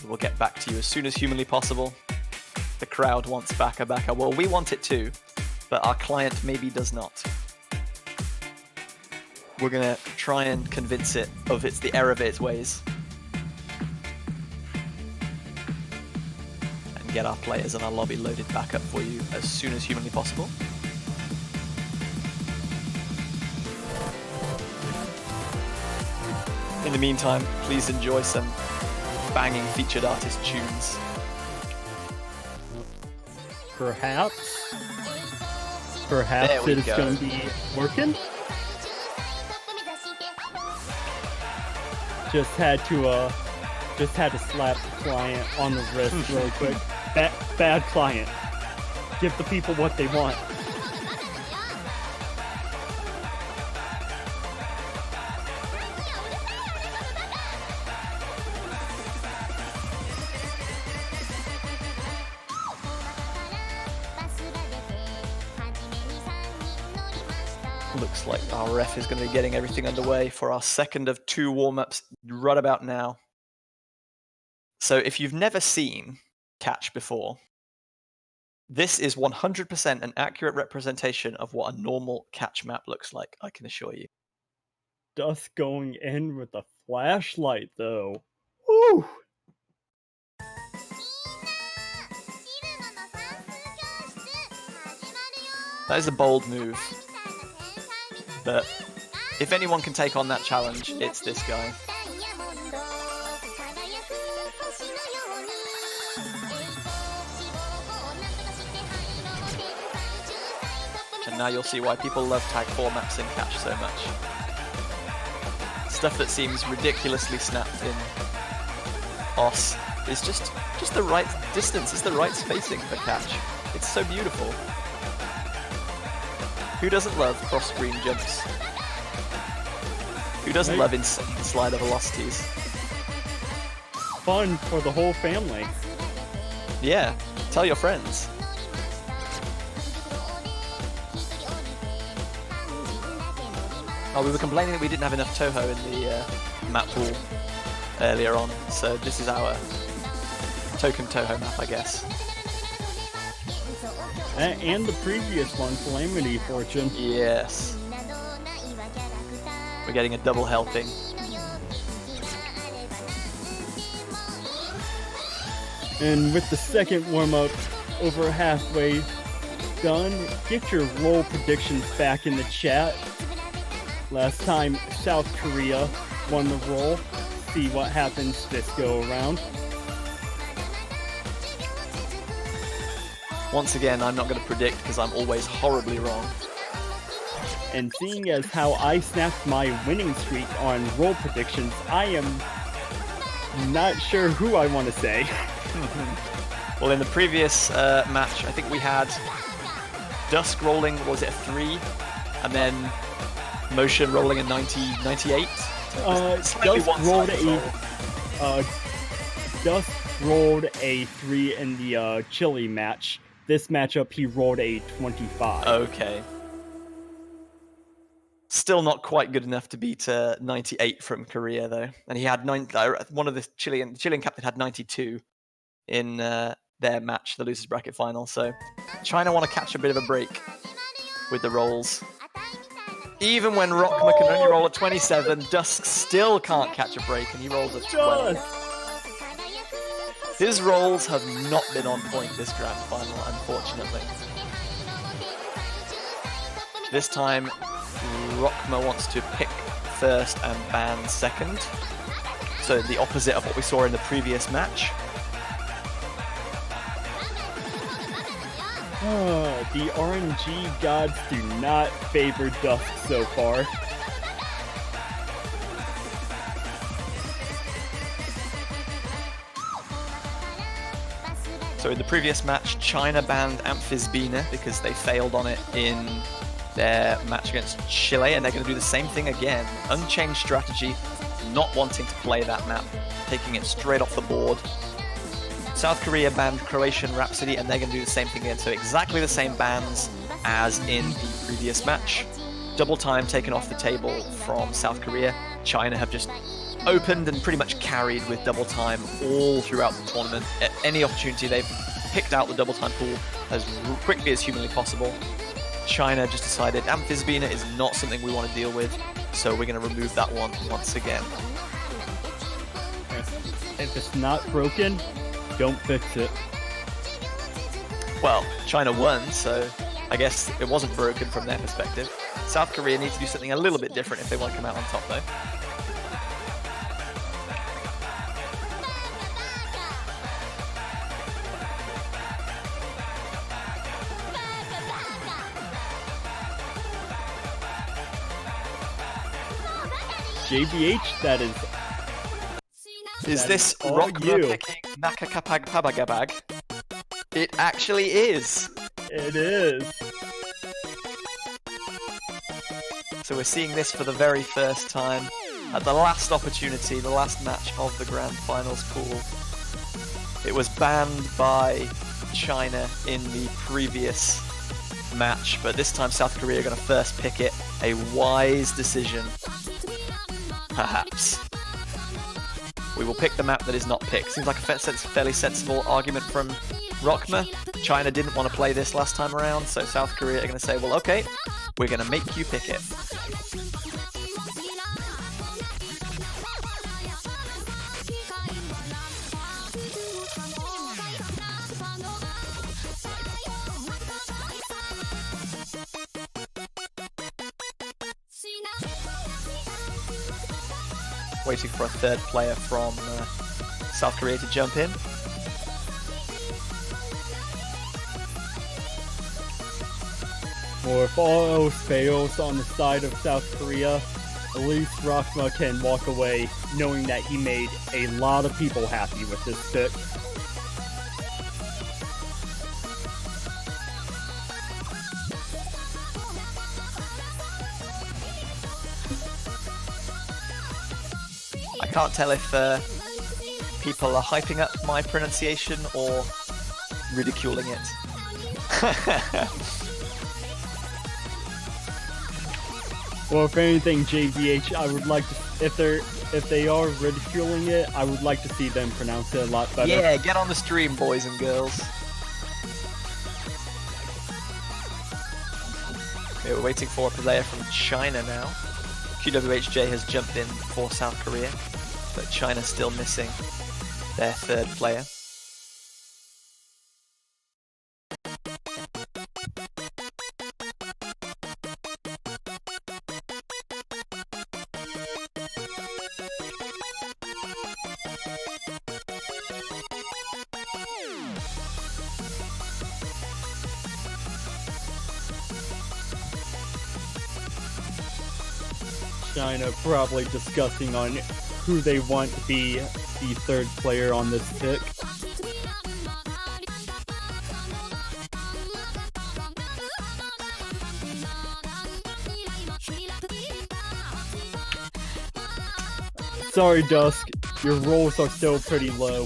We'll get back to you as soon as humanly possible. The crowd wants Baka Baka. Well, we want it too, but our client maybe does not. We're gonna try and convince it of the error of its ways. And get our players and our lobby loaded back up for you as soon as humanly possible. In the meantime, please enjoy some banging featured artist tunes. Perhaps There we it is go. going to be working. Just had to slap the client on the wrist really quick. Bad client. Give the people what they want. Looks like our ref is going to be getting everything underway for our second of 2 warm-ups right about now. So if you've never seen catch before, this is 100% an accurate representation of what a normal catch map looks like, I can assure you. Dust going in with a flashlight, though. Woo! That is a bold move. But if anyone can take on that challenge, it's this guy. And now you'll see why people love Tag 4 maps in Catch so much. Stuff that seems ridiculously snapped in OS is just the right distance, it's the right spacing for Catch. It's so beautiful. Who doesn't love cross-screen jumps? Who doesn't love slider velocities? Fun for the whole family. Yeah, tell your friends. Oh, we were complaining that we didn't have enough Toho in the map pool earlier on, so this is our token Toho map, I guess. And the previous one, Calamity Fortune. Yes. We're getting a double helping. And with the second warm-up over halfway done, get your roll predictions back in the chat. Last time, South Korea won the roll. See what happens this go around. Once again, I'm not going to predict because I'm always horribly wrong. And seeing as how I snapped my winning streak on roll predictions, I am not sure who I want to say. Well, in the previous match, I think we had Dusk rolling, what was it, a 3? And then Motion rolling a 98? Dusk rolled a 3 in the Chile match. This matchup, he rolled a 25. Okay. Still not quite good enough to beat 98 from Korea, though. And he had one of the Chilean captain had 92 in their match, the losers bracket final. So China want to catch a bit of a break with the rolls. Even when Rockma can only roll a 27, Dusk still can't catch a break, and he rolls a 12. His rolls have not been on point this grand final, unfortunately. This time, Rockma wants to pick first and ban second. So the opposite of what we saw in the previous match. The RNG gods do not favor Dusk so far. So in the previous match, China banned Amphisbina because they failed on it in their match against Chile, and they're going to do the same thing again. Unchanged strategy, not wanting to play that map, taking it straight off the board. South Korea banned Croatian Rhapsody, and they're going to do the same thing again. So exactly the same bans as in the previous match. Double time taken off the table from South Korea. China have just opened and pretty much carried with double time all throughout the tournament. At any opportunity, they've picked out the double time pool as quickly as humanly possible. China just decided Amphisbina is not something we want to deal with, so we're going to remove that one once again. If it's not broken, don't fix it. Well, China won, so I guess it wasn't broken from their perspective. South Korea need to do something a little bit different if they want to come out on top, though. JBH, that is... Is this all Rockma you. picking Nakakapag Pabagabag? It actually is! It is. So we're seeing this for the very first time at the last opportunity, the last match of the Grand Finals pool. It was banned by China in the previous match, but this time South Korea are going to first pick it. A wise decision, perhaps. We will pick the map that is not picked. Seems like a fairly sensible argument from Rockma. China didn't want to play this last time around, so South Korea are going to say, well, okay, we're going to make you pick it. waiting for a third player from South Korea to jump in. Or if all else fails on the side of South Korea, at least Rockma can walk away knowing that he made a lot of people happy with this pick. I can't tell if people are hyping up my pronunciation or ridiculing it. Well, if anything, JVH, I would like to, if they are ridiculing it, I would like to see them pronounce it a lot better. Yeah, get on the stream, boys and girls. Okay, we're waiting for a player from China now. QWHJ has jumped in for South Korea, but China's still missing their third player. China probably discussing on who they want to be the third player on this pick. Sorry, Dusk, your rolls are still pretty low.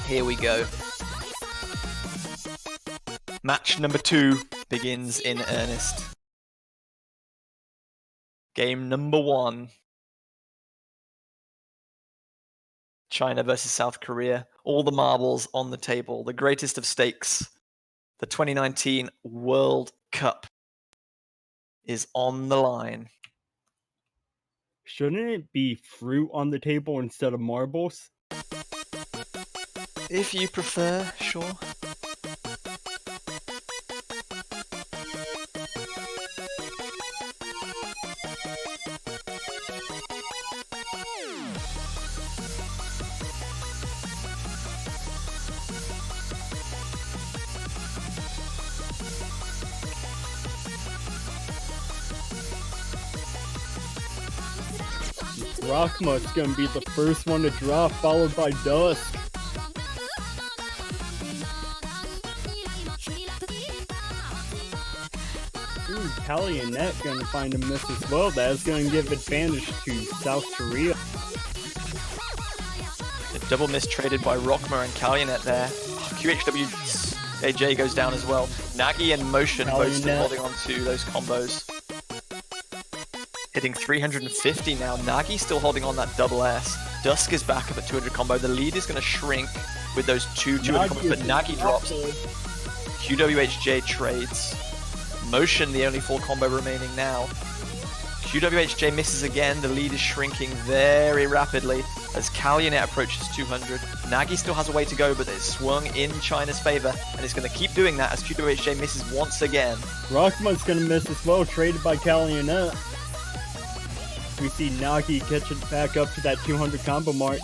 Here we go. Match number 2 begins in earnest. Game number 1. China versus South Korea. All the marbles on the table. The greatest of stakes. The 2019 World Cup is on the line. Shouldn't it be fruit on the table instead of marbles? If you prefer, sure. Rockma's gonna be the first one to drop, followed by Dusk. Ooh, Callie and Net gonna find a miss as well. That is gonna give advantage to South Korea. A double miss traded by Rockma and Kalyanet there. QHWJ goes down as well. Nagi and Motion both still holding on to those combos. Hitting 350 now. Nagi still holding on that double S. Dusk is back up at 200 combo. The lead is going to shrink with those two 200 combos, but Nagi drops. QWHJ trades. Motion, the only full combo remaining now. QWHJ misses again. The lead is shrinking very rapidly as Kalyanet approaches 200. Nagi still has a way to go, but it's swung in China's favor, and it's going to keep doing that as QWHJ misses once again. Rockman's going to miss as well, traded by Kalyanet. We see Nagi catching back up to that 200 combo mark.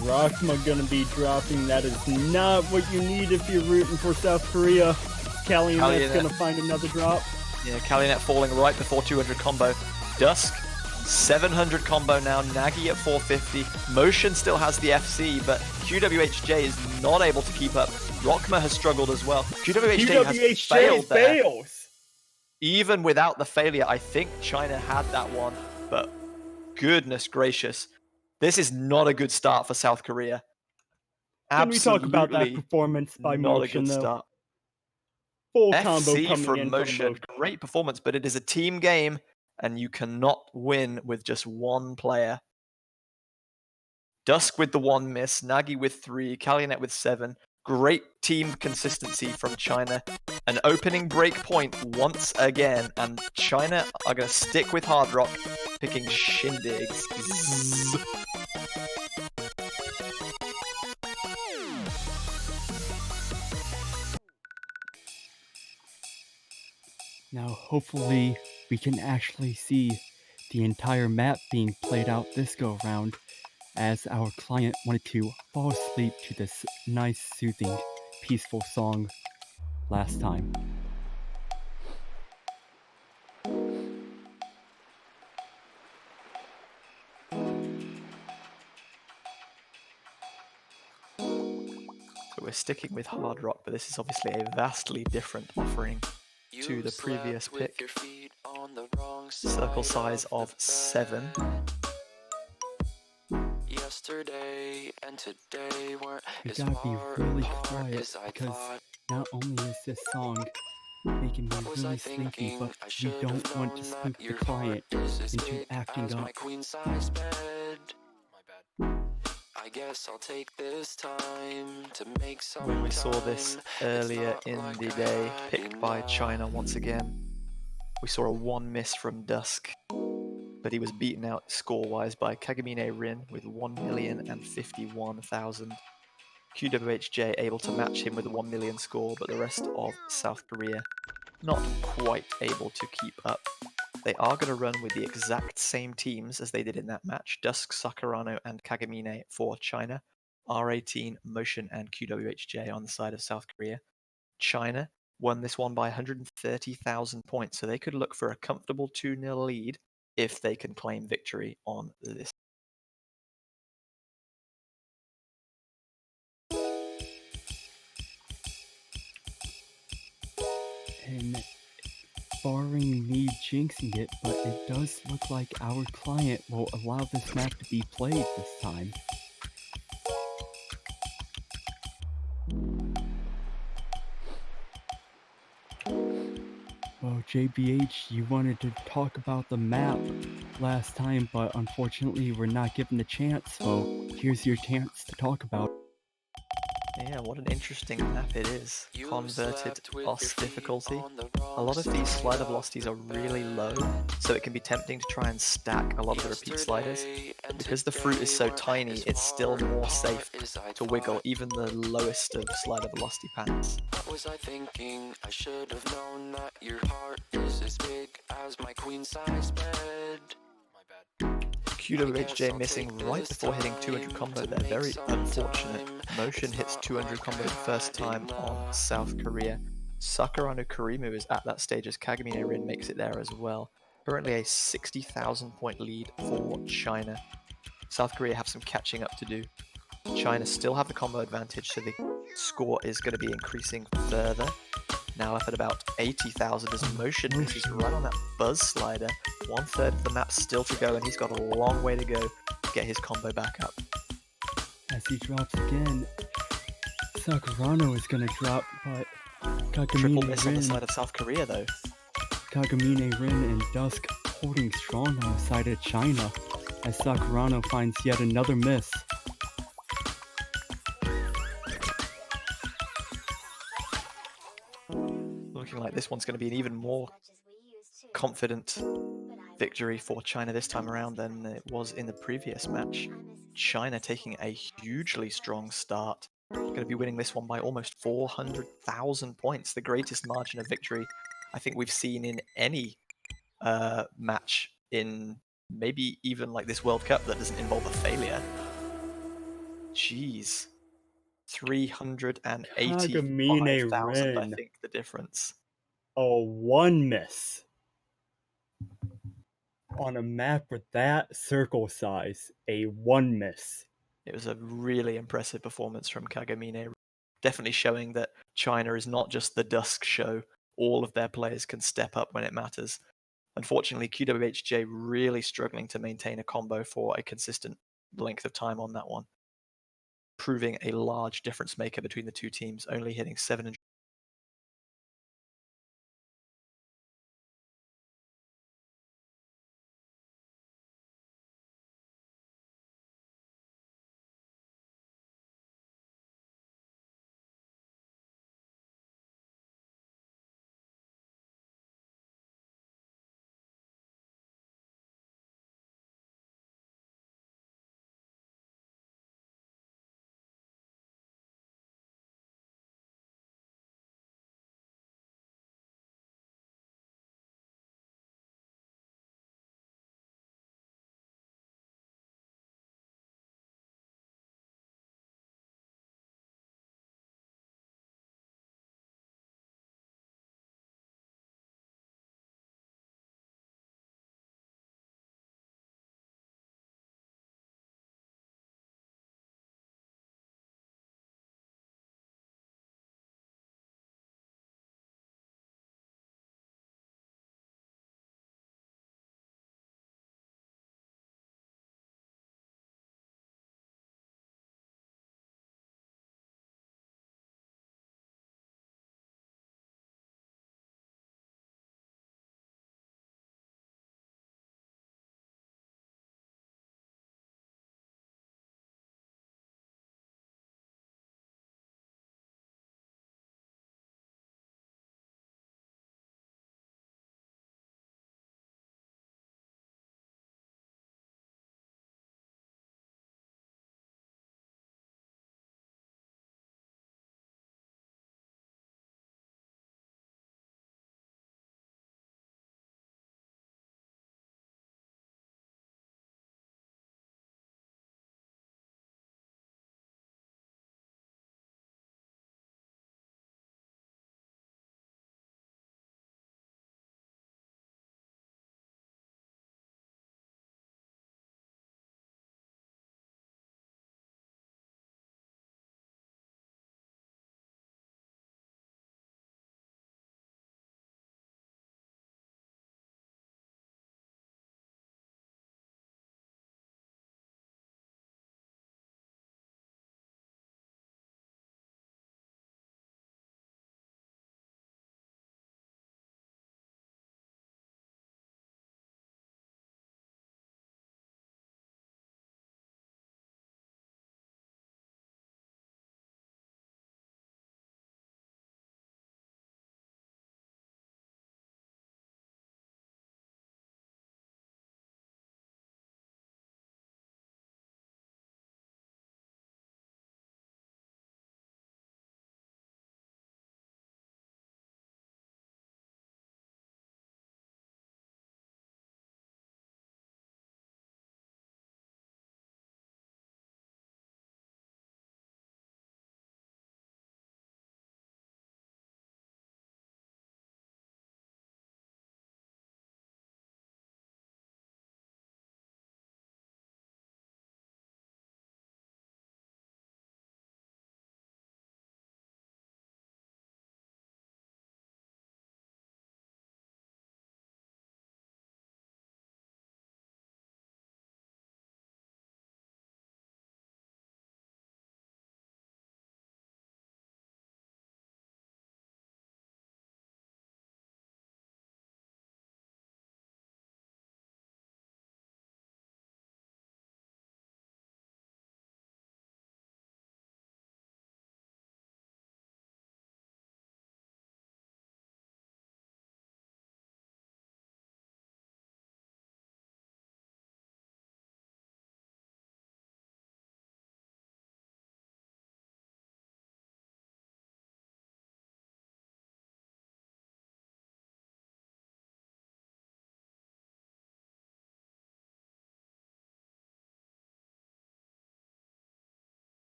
Rockma gonna be dropping. That is not what you need if you're rooting for South Korea. Kalyanet's gonna find another drop. Yeah, Kalyanet falling right before 200 combo. Dusk, 700 combo now. Nagi at 450. Motion still has the FC, but QWHJ is not able to keep up. Rockma has struggled as well. QWHJ has failed there. fails. Even without the failure, I think China had that one, but goodness gracious. This is not a good start for South Korea. Can we talk about that performance by not Motion, a good though? start. Full combo FC coming from in Motion. from Great performance, but it is a team game, and you cannot win with just one player. Dusk with the 1 miss, Nagi with 3, Kalyanet with 7, Great team consistency from China. An opening break point once again, and China are going to stick with Hard Rock, picking Shindigs. Zzz. Now, hopefully, we can actually see the entire map being played out this go round, as our client wanted to fall asleep to this nice, soothing, peaceful song last time. So we're sticking with Hard Rock, but this is obviously a vastly different offering to the previous pick. Circle size of 7. Yesterday and today weren't We as gotta be far really apart quiet as I because thought. not only is this song making me What was I really sleepy, thinking? but I we should don't have want to known spook that the your client heart is as into big acting as up. my queen size bed. My bad. I guess I'll take this time to make some When we saw this time. earlier in the day, picked by China once again, we saw a 1 miss from Dusk, but he was beaten out score-wise by Kagamine Rin with 1,051,000. QWHJ able to match him with a 1 million score, but the rest of South Korea not quite able to keep up. They are going to run with the exact same teams as they did in that match, Dusk, Sakurano, and Kagamine for China, R18, Motion, and QWHJ on the side of South Korea. China won this one by 130,000 points, so they could look for a comfortable 2-0 lead if they can claim victory on this. And barring me jinxing it, but it does look like our client will allow this map to be played this time. Well, JBH, you wanted to talk about the map last time, but unfortunately we're not given the chance, so here's your chance to talk about it. Yeah, what an interesting map it is. Converted OS difficulty. A lot of these slider velocities are really low, so it can be tempting to try and stack a lot of the repeat sliders. But because the fruit is so tiny, it's still more safe to wiggle even the lowest of slider velocity paths. What was I thinking? I should have known that your heart is as big as my queen size bed. My bad. QWHJ missing right before hitting 200 combo there. Very unfortunate. Motion hits 200 combo the first time on South Korea. Sakurano Kurimu is at that stage as Kagamine Rin makes it there as well. Currently a 60,000 point lead for China. South Korea have some catching up to do. China still have the combo advantage, so the score is going to be increasing further. Now up at about 80,000 as Motion misses right on that buzz slider. 1/3 of the map still to go, and he's got a long way to go to get his combo back up. As he drops again, Sakurano is gonna drop, but Triple miss on the Rin, side of South Korea though. Kagamine Rin and Dusk holding strong on the side of China, as Sakurano finds yet another miss. Looking like this one's going to be an even more confident victory for China this time around than it was in the previous match. China taking a hugely strong start. Going to be winning this one by almost 400,000 points, the greatest margin of victory I think we've seen in any match in maybe even like this World Cup that doesn't involve a failure. Jeez. 385,000, I think, the difference. A 1 miss on a map with that circle size. A 1 miss. It was a really impressive performance from Kagamine. Definitely showing that China is not just the Dusk show. All of their players can step up when it matters. Unfortunately, QWHJ really struggling to maintain a combo for a consistent length of time on that one, proving a large difference maker between the two teams, only hitting 700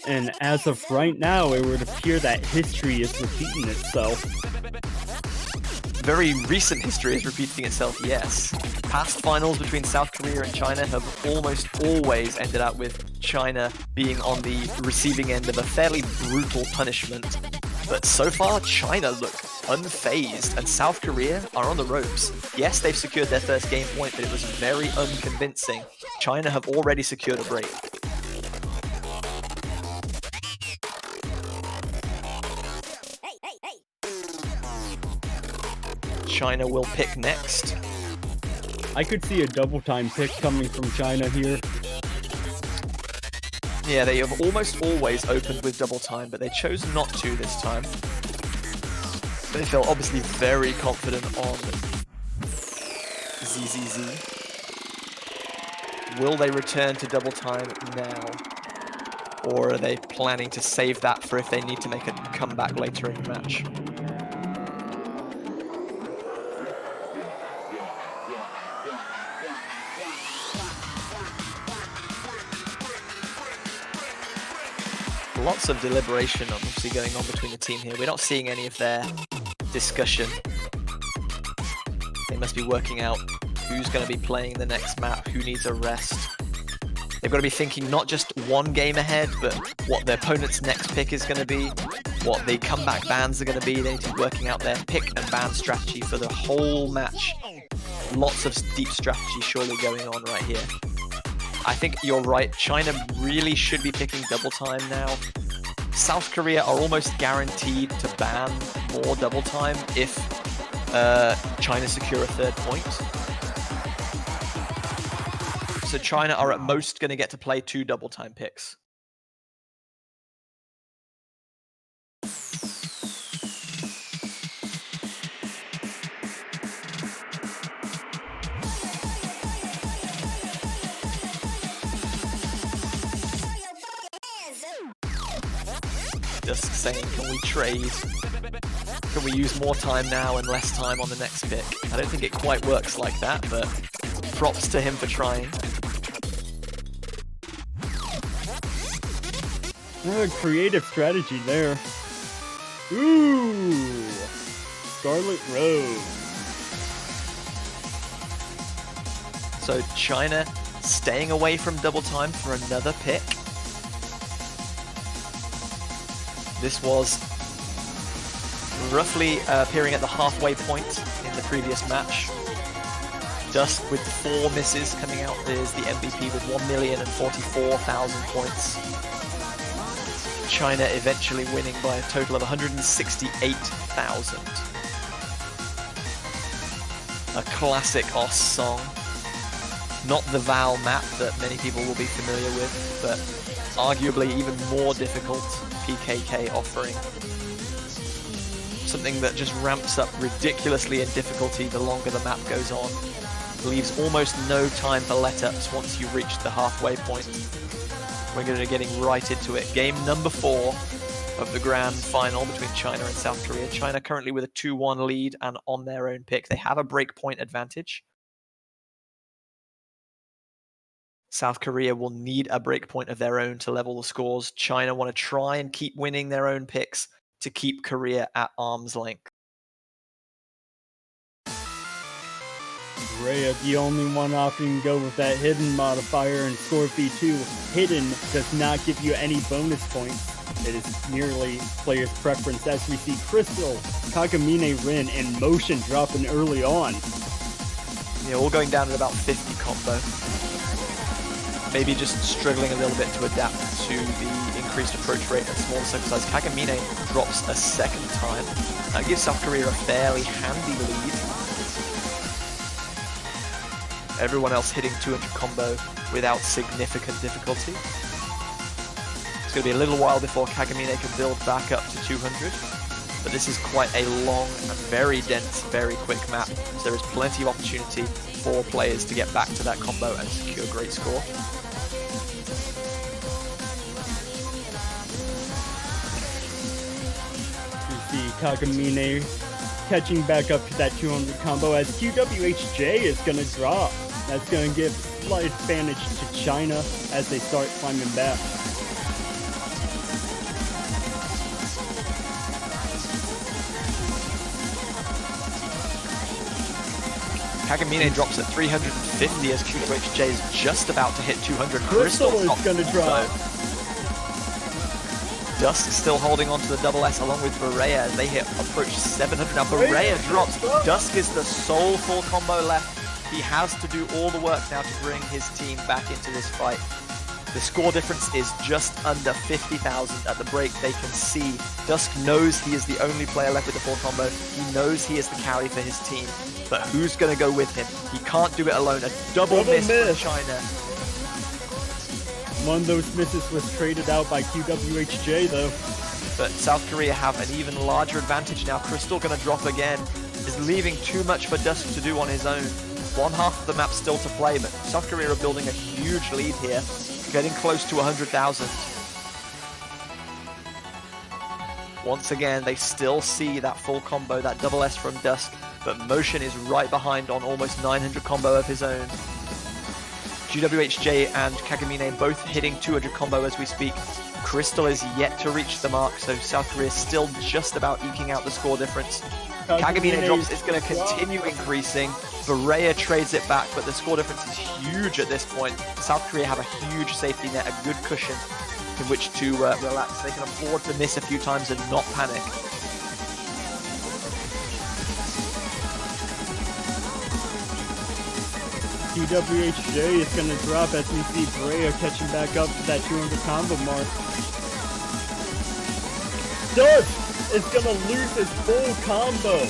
And as of right now, it would appear that history is repeating itself. Very recent history is repeating itself, yes. Past finals between South Korea and China have almost always ended up with China being on the receiving end of a fairly brutal punishment. But so far, China look unfazed, and South Korea are on the ropes. Yes, they've secured their first game point, but it was very unconvincing. China have already secured a break. China will pick next. I could see a double time pick coming from China here. Yeah, they have almost always opened with double time, but they chose not to this time. They felt obviously very confident on ZZZ. Will they return to double time now? Or are they planning to save that for if they need to make a comeback later in the match? Lots of deliberation obviously going on between the team here. We're not seeing any of their discussion. They must be working out who's going to be playing the next map, who needs a rest. They've got to be thinking not just one game ahead, but what their opponent's next pick is going to be, what the comeback bans are going to be. They need to be working out their pick and ban strategy for the whole match. Lots of deep strategy surely going on right here. I think you're right, China really should be picking double time now. South Korea are almost guaranteed to ban more double time if China secure a third point. So China are at most going to get to play 2 double time picks. Just saying, can we trade? Can we use more time now and less time on the next pick? I don't think it quite works like that, but props to him for trying. Creative strategy there. Ooh! Scarlet Rose. So China staying away from double time for another pick. This was roughly appearing at the halfway point in the previous match. Dusk with 4 misses coming out is the MVP with 1,044,000 points. China eventually winning by a total of 168,000. A classic OS song. Not the Val map that many people will be familiar with, but arguably even more difficult PKK offering. Something that just ramps up ridiculously in difficulty the longer the map goes on. Leaves almost no time for let-ups once you reach the halfway point. We're going to be getting right into it. Game number 4 of the grand final between China and South Korea. China currently with a 2-1 lead and on their own pick. They have a breakpoint advantage. South Korea will need a breakpoint of their own to level the scores. China want to try and keep winning their own picks to keep Korea at arm's length. Korea, the only one opting to go with that hidden modifier, and Scorpy 2. Hidden does not give you any bonus points. It is merely player's preference, as we see Crystal, Kagamine Rin, and Motion dropping early on. Yeah, all going down at about 50 combo. Maybe just struggling a little bit to adapt to the increased approach rate and smaller circle size. Kagamine drops a second time. That gives South Korea a fairly handy lead. Everyone else hitting 200 combo without significant difficulty. It's going to be a little while before Kagamine can build back up to 200. But this is quite a long, very dense, very quick map. So there is plenty of opportunity for players to get back to that combo and secure a great score. Kagamine catching back up to that 200 combo as QWHJ is going to drop. That's going to give slight advantage to China as they start climbing back. Kagamine drops at 350 as QWHJ is just about to hit 200. Crystal is not gonna drop. low. Dusk still holding on to the double S along with Berea as they approach 700. Now Berea drops. Dusk is the sole full combo left. He has to do all the work now to bring his team back into this fight. The score difference is just under 50,000 at the break. They can see Dusk knows he is the only player left with the full combo. He knows he is the carry for his team. But who's going to go with him? He can't do it alone. A double miss from China. One of those misses was traded out by QWHJ though. But South Korea have an even larger advantage now. Crystal going to drop again. Is leaving too much for Dusk to do on his own. One half of the map still to play, but South Korea are building a huge lead here. Getting close to 100,000. Once again, they still see that full combo, that double S from Dusk, but Motion is right behind on almost 900 combo of his own. GWHJ and Kagamine both hitting 200 combo as we speak. Crystal is yet to reach the mark, so South Korea is still just about eking out the score difference. Kagamine drops is going to continue increasing. Berea trades it back, but the score difference is huge at this point. South Korea have a huge safety net, a good cushion in which to relax. They can afford to miss a few times and not panic. QWHJ is going to drop as we see Berea catching back up to that 200 combo mark. Dusk is going to lose his full combo.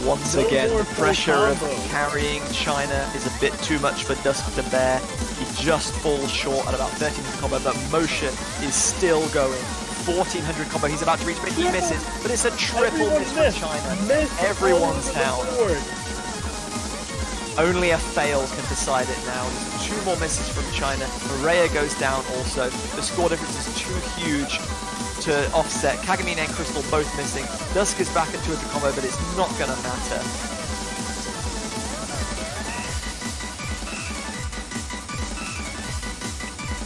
Once No again, more the full pressure of combo. carrying China is a bit too much for Dusk to bear. He just falls short at about 1300 combo, but Motion is still going. 1400 combo, he's about to reach, but he misses. But it's a triple miss from China. Everyone's down. Only a fail can decide it now. There's 2 more misses from China. Berea goes down also. The score difference is too huge to offset. Kagamine and Crystal both missing. Dusk is back at 200 combo, but it's not going to matter.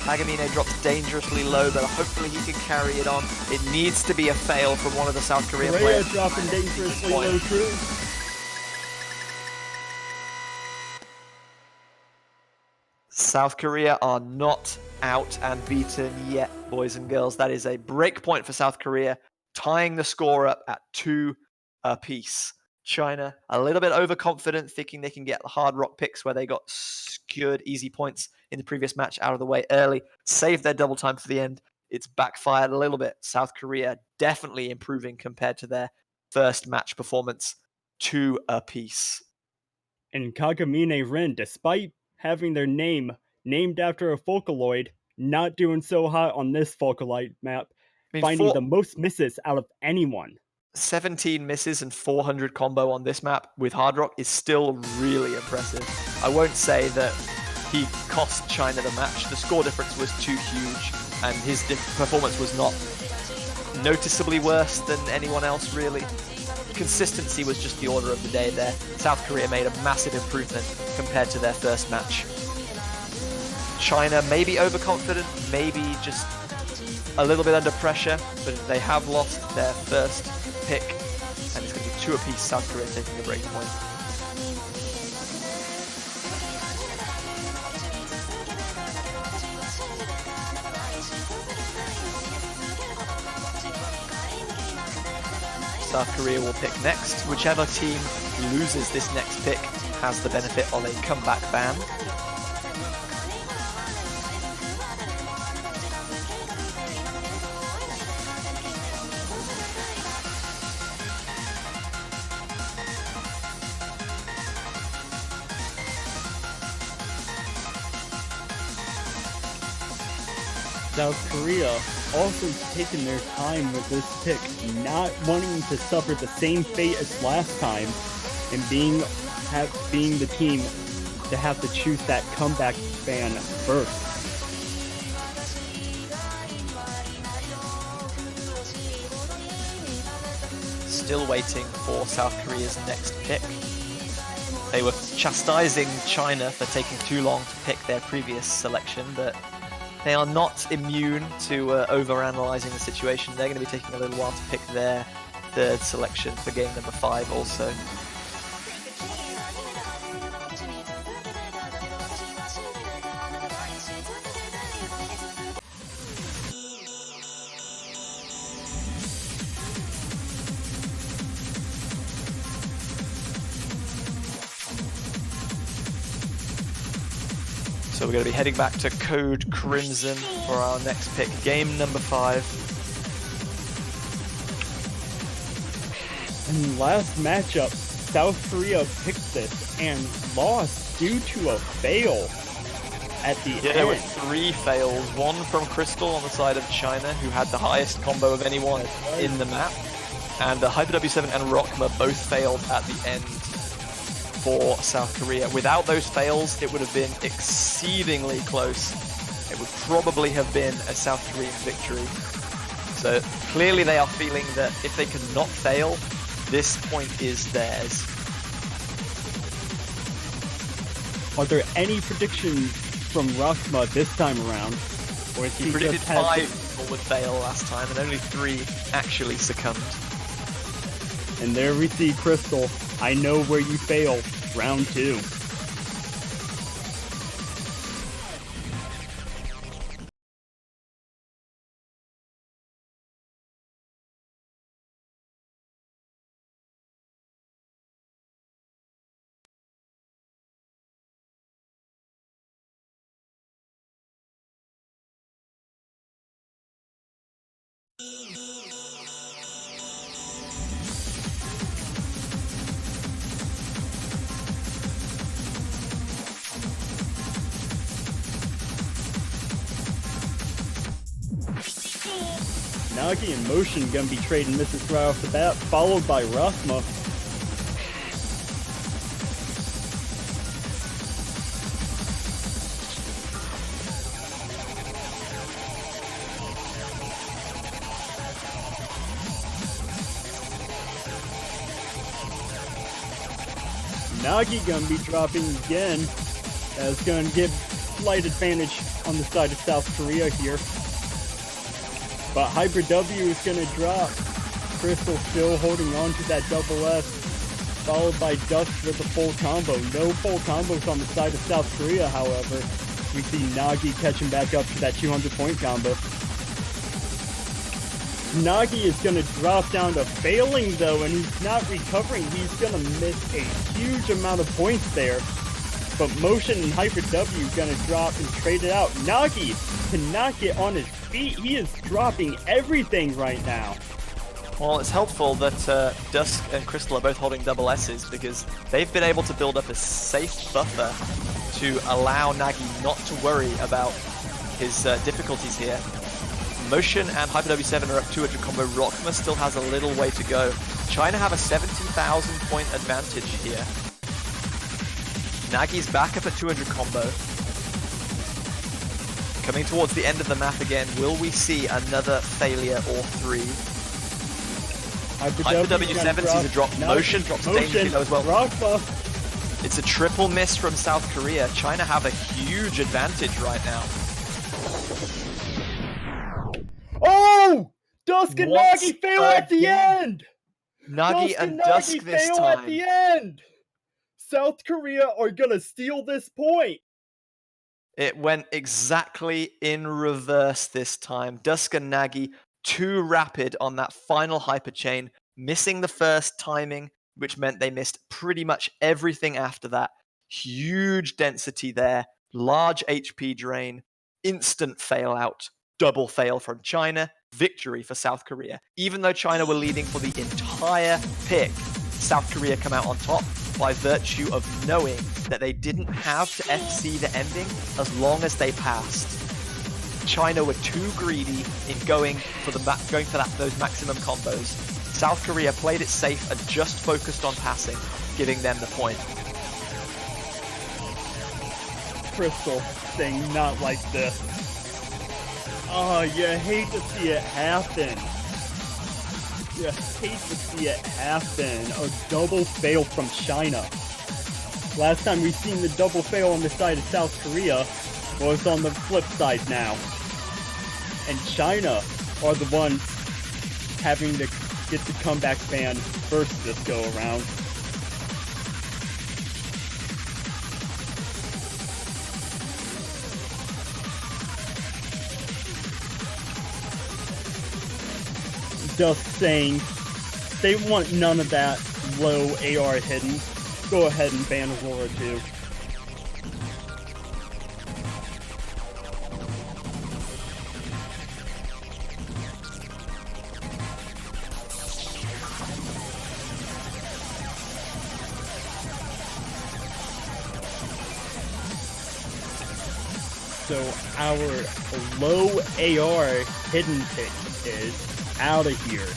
Kagamine drops dangerously low, but hopefully he can carry it on. It needs to be a fail from one of the South Korean Berea players. dropping dangerously low too. South Korea are not out and beaten yet, boys and girls. That is a break point for South Korea, tying the score up at 2 apiece. China, a little bit overconfident, thinking they can get the Hard Rock picks where they got secured easy points in the previous match out of the way early, saved their double time for the end. It's backfired a little bit. South Korea definitely improving compared to their first match performance, 2 apiece. And Kagamine Ren, despite having their name named after a Vocaloid, not doing so hot on this Vocaloid map, finding the most misses out of anyone. 17 misses and 400 combo on this map with Hard Rock is still really impressive. I won't say that he cost China the match. The score difference was too huge and his performance was not noticeably worse than anyone else really. Consistency was just the order of the day there. South Korea made a massive improvement compared to their first match. China maybe overconfident, maybe just a little bit under pressure, but they have lost their first pick, and it's going to be 2 apiece. South Korea taking the break point. South Korea will pick next. Whichever team loses this next pick has the benefit of a comeback ban. South Korea also taking their time with this pick, not wanting to suffer the same fate as last time, and being the team to have to choose that comeback ban first. Still waiting for South Korea's next pick. They were chastising China for taking too long to pick their previous selection, but they are not immune to over-analyzing the situation. They're going to be taking a little while to pick their third selection for game number 5 also. So we're going to be heading back to Code Crimson for our next pick, game number 5. In last matchup, South Korea picked this and lost due to a fail at the Yeah, there were end. 3 fails. One from Crystal on the side of China, who had the highest combo of anyone in the map. And Hyper W7 and Rockma both failed at the end for South Korea. Without those fails, it would have been exceedingly close. It would probably have been a South Korean victory. So clearly they are feeling that if they can not fail, this point is theirs. Are there any predictions from Rockma this time around? Or is He predicted just had 5 people would fail last time, and only 3 actually succumbed. And there we see Crystal. I know where you fail. Round 2. Nagi and Motion gonna be trading misses right off the bat, followed by Rockma. Nagi gonna be dropping again. That's gonna give slight advantage on the side of South Korea here. But Hybrid W is gonna drop. Crystal still holding on to that double S, followed by Dusk with a full combo. No full combos on the side of South Korea, however. We see Nagi catching back up to that 200-point combo. Nagi is gonna drop down to failing though, and he's not recovering. He's gonna miss a huge amount of points there. But Motion and Hybrid W gonna drop and trade it out. Nagi cannot get on his feet. He is dropping everything right now. Well, it's helpful that Dusk and Crystal are both holding double S's, because they've been able to build up a safe buffer to allow Nagi not to worry about his difficulties here. Motion and Hyper W7 are up 200 combo. Rockma still has a little way to go. China have a 70,000 point advantage here. Nagi's back up at 200 combo. Coming towards the end of the map again, will we see another failure or 3? Hyper W7 sees a drop. Motion drops dangerously low as well. Rockma. It's a triple miss from South Korea. China have a huge advantage right now. Oh! Dusk and What? Nagi fail at the end! Nagi and Dusk this fail at the time. end! South Korea are gonna steal this point! It went exactly in reverse this time. Dusk and Nagi too rapid on that final hyper chain, missing the first timing, which meant they missed pretty much everything after that. Huge density there, large HP drain, instant fail out, double fail from China, victory for South Korea. Even though China were leading for the entire pick, South Korea come out on top by virtue of knowing that they didn't have to FC the ending as long as they passed. China were too greedy in going for those maximum combos. South Korea played it safe and just focused on passing, giving them the point. Crystal saying not like this. Oh, you hate to see it happen. You hate to see it happen. A double fail from China. Last time we've seen the double fail on the side of South Korea was on the flip side now. And China are the ones having to get the comeback ban first this go around. Dusk saying they want none of that low AR hidden. Go ahead and ban Aurora too. so our low AR hidden pick is out of here.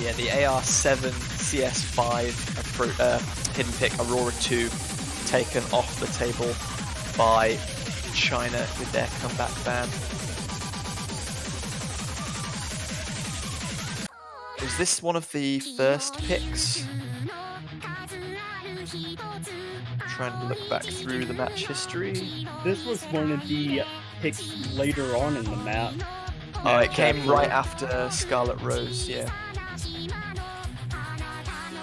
Yeah, the AR7 CS5 hidden pick Aurora 2 taken off the table by China with their comeback ban. Was this one of the first picks? Trying to look back through the match history. This was one of the picks later on in the map. Oh, it came right after Scarlet Rose, yeah.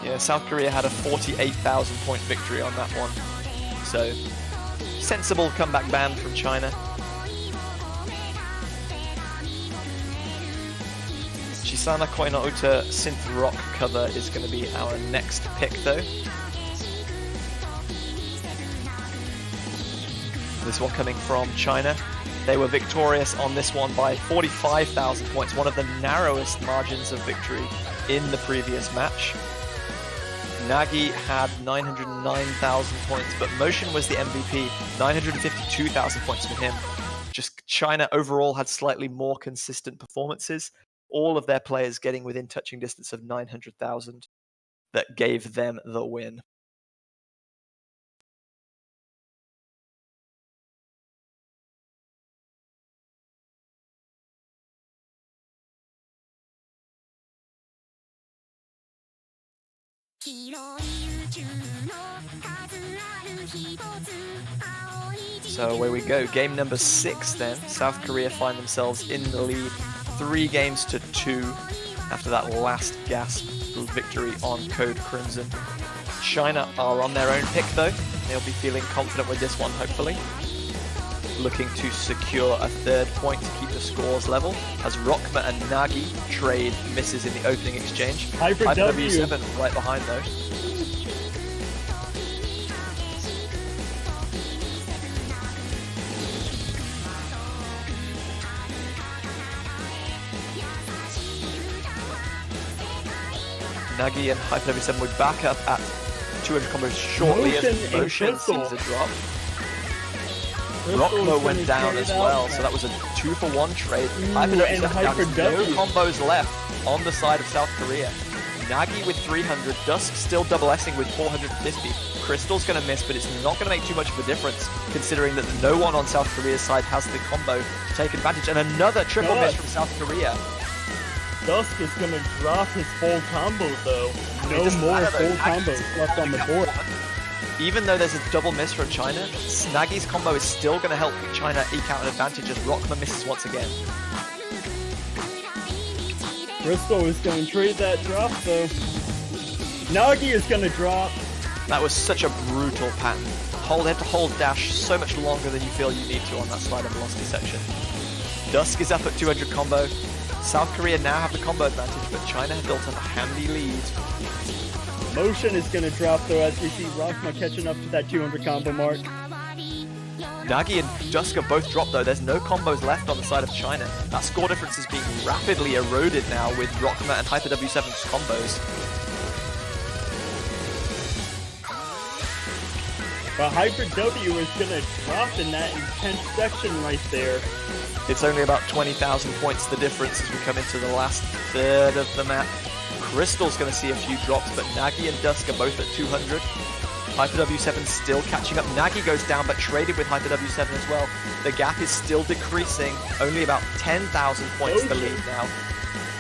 Yeah, South Korea had a 48,000 point victory on that one. So, sensible comeback ban from China. Shisana Koina Uta synth rock cover is going to be our next pick though. This one coming from China. They were victorious on this one by 45,000 points, one of the narrowest margins of victory in the previous match. Nagi had 909,000 points, but Motion was the MVP, 952,000 points for him. Just China overall had slightly more consistent performances, all of their players getting within touching distance of 900,000 that gave them the win. So away we go. Game number 6 then. South Korea find themselves in the lead 3-2 after that last gasp victory on Code Crimson. China are on their own pick though. They'll be feeling confident with this one hopefully. Looking to secure a 3rd point to keep the scores level as Rockma and Nagi trade misses in the opening exchange. Hyper W7 right behind though. Nagi and Hyper W7 would back up at 200 combos shortly as Motion sees a drop. Rockmo went down as well, so that was a 2-for-1 trade. Hyper W7 down, no combos left on the side of South Korea. Nagi with 300, Dusk still double S-ing with 450. Crystal's going to miss, but it's not going to make too much of a difference, considering that no one on South Korea's side has the combo to take advantage. And another triple miss from South Korea. Dusk is going to drop his full combo though. No more full combos left on the board. Even though there's a double miss from China, Snagi's combo is still going to help China eke out an advantage as Rockma misses once again. Crystal is going to trade that drop though. Nagi is going to drop. That was such a brutal pattern. They have to hold dash so much longer than you feel you need to on that slider velocity section. Dusk is up at 200 combo. South Korea now have the combo advantage, but China have built up a handy lead. Motion is going to drop though as we see Rockma catching up to that 200 combo mark. Nagi and Dusk are both dropped though. There's no combos left on the side of China. That score difference is being rapidly eroded now with Rockma and Hyper W7's combos. But Hyper W is going to drop in that intense section right there. It's only about 20,000 points the difference as we come into the last third of the map. Crystal's going to see a few drops, but Nagi and Dusk are both at 200. Hyper W7 still catching up. Nagi goes down, but traded with Hyper W7 as well. The gap is still decreasing. Only about 10,000 points the lead now.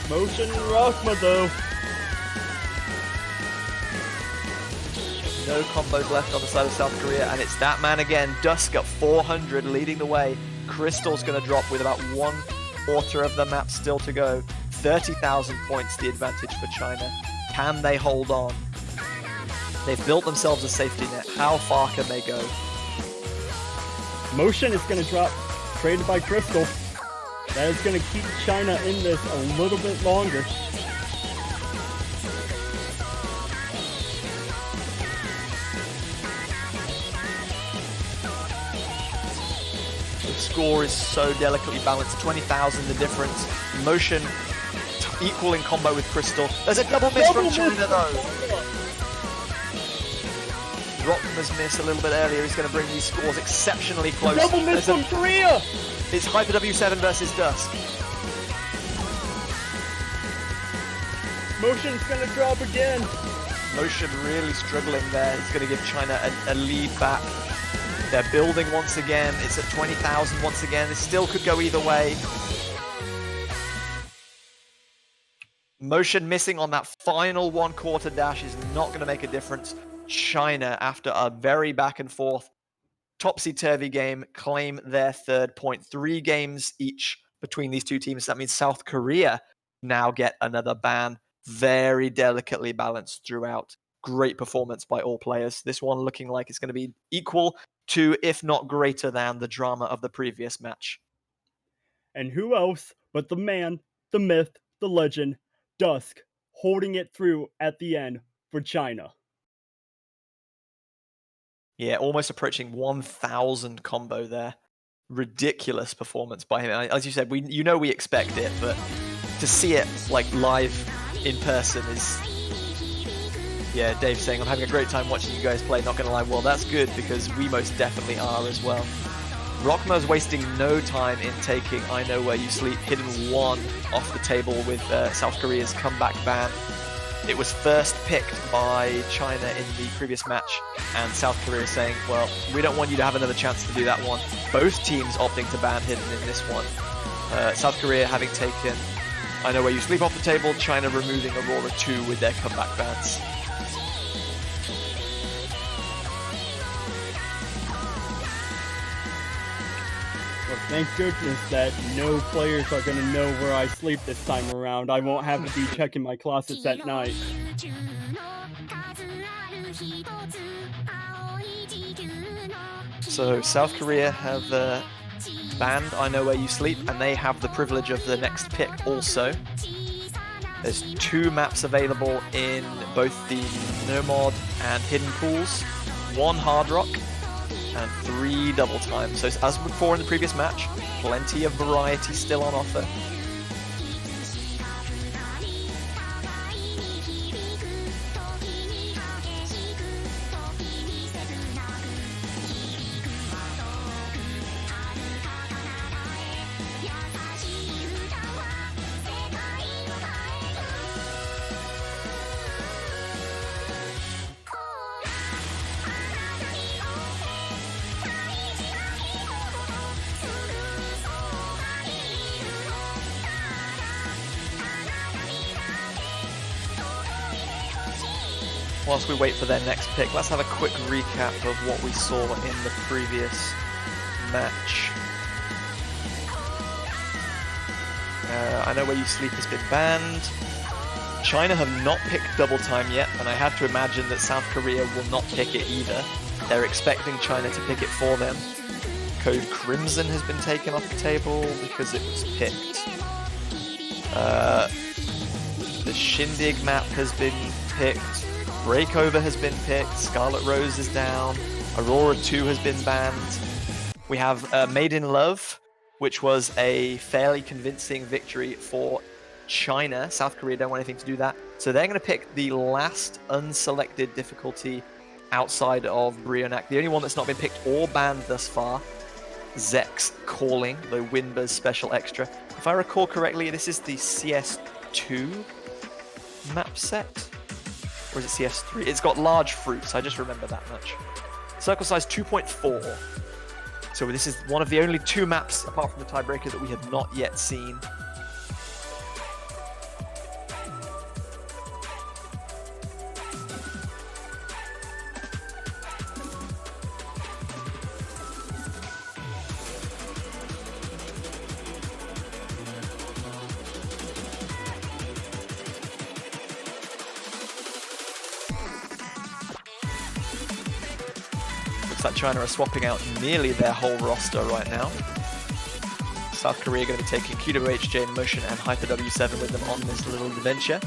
Motion and Rockma though. No combos left on the side of South Korea, and it's that man again. Dusk at 400 leading the way. Crystal's going to drop with about 1/4 of the map still to go. 30,000 points the advantage for China. Can they hold on? They've built themselves a safety net. How far can they go? Motion is going to drop, traded by Crystal. That is going to keep China in this a little bit longer. The score is so delicately balanced. 20,000 the difference. Motion equaling combo with Crystal. There's a double miss from China though. Rockma's miss a little bit earlier is going to bring these scores exceptionally close. Double miss from Korea! It's Hyper W7 versus Dusk. Motion's gonna drop again. Motion really struggling there. He's going to give China a lead back. They're building once again. It's at 20,000 once again. This still could go either way. Motion missing on that final 1/4 dash is not going to make a difference. China, after a very back and forth, topsy-turvy game, claim their third point. 3 games each between these two teams. That means South Korea now get another ban. Very delicately balanced throughout. Great performance by all players. This one looking like it's going to be equal to, if not greater than, the drama of the previous match. And who else but the man, the myth, the legend, Dusk, holding it through at the end for China. Yeah, almost approaching 1,000 combo there. Ridiculous performance by him. As you said, we expect it, but to see it like live in person is... Yeah, Dave saying, I'm having a great time watching you guys play, not gonna lie. Well, that's good, because we most definitely are as well. Rockma's wasting no time in taking I Know Where You Sleep, hidden 1 off the table with South Korea's comeback ban. It was first picked by China in the previous match, and South Korea saying, well, we don't want you to have another chance to do that one. Both teams opting to ban hidden in this one. South Korea having taken I Know Where You Sleep off the table, China removing Aurora 2 with their comeback bans. Well, thank goodness that no players are going to know where I sleep this time around. I won't have to be checking my closets at night. So South Korea have banned I Know Where You Sleep, and they have the privilege of the next pick also. There's 2 maps available in both the Nomad and Hidden Pools, 1 Hard Rock, and 3 Double Time. So as before in the previous match, plenty of variety still on offer. Whilst we wait for their next pick, let's have a quick recap of what we saw in the previous match. I Know Where You Sleep has been banned. China have not picked Double Time yet, and I have to imagine that South Korea will not pick it either. They're expecting China to pick it for them. Code Crimson has been taken off the table because it was picked. The Shindig map has been picked. Breakover has been picked, Scarlet Rose is down, Aurora 2 has been banned. We have Made in Love, which was a fairly convincing victory for China. South Korea don't want anything to do that. So they're going to pick the last unselected difficulty outside of Brionac. The only one that's not been picked or banned thus far, Zex Calling, the Winbers special extra. If I recall correctly, this is the CS2 map set. Or is it CS3? It's got large fruits, I just remember that much. Circle size 2.4. So this is one of the only 2 maps, apart from the tiebreaker, that we have not yet seen. Looks like China are swapping out nearly their whole roster right now. South Korea going to be taking QWH, in Motion, and Hyper W7 with them on this little adventure.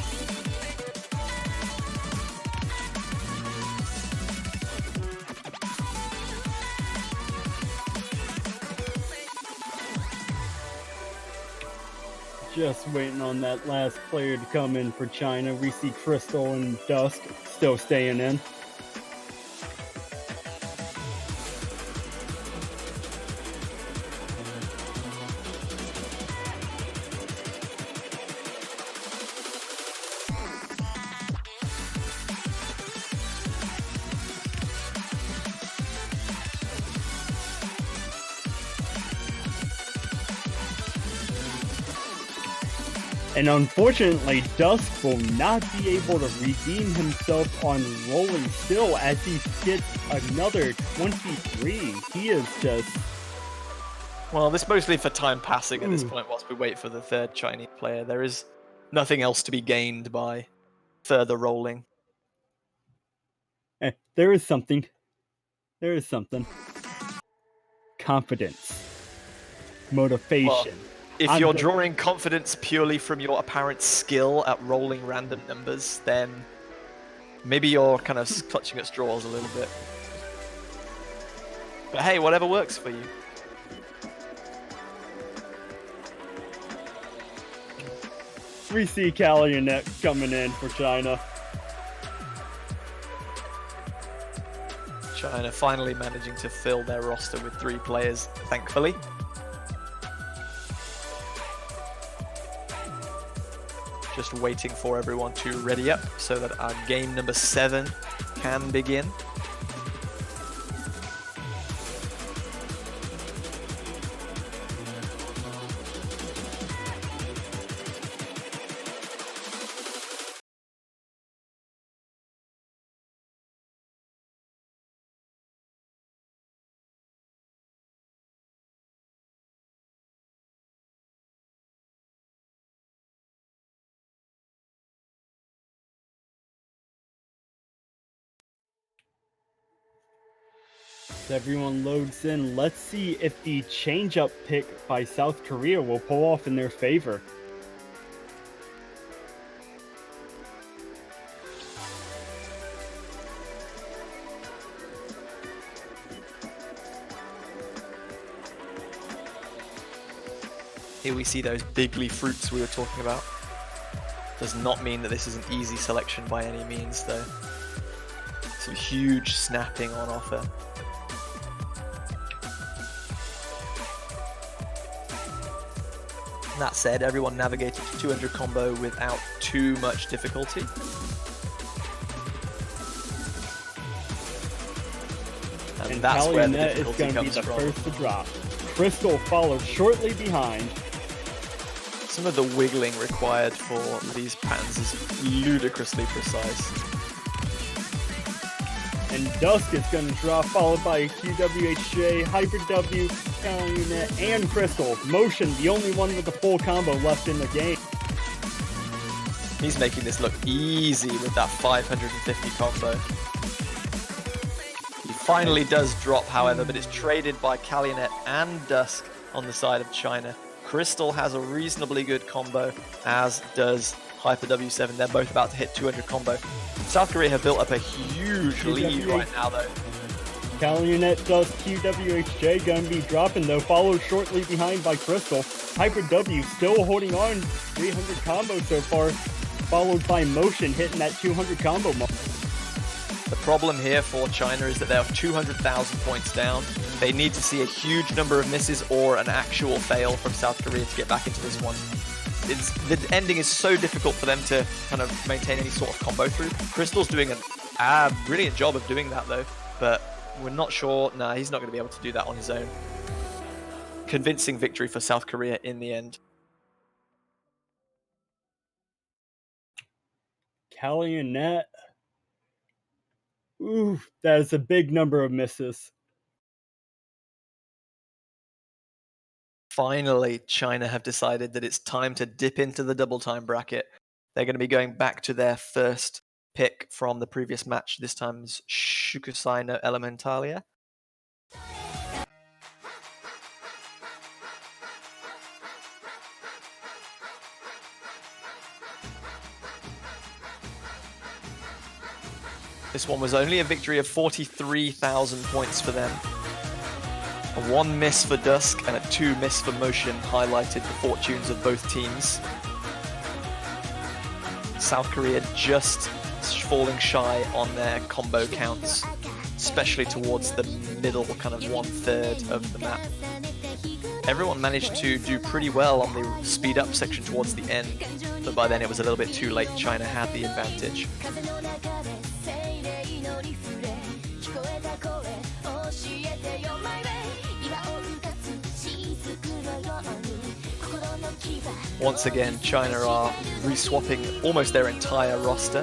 Just waiting on that last player to come in for China. We see Crystal and Dusk still staying in. And unfortunately, Dusk will not be able to redeem himself on Rolling Still as he gets another 23. He is just... Well, this mostly for time passing at this point whilst we wait for the third Chinese player. There is nothing else to be gained by further rolling. There is something. There is something. Confidence. Motivation. Well, if you're drawing confidence purely from your apparent skill at rolling random numbers, then maybe you're kind of clutching at straws a little bit. But hey, whatever works for you. We see Calumet coming in for China. China finally managing to fill their roster with 3 players, thankfully. Just waiting for everyone to ready up so that our game number 7 can begin. As everyone loads in, let's see if the change-up pick by South Korea will pull off in their favor. Here we see those bigly fruits we were talking about. Does not mean that this is an easy selection by any means, though. Some huge snapping on offer. That said, everyone navigated to 200 combo without too much difficulty. And that's where the Calumet is difficulty going to be comes the from. first to drop. Crystal followed shortly behind. Some of the wiggling required for these patterns is ludicrously precise. And Dusk is going to drop, followed by QWHJ, Hybrid W, Calumet, and Crystal. Motion, the only one with a full combo left in the game. He's making this look easy with that 550 combo. He finally does drop, however, but it's traded by Calumet and Dusk on the side of China. Crystal has a reasonably good combo, as does Hyper W7. They're both about to hit 200 combo. South Korea have built up a huge lead right now, though. Calumet does QWHJ, gonna be dropping though, followed shortly behind by Crystal. Hybrid W still holding on, 300 combo so far, followed by Motion hitting that 200 combo mark. The problem here for China is that they're 200,000 points down. They need to see a huge number of misses or an actual fail from South Korea to get back into this one. The ending is so difficult for them to kind of maintain any sort of combo through. Crystal's doing a brilliant job of doing that though, but we're not sure. Nah, he's not going to be able to do that on his own. Convincing victory for South Korea in the end. Calumet. Ooh, that is a big number of misses. Finally, China have decided that it's time to dip into the double time bracket. They're going to be going back to their first pick from the previous match. This time's Shukusai no Elementalia. This one was only a victory of 43,000 points for them. A 1 miss for Dusk and a 2 miss for Motion highlighted the fortunes of both teams. South Korea just falling shy on their combo counts, especially towards the middle, kind of 1/3 of the map. Everyone managed to do pretty well on the speed up section towards the end, but by then it was a little bit too late. China had the advantage. Once again, China are re-swapping almost their entire roster.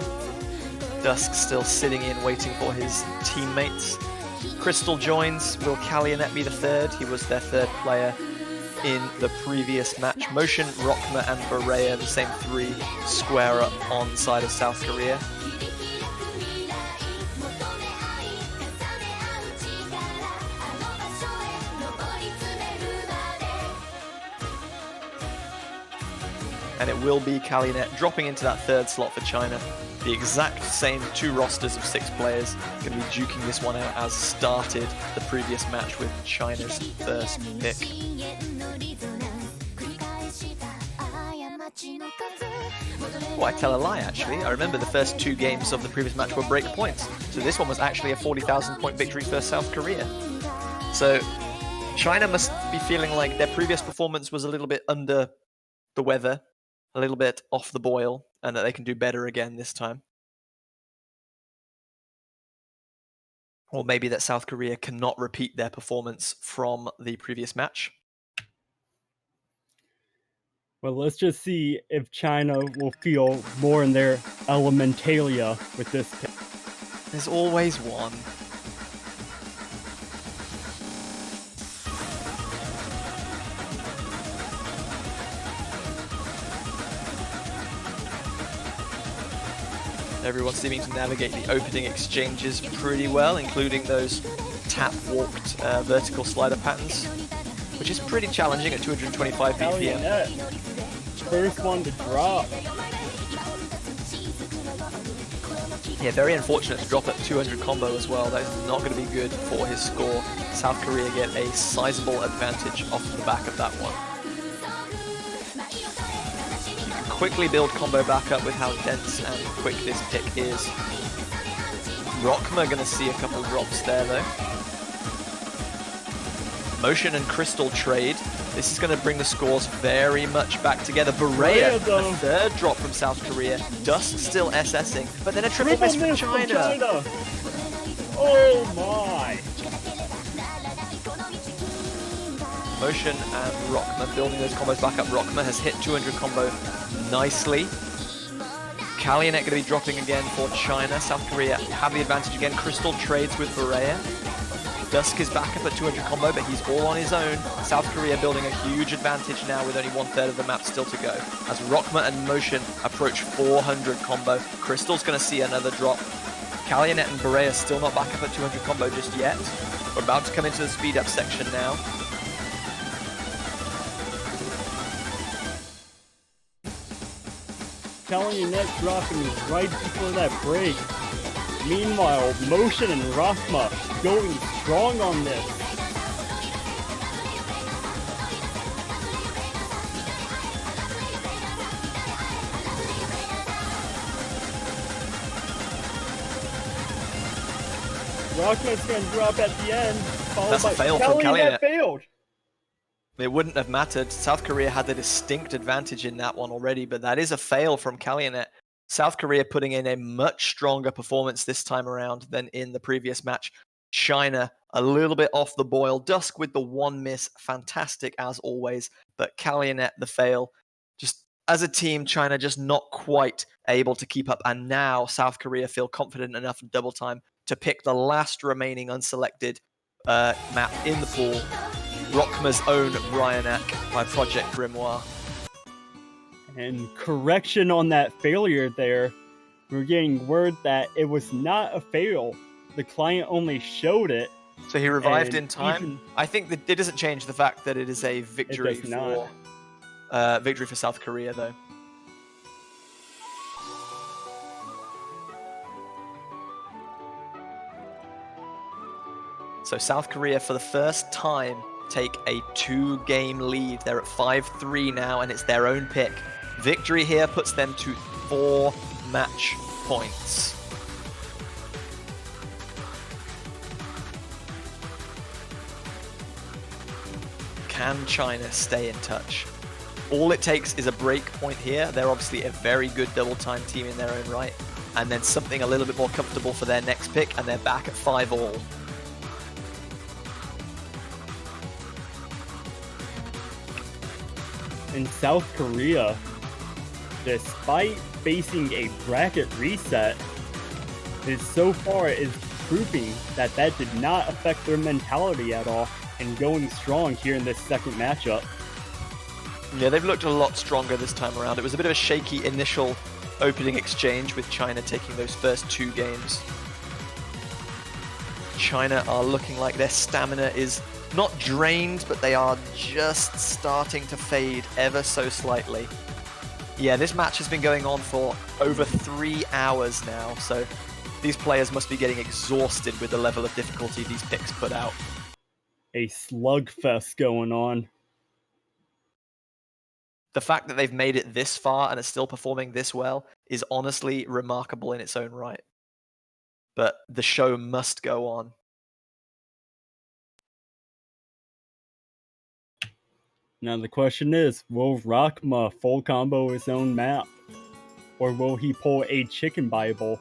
Dusk still sitting in, waiting for his teammates. Crystal joins. Will Kalyanet be the third? He was their third player in the previous match. Motion, Rockma, and Berea, the same three, square up on side of South Korea. And it will be Kalyanet dropping into that third slot for China. The exact same two rosters of 6 players going to be duking this one out as started the previous match with China's first pick. Well, I tell a lie actually. I remember the first 2 games of the previous match were break points. So this one was actually a 40,000 point victory for South Korea. So China must be feeling like their previous performance was a little bit under the weather, a little bit off the boil, and that they can do better again this time. Or maybe that South Korea cannot repeat their performance from the previous match. Well, let's just see if China will feel more in their elementalia with this pick. There's always one. Everyone's seeming to navigate the opening exchanges pretty well, including those tap-walked vertical slider patterns, which is pretty challenging at 225 BPM. Kalyanet, first one to drop. Yeah, very unfortunate to drop at 200 combo as well. That is not going to be good for his score. South Korea get a sizable advantage off the back of that one. Quickly build combo back up with how dense and quick this pick is. Rockma gonna see a couple drops there though. Motion and Crystal trade. This is gonna bring the scores very much back together. Berea, the third drop from South Korea. Dusk still SSing, but then a triple miss from China. Oh my! Motion and Rockma building those combos back up. Rockma has hit 200 combo nicely. Kalyanet going to be dropping again for China. South Korea have the advantage again. Crystal trades with Berea. Dusk is back up at 200 combo, but he's all on his own. South Korea building a huge advantage now with only 1/3 of the map still to go. As Rockma and Motion approach 400 combo, Crystal's going to see another drop. Kalyanet and Berea still not back up at 200 combo just yet. We're about to come into the speed up section now. Kalyanet dropping right before that break. Meanwhile, Motion and Rockma going strong on this. Rockma's gonna drop at the end. That's a fail from Kalyanet. Failed. It wouldn't have mattered. South Korea had a distinct advantage in that one already, but that is a fail from Kalyanet. South Korea putting in a much stronger performance this time around than in the previous match. China a little bit off the boil. Dusk with the one miss, fantastic as always, but Kalyanet the fail. Just as a team, China just not quite able to keep up, and now South Korea feel confident enough in double time to pick the last remaining unselected map in the pool. Rockma's own Ryanak by Project Grimoire. And correction on that failure there. We're getting word that it was not a fail. The client only showed it. So he revived and in time. I think that it doesn't change the fact that it is a victory It does not. for victory for South Korea though. So South Korea for the first time take a 2-game lead. They're at 5-3 now, and it's their own pick. Victory here puts them to 4 match points. Can China stay in touch? All it takes is a break point here. They're obviously a very good double time team in their own right. And then something a little bit more comfortable for their next pick, and they're back at 5-all. in South Korea, despite facing a bracket reset, so far is proving that did not affect their mentality at all and going strong here in this second matchup. Yeah, they've looked a lot stronger this time around. It was a bit of a shaky initial opening exchange with China taking those first 2 games. China are looking like their stamina is not drained, but they are just starting to fade ever so slightly. Yeah, this match has been going on for over 3 hours now, so these players must be getting exhausted with the level of difficulty these picks put out. A slugfest going on. The fact that they've made it this far and are still performing this well is honestly remarkable in its own right. But the show must go on. Now the question is, will Rakma full combo his own map? Or will he pull a chicken Bible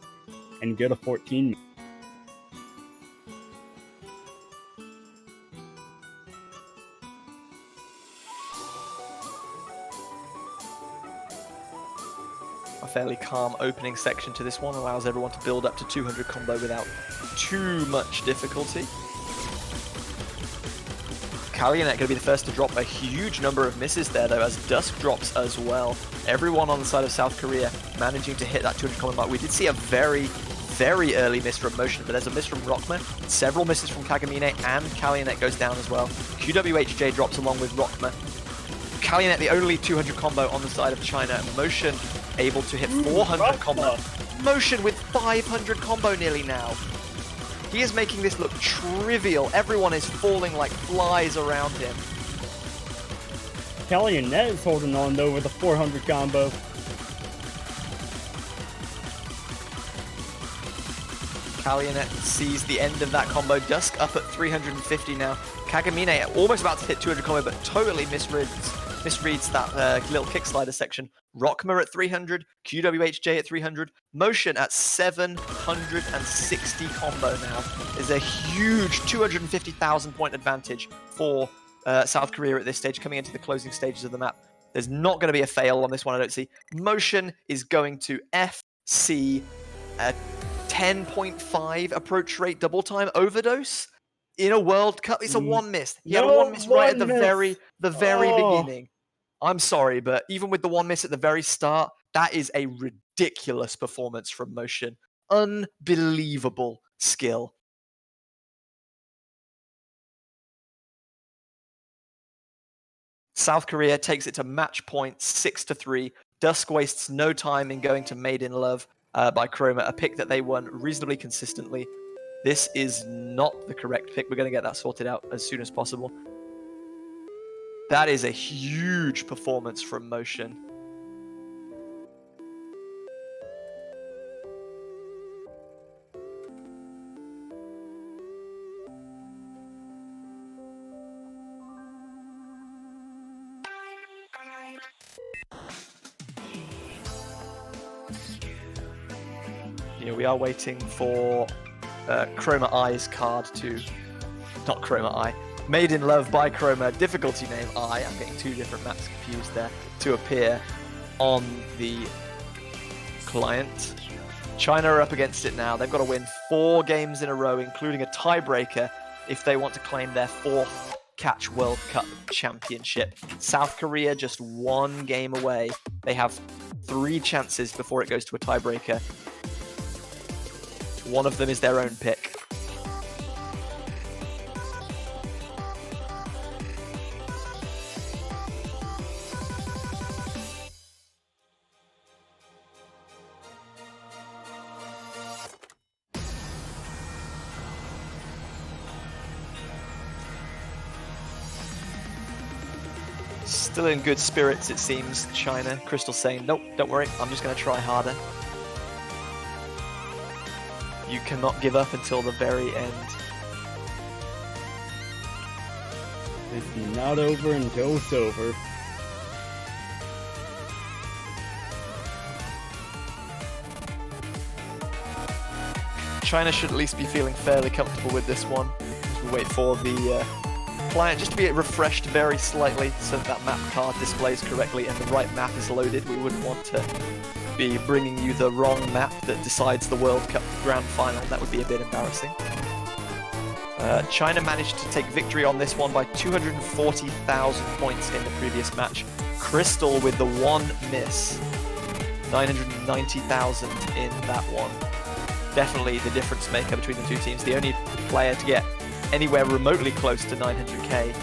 and get a 14? A fairly calm opening section to this one allows everyone to build up to 200 combo without too much difficulty. Kalyanet going to be the first to drop a huge number of misses there, though, as Dusk drops as well. Everyone on the side of South Korea managing to hit that 200 combo mark. We did see a very, very early miss from Motion, but there's a miss from Rockma, several misses from Kagamine, and Kalyanet goes down as well. QWHJ drops along with Rockma. Kalyanet, the only 200 combo on the side of China. Motion able to hit 400 combo. Motion with 500 combo nearly now. He is making this look trivial. Everyone is falling like flies around him. Kalyanet is holding on though with a 400 combo. Kalyanet sees the end of that combo. Dusk up at 350 now. Kagamine almost about to hit 200 combo, but totally misreads that little kick slider section. Rockma at 300, QWHJ at 300, Motion at 760 combo now. Is a huge 250,000 point advantage for South Korea at this stage, coming into the closing stages of the map. There's not going to be a fail on this one, I don't see. Motion is going to FC a 10.5 approach rate double time overdose in a World Cup. It's a 1 miss. He had a 1 miss right at the very beginning. I'm sorry, but even with the 1 miss at the very start, that is a ridiculous performance from Motion. Unbelievable skill. South Korea takes it to match point 6-3. Dusk wastes no time in going to Made in Love by Chroma, a pick that they won reasonably consistently. This is not the correct pick. We're going to get that sorted out as soon as possible. That is a huge performance from Motion. We are waiting for Chroma Eye's card to... Not Chroma Eye. Made in Love by Chroma, difficulty name I. I'm getting 2 different maps confused there. To appear on the client. China are up against it now. They've got to win 4 games in a row, including a tiebreaker, if they want to claim their 4th Catch World Cup championship. South Korea just 1 game away. They have 3 chances before it goes to a tiebreaker. One of them is their own pick. Still in good spirits, it seems, China. Crystal saying, nope, don't worry, I'm just going to try harder. You cannot give up until the very end. It's not over until it's over. China should at least be feeling fairly comfortable with this one as we wait for the client just to be refreshed very slightly so that map card displays correctly and the right map is loaded. We wouldn't want to be bringing you the wrong map that decides the World Cup Grand Final. That would be a bit embarrassing. China managed to take victory on this one by 240,000 points in the previous match. Crystal with the one miss. 990,000 in that one. Definitely the difference maker between the two teams. The only player to get anywhere remotely close to 900k.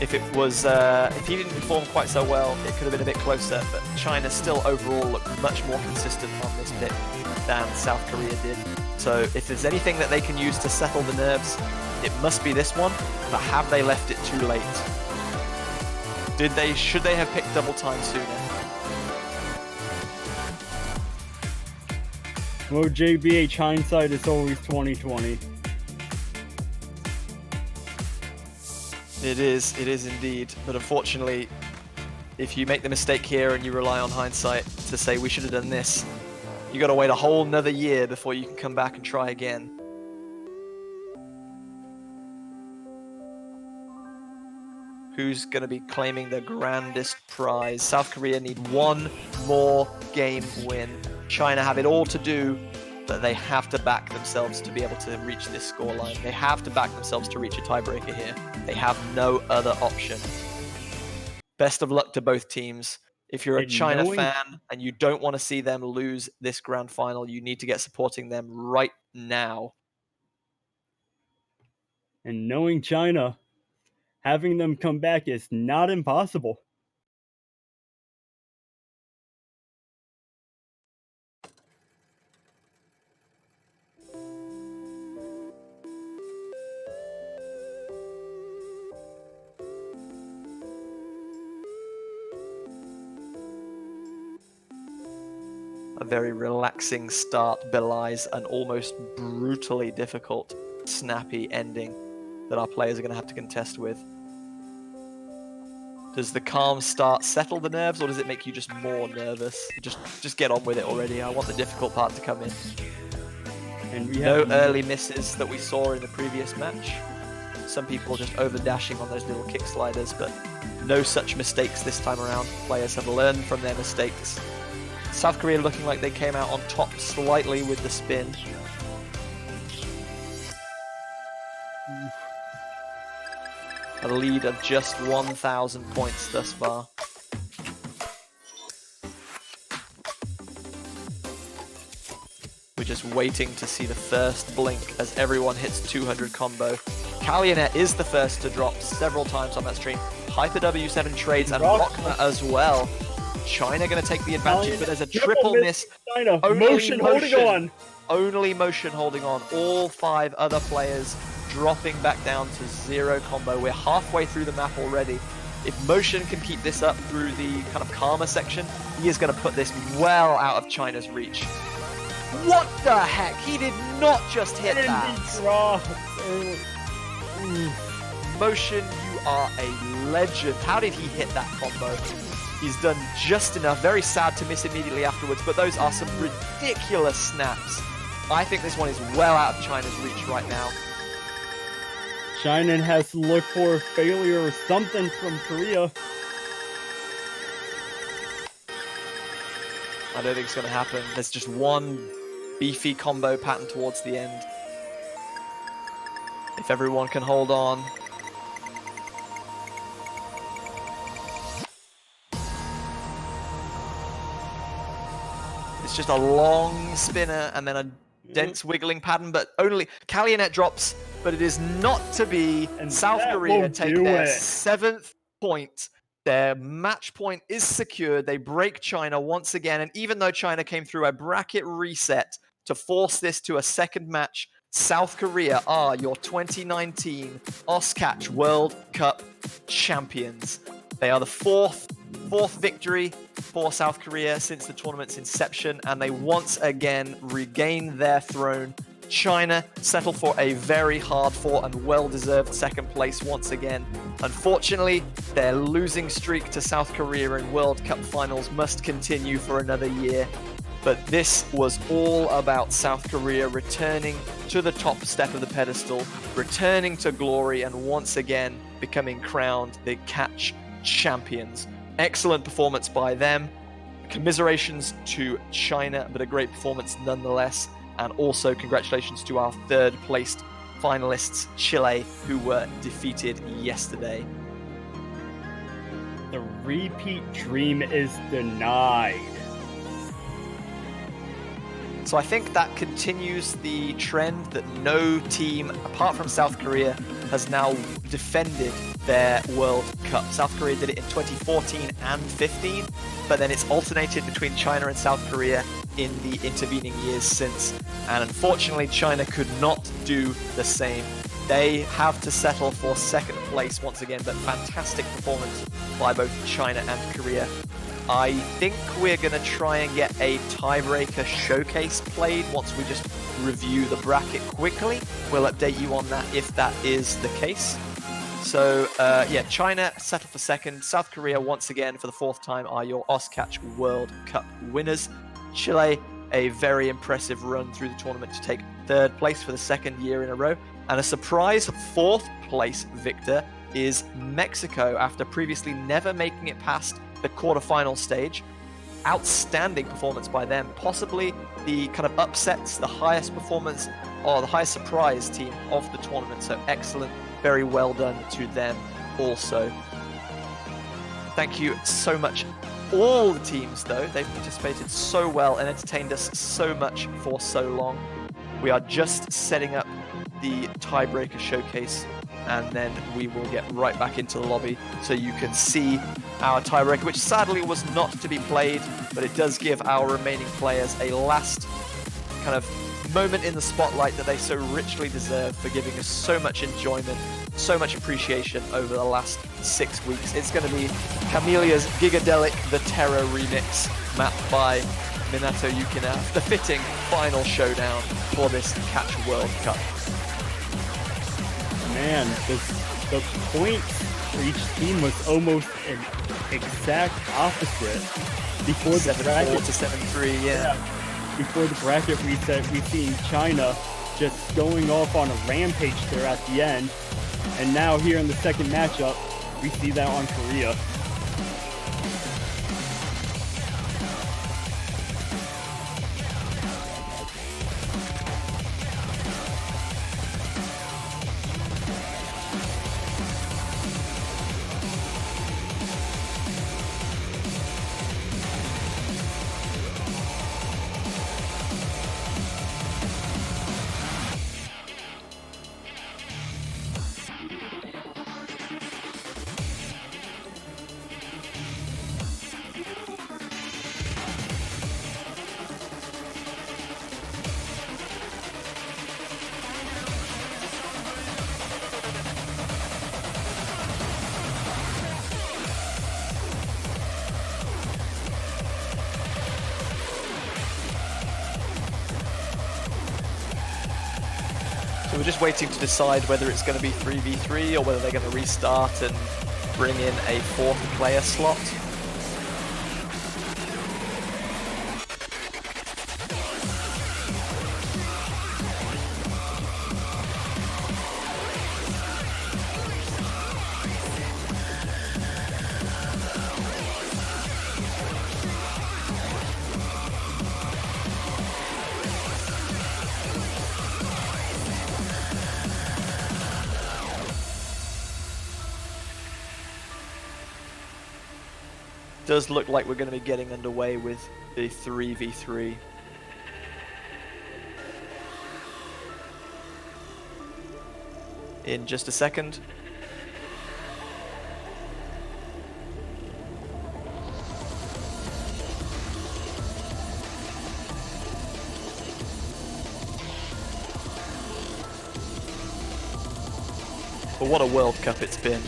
If it was, if he didn't perform quite so well, it could have been a bit closer. But China still overall looked much more consistent on this pick than South Korea did. So if there's anything that they can use to settle the nerves, it must be this one. But have they left it too late? Should they have picked double time sooner? Well, JBH, hindsight is always 20/20. It is indeed. But unfortunately, if you make the mistake here and you rely on hindsight to say we should have done this, you got to wait a whole nother year before you can come back and try again. Who's going to be claiming the grandest prize? South Korea need one more game win. China have it all to do, but they have to back themselves to be able to reach this scoreline. They have to back themselves to reach a tiebreaker here. They have no other option. Best of luck to both teams. If you're a China fan and you don't want to see them lose this grand final, you need to get supporting them right now. And knowing China, having them come back is not impossible. A very relaxing start belies an almost brutally difficult, snappy ending that our players are going to have to contest with. Does the calm start settle the nerves, or does it make you just more nervous? Just get on with it already. I want the difficult part to come in. And we No have early misses that we saw in the previous match. Some people just over dashing on those little kick sliders, but no such mistakes this time around. Players have learned from their mistakes. South Korea looking like they came out on top slightly with the spin. A lead of just 1,000 points thus far. We're just waiting to see the first blink as everyone hits 200 combo. Kalyanet is the first to drop several times on that stream. Hyper W7 trades and Rockma as well. China going to take the advantage, but there's a triple miss. China, motion holding on. Only motion holding on. All 5 other players dropping back down to 0 combo. We're halfway through the map already. If motion can keep this up through the kind of calmer section, he is going to put this well out of China's reach. What the heck? He did not just hit that. Motion, you are a legend. How did he hit that combo? He's done just enough. Very sad to miss immediately afterwards, but those are some ridiculous snaps. I think this one is well out of China's reach right now. China has to look for a failure or something from Korea. I don't think it's going to happen. There's just one beefy combo pattern towards the end. If everyone can hold on. It's just a long spinner and then a dense wiggling pattern, but only Kalyanet drops, but it is not to be. And South that Korea won't take do their it. 7th point. Their match point is secured. They break China once again, and even though China came through a bracket reset to force this to a second match, South Korea are your 2019 Oskatch World Cup champions. They are the fourth victory for South Korea since the tournament's inception, and they once again regain their throne. China settle for a very hard-fought and well-deserved second place once again. Unfortunately, their losing streak to South Korea in World Cup finals must continue for another year. But this was all about South Korea returning to the top step of the pedestal, returning to glory, and once again becoming crowned the catch champions. Excellent performance by them. Commiserations to China, but a great performance nonetheless. And also congratulations to our third placed finalists, Chile, who were defeated yesterday. The repeat dream is denied. So I think that continues the trend that no team, apart from South Korea, has now defended their World Cup. South Korea did it in 2014 and 15, but then it's alternated between China and South Korea in the intervening years since. And unfortunately, China could not do the same. They have to settle for second place once again, but fantastic performance by both China and Korea. I think we're going to try and get a tiebreaker showcase played once we just review the bracket quickly. We'll update you on that if that is the case. So, yeah, China settled for second. South Korea, once again, for the fourth time, are your Oscatch World Cup winners. Chile, a very impressive run through the tournament to take third place for the second year in a row. And a surprise fourth place victor is Mexico, after previously never making it past the quarterfinal stage. Outstanding performance by them, possibly the kind of upsets, the highest performance or the highest surprise team of the tournament. So excellent, very well done to them also. Thank you so much. All the teams though, they've participated so well and entertained us so much for so long. We are just setting up the tiebreaker showcase, and then we will get right back into the lobby so you can see our tiebreaker, which sadly was not to be played, but it does give our remaining players a last kind of moment in the spotlight that they so richly deserve for giving us so much enjoyment, so much appreciation over the last 6 weeks. It's going to be Camelia's Gigadelic The Terror remix, mapped by Minato Yukina, the fitting final showdown for this Catch World Cup. Man, the points for each team was almost an exact opposite. Before the 7-4 bracket, to 7-3, yeah. before the bracket reset, we've seen China just going off on a rampage there at the end. And now here in the second matchup, we see that on Korea. So we're just waiting to decide whether it's going to be 3v3 or whether they're going to restart and bring in a fourth player slot. Does look like we're going to be getting underway with the 3v3. In just a second. But what a World Cup it's been.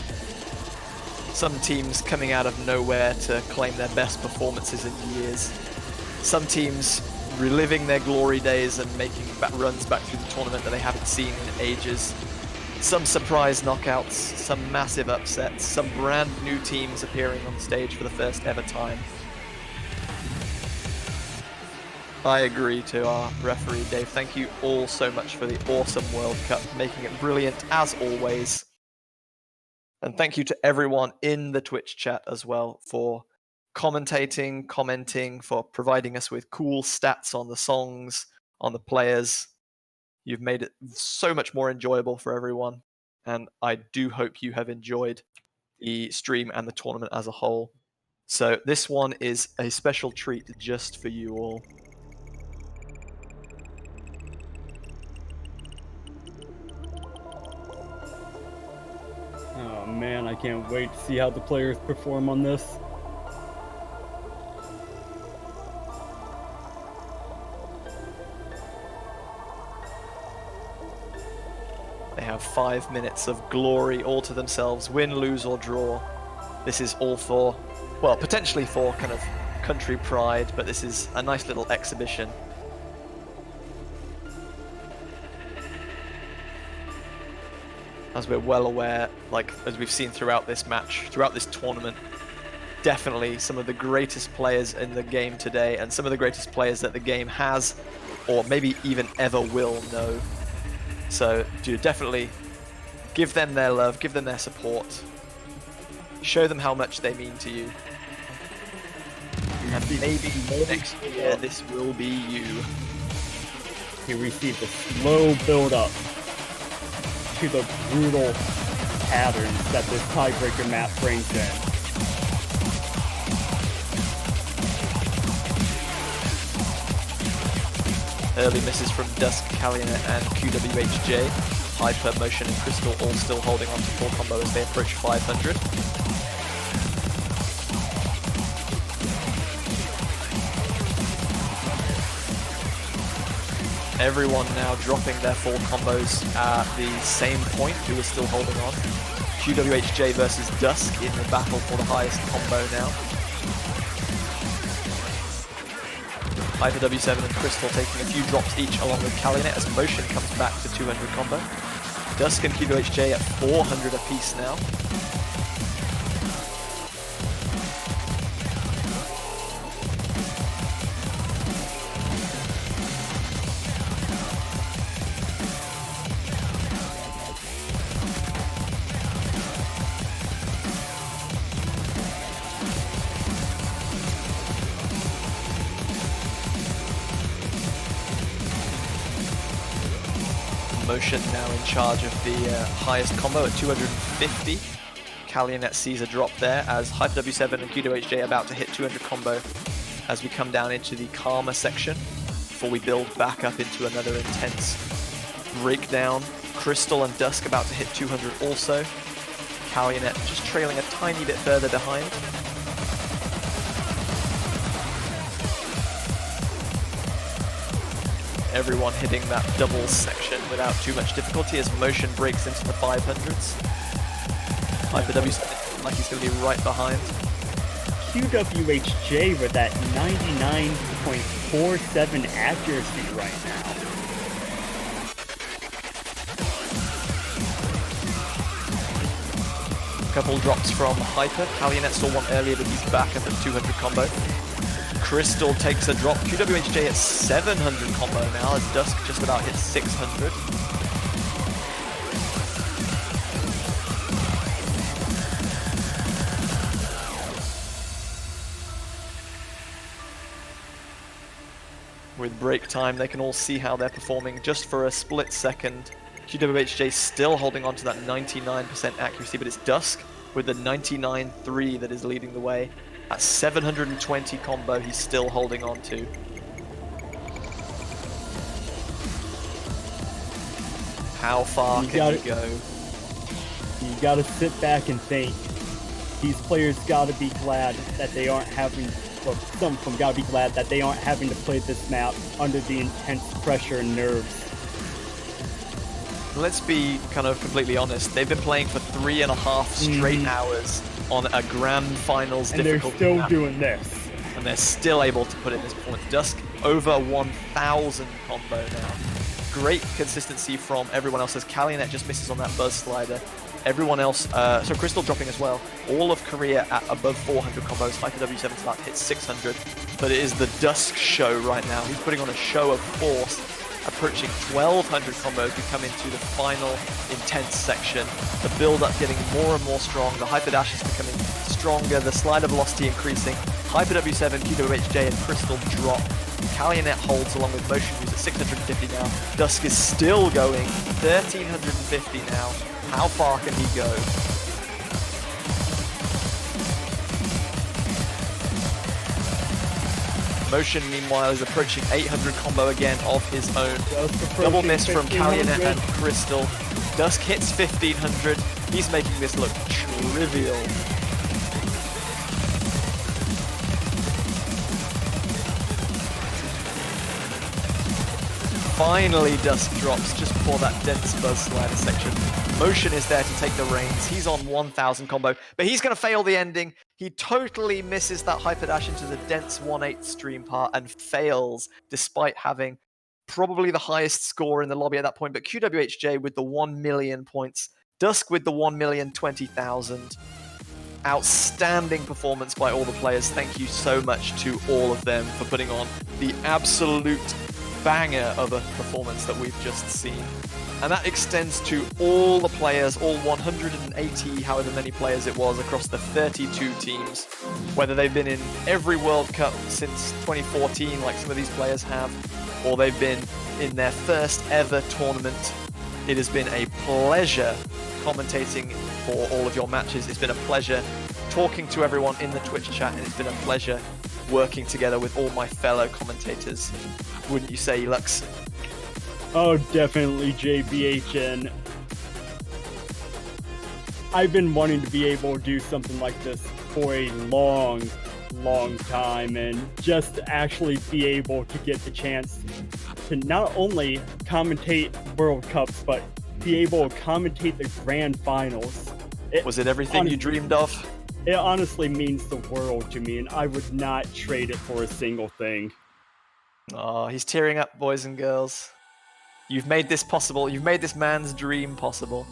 Some teams coming out of nowhere to claim their best performances in years. Some teams reliving their glory days and making runs back through the tournament that they haven't seen in ages. Some surprise knockouts, some massive upsets, some brand new teams appearing on stage for the first ever time. I agree to our referee, Dave. Thank you all so much for the awesome World Cup, making it brilliant as always. And thank you to everyone in the Twitch chat as well for commentating, commenting, for providing us with cool stats on the songs, on the players. You've made it so much more enjoyable for everyone. And I do hope you have enjoyed the stream and the tournament as a whole. So this one is a special treat just for you all. Oh man, I can't wait to see how the players perform on this. They have 5 minutes of glory all to themselves, win, lose or draw. This is all for, well, potentially for kind of country pride, but this is a nice little exhibition. As we're well aware, like as we've seen throughout this match, throughout this tournament, definitely some of the greatest players in the game today and some of the greatest players that the game has or maybe even ever will know. So do definitely give them their love, give them their support, show them how much they mean to you. And maybe next year this will be you. He received a slow build-up to the brutal patterns that this tiebreaker map brings in. Early misses from Dusk, Kalyanet and QWHJ. Hyper, Motion and Crystal all still holding on to full combo as they approach 500. Everyone now dropping their full combos at the same point, who is still holding on. QWHJ versus Dusk in the battle for the highest combo now. Hyper W7 and Crystal taking a few drops each along with Kalyanet as Motion comes back to 200 combo. Dusk and QWHJ at 400 apiece now. Motion now in charge of the highest combo at 250. Kalyanet sees a drop there as Hyper W7 and QWHJ are about to hit 200 combo as we come down into the Karma section before we build back up into another intense breakdown. Crystal and Dusk about to hit 200 also. Kalyanet just trailing a tiny bit further behind. Everyone hitting that double section without too much difficulty as Motion breaks into the 500s. Hyper W7 like he's going to be right behind. QWHJ with that 99.47 accuracy right now. Couple drops from Hyper. Kalyanet saw one earlier, but he's back at the 200 combo. Crystal takes a drop. QWHJ at 700 combo now as Dusk just about hits 600. With break time, they can all see how they're performing just for a split second. QWHJ still holding on to that 99% accuracy, but it's Dusk with the 99.3 that is leading the way. At 720 combo, he's still holding on to. How far can he go? You gotta sit back and think. These players gotta be glad that they aren't having, well, some of them gotta be glad that they aren't having to play this map under the intense pressure and nerves. Let's be kind of completely honest. They've been playing for 3.5 straight hours on a grand finals and difficulty they're still map, doing this. and they're still able to put in this performance. Dusk over 1,000 combo now. great consistency from everyone else as Kalyanet just misses on that buzz slider. Everyone else, so Crystal dropping as well. All of Korea at above 400 combos. HyperW7's about to hit 600. But it is the Dusk show right now. He's putting on a show of force, approaching 1200 combos. We come into the final intense section. The build-up getting more and more strong. The Hyper Dash is becoming stronger. The slider velocity increasing. HyperW7, QWHJ, and Crystal drop. Kalyanet holds along with Motion, who's at 650 now. Dusk is still going, 1350 now. How far can he go? Motion, meanwhile, is approaching 800 combo again of his own. Double miss from Kalyanet and Crystal. Dusk hits 1500. He's making this look trivial. Finally, Dusk drops just before that dense buzz slider section. Motion is there to take the reins. He's on 1000 combo, but he's going to fail the ending. He totally misses that hyper dash into the dense 1/8 stream part and fails despite having probably the highest score in the lobby at that point. But QWHJ with the 1 million points, Dusk with the 1,020,000. Outstanding performance by all the players. Thank you so much to all of them for putting on the absolute banger of a performance that we've just seen. And that extends to all the players, all 180, however many players it was, across the 32 teams. Whether they've been in every World Cup since 2014, like some of these players have, or they've been in their first ever tournament. It has been a pleasure commentating for all of your matches. It's been a pleasure talking to everyone in the Twitch chat, and it's been a pleasure working together with all my fellow commentators. Wouldn't you say, Lux? Oh, definitely, JBHN. I've been wanting to be able to do something like this for a long time, and just to actually be able to get the chance to not only commentate World Cups, but be able to commentate the Grand Finals. Was it everything you dreamed of? It honestly means the world to me, and I would not trade it for a single thing. Oh, he's tearing up, boys and girls. You've made this possible. You've made this man's dream possible.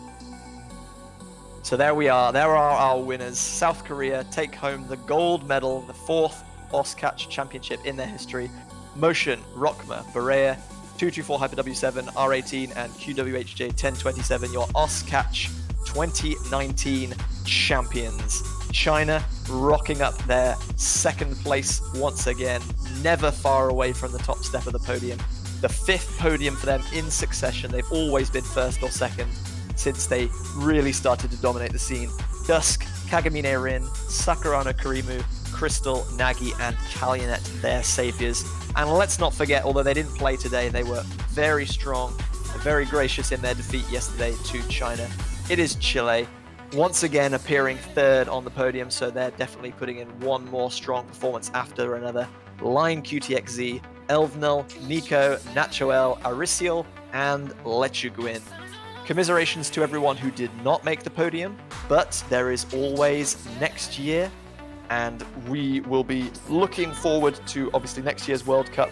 So there we are. There are our winners. South Korea take home the gold medal, the 4th Oscatch Championship in their history. Motion, Rockma, Berea, 224 Hyper W7, R18, and QWHJ 1027, your Oscatch 2019 champions. China rocking up their 2nd place once again, never far away from the top step of the podium. The 5th podium for them in succession. They've always been 1st or 2nd since they really started to dominate the scene. Dusk, Kagamine Rin, Sakurano Kurimu, Crystal, Nagi, and Kalyanet, their saviors. And let's not forget, although they didn't play today, they were very strong, very gracious in their defeat yesterday to China. It is Chile, once again appearing 3rd on the podium, so they're definitely putting in one more strong performance after another. Line QTXZ, Elvnel, Nico, Nachoel, Arisiel, and Lechuguin. Commiserations to everyone who did not make the podium, but there is always next year, and we will be looking forward to obviously next year's World Cup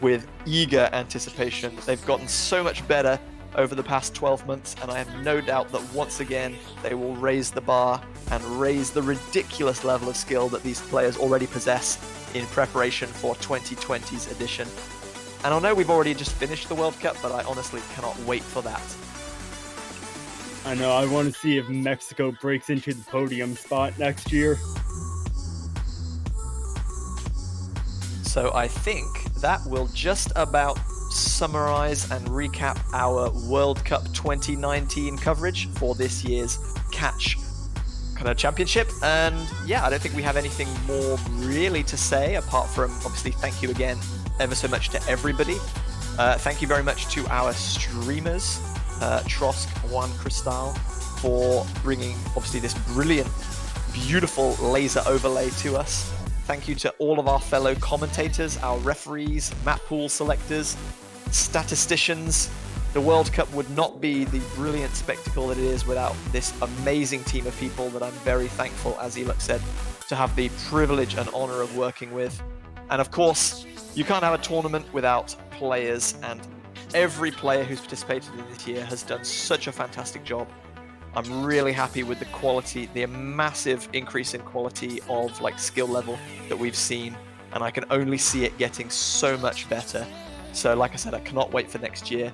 with eager anticipation. They've gotten so much better over the past 12 months, and I have no doubt that once again they will raise the bar and raise the ridiculous level of skill that these players already possess in preparation for 2020's edition. And I know we've already just finished the World Cup, but I honestly cannot wait for that. I know, I want to see if Mexico breaks into the podium spot next year. So I think that will just about summarize and recap our World Cup 2019 coverage for this year's Catch kind of championship. And yeah, I don't think we have anything more really to say apart from obviously thank you again ever so much to everybody. Thank you very much to our streamers, Trosk, Juan Cristal, for bringing obviously this brilliant, beautiful laser overlay to us. Thank you to all of our fellow commentators, our referees, map pool selectors, statisticians. The World Cup would not be the brilliant spectacle that it is without this amazing team of people that I'm very thankful, as Elux said, to have the privilege and honor of working with. And of course, you can't have a tournament without players, and every player who's participated in this year has done such a fantastic job. I'm really happy with the quality, the massive increase in quality of like skill level that we've seen, and I can only see it getting so much better. So like I said, I cannot wait for next year.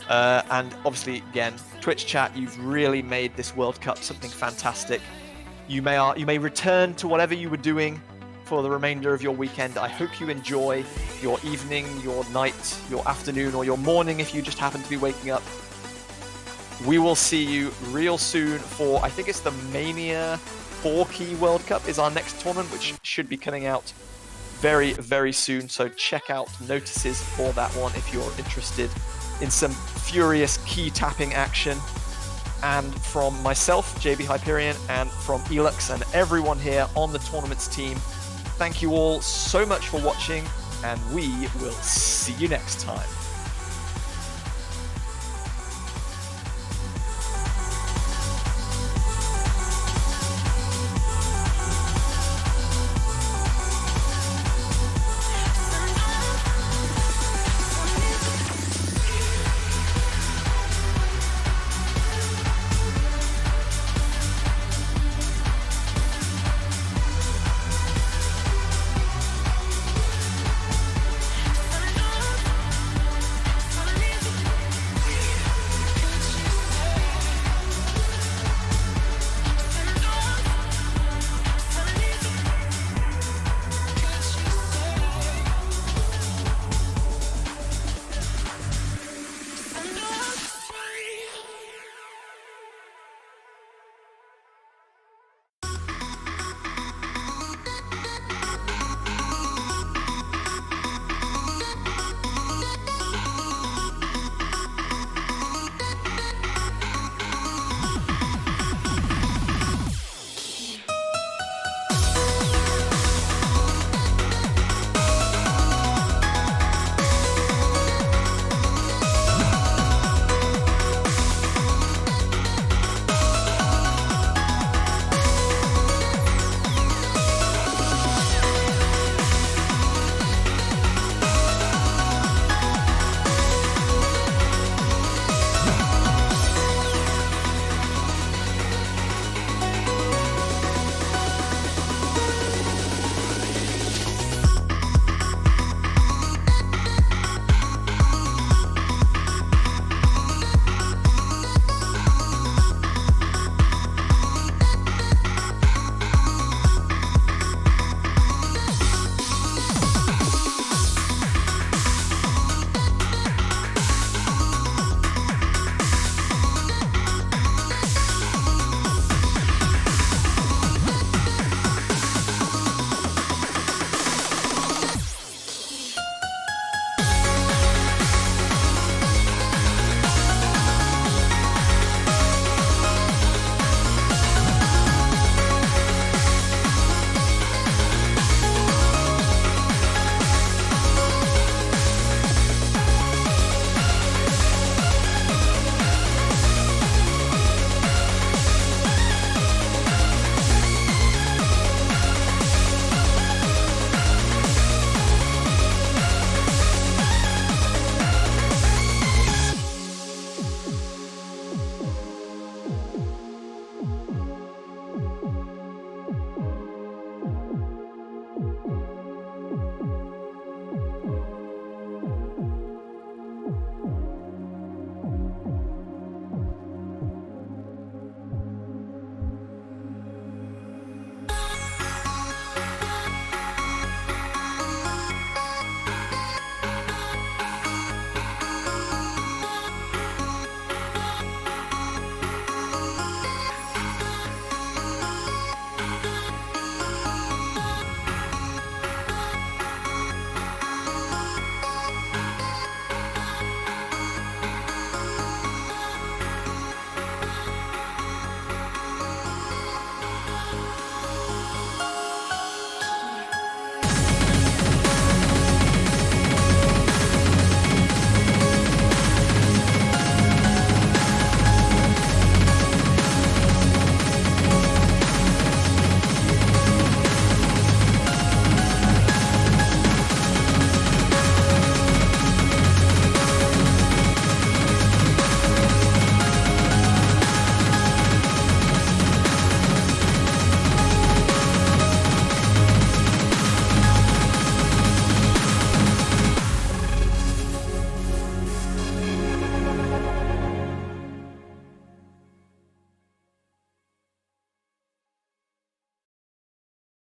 And obviously, again, Twitch chat, you've really made this World Cup something fantastic. You may return to whatever you were doing for the remainder of your weekend. I hope you enjoy your evening, your night, your afternoon, or your morning if you just happen to be waking up. We will see you real soon for, I think it's the Mania 4 Key World Cup is our next tournament, which should be coming out very, very soon. So check out notices for that one if you're interested in some furious key tapping action. And from myself, JB Hyperion, and from Elux and everyone here on the tournaments team, thank you all so much for watching, and we will see you next time.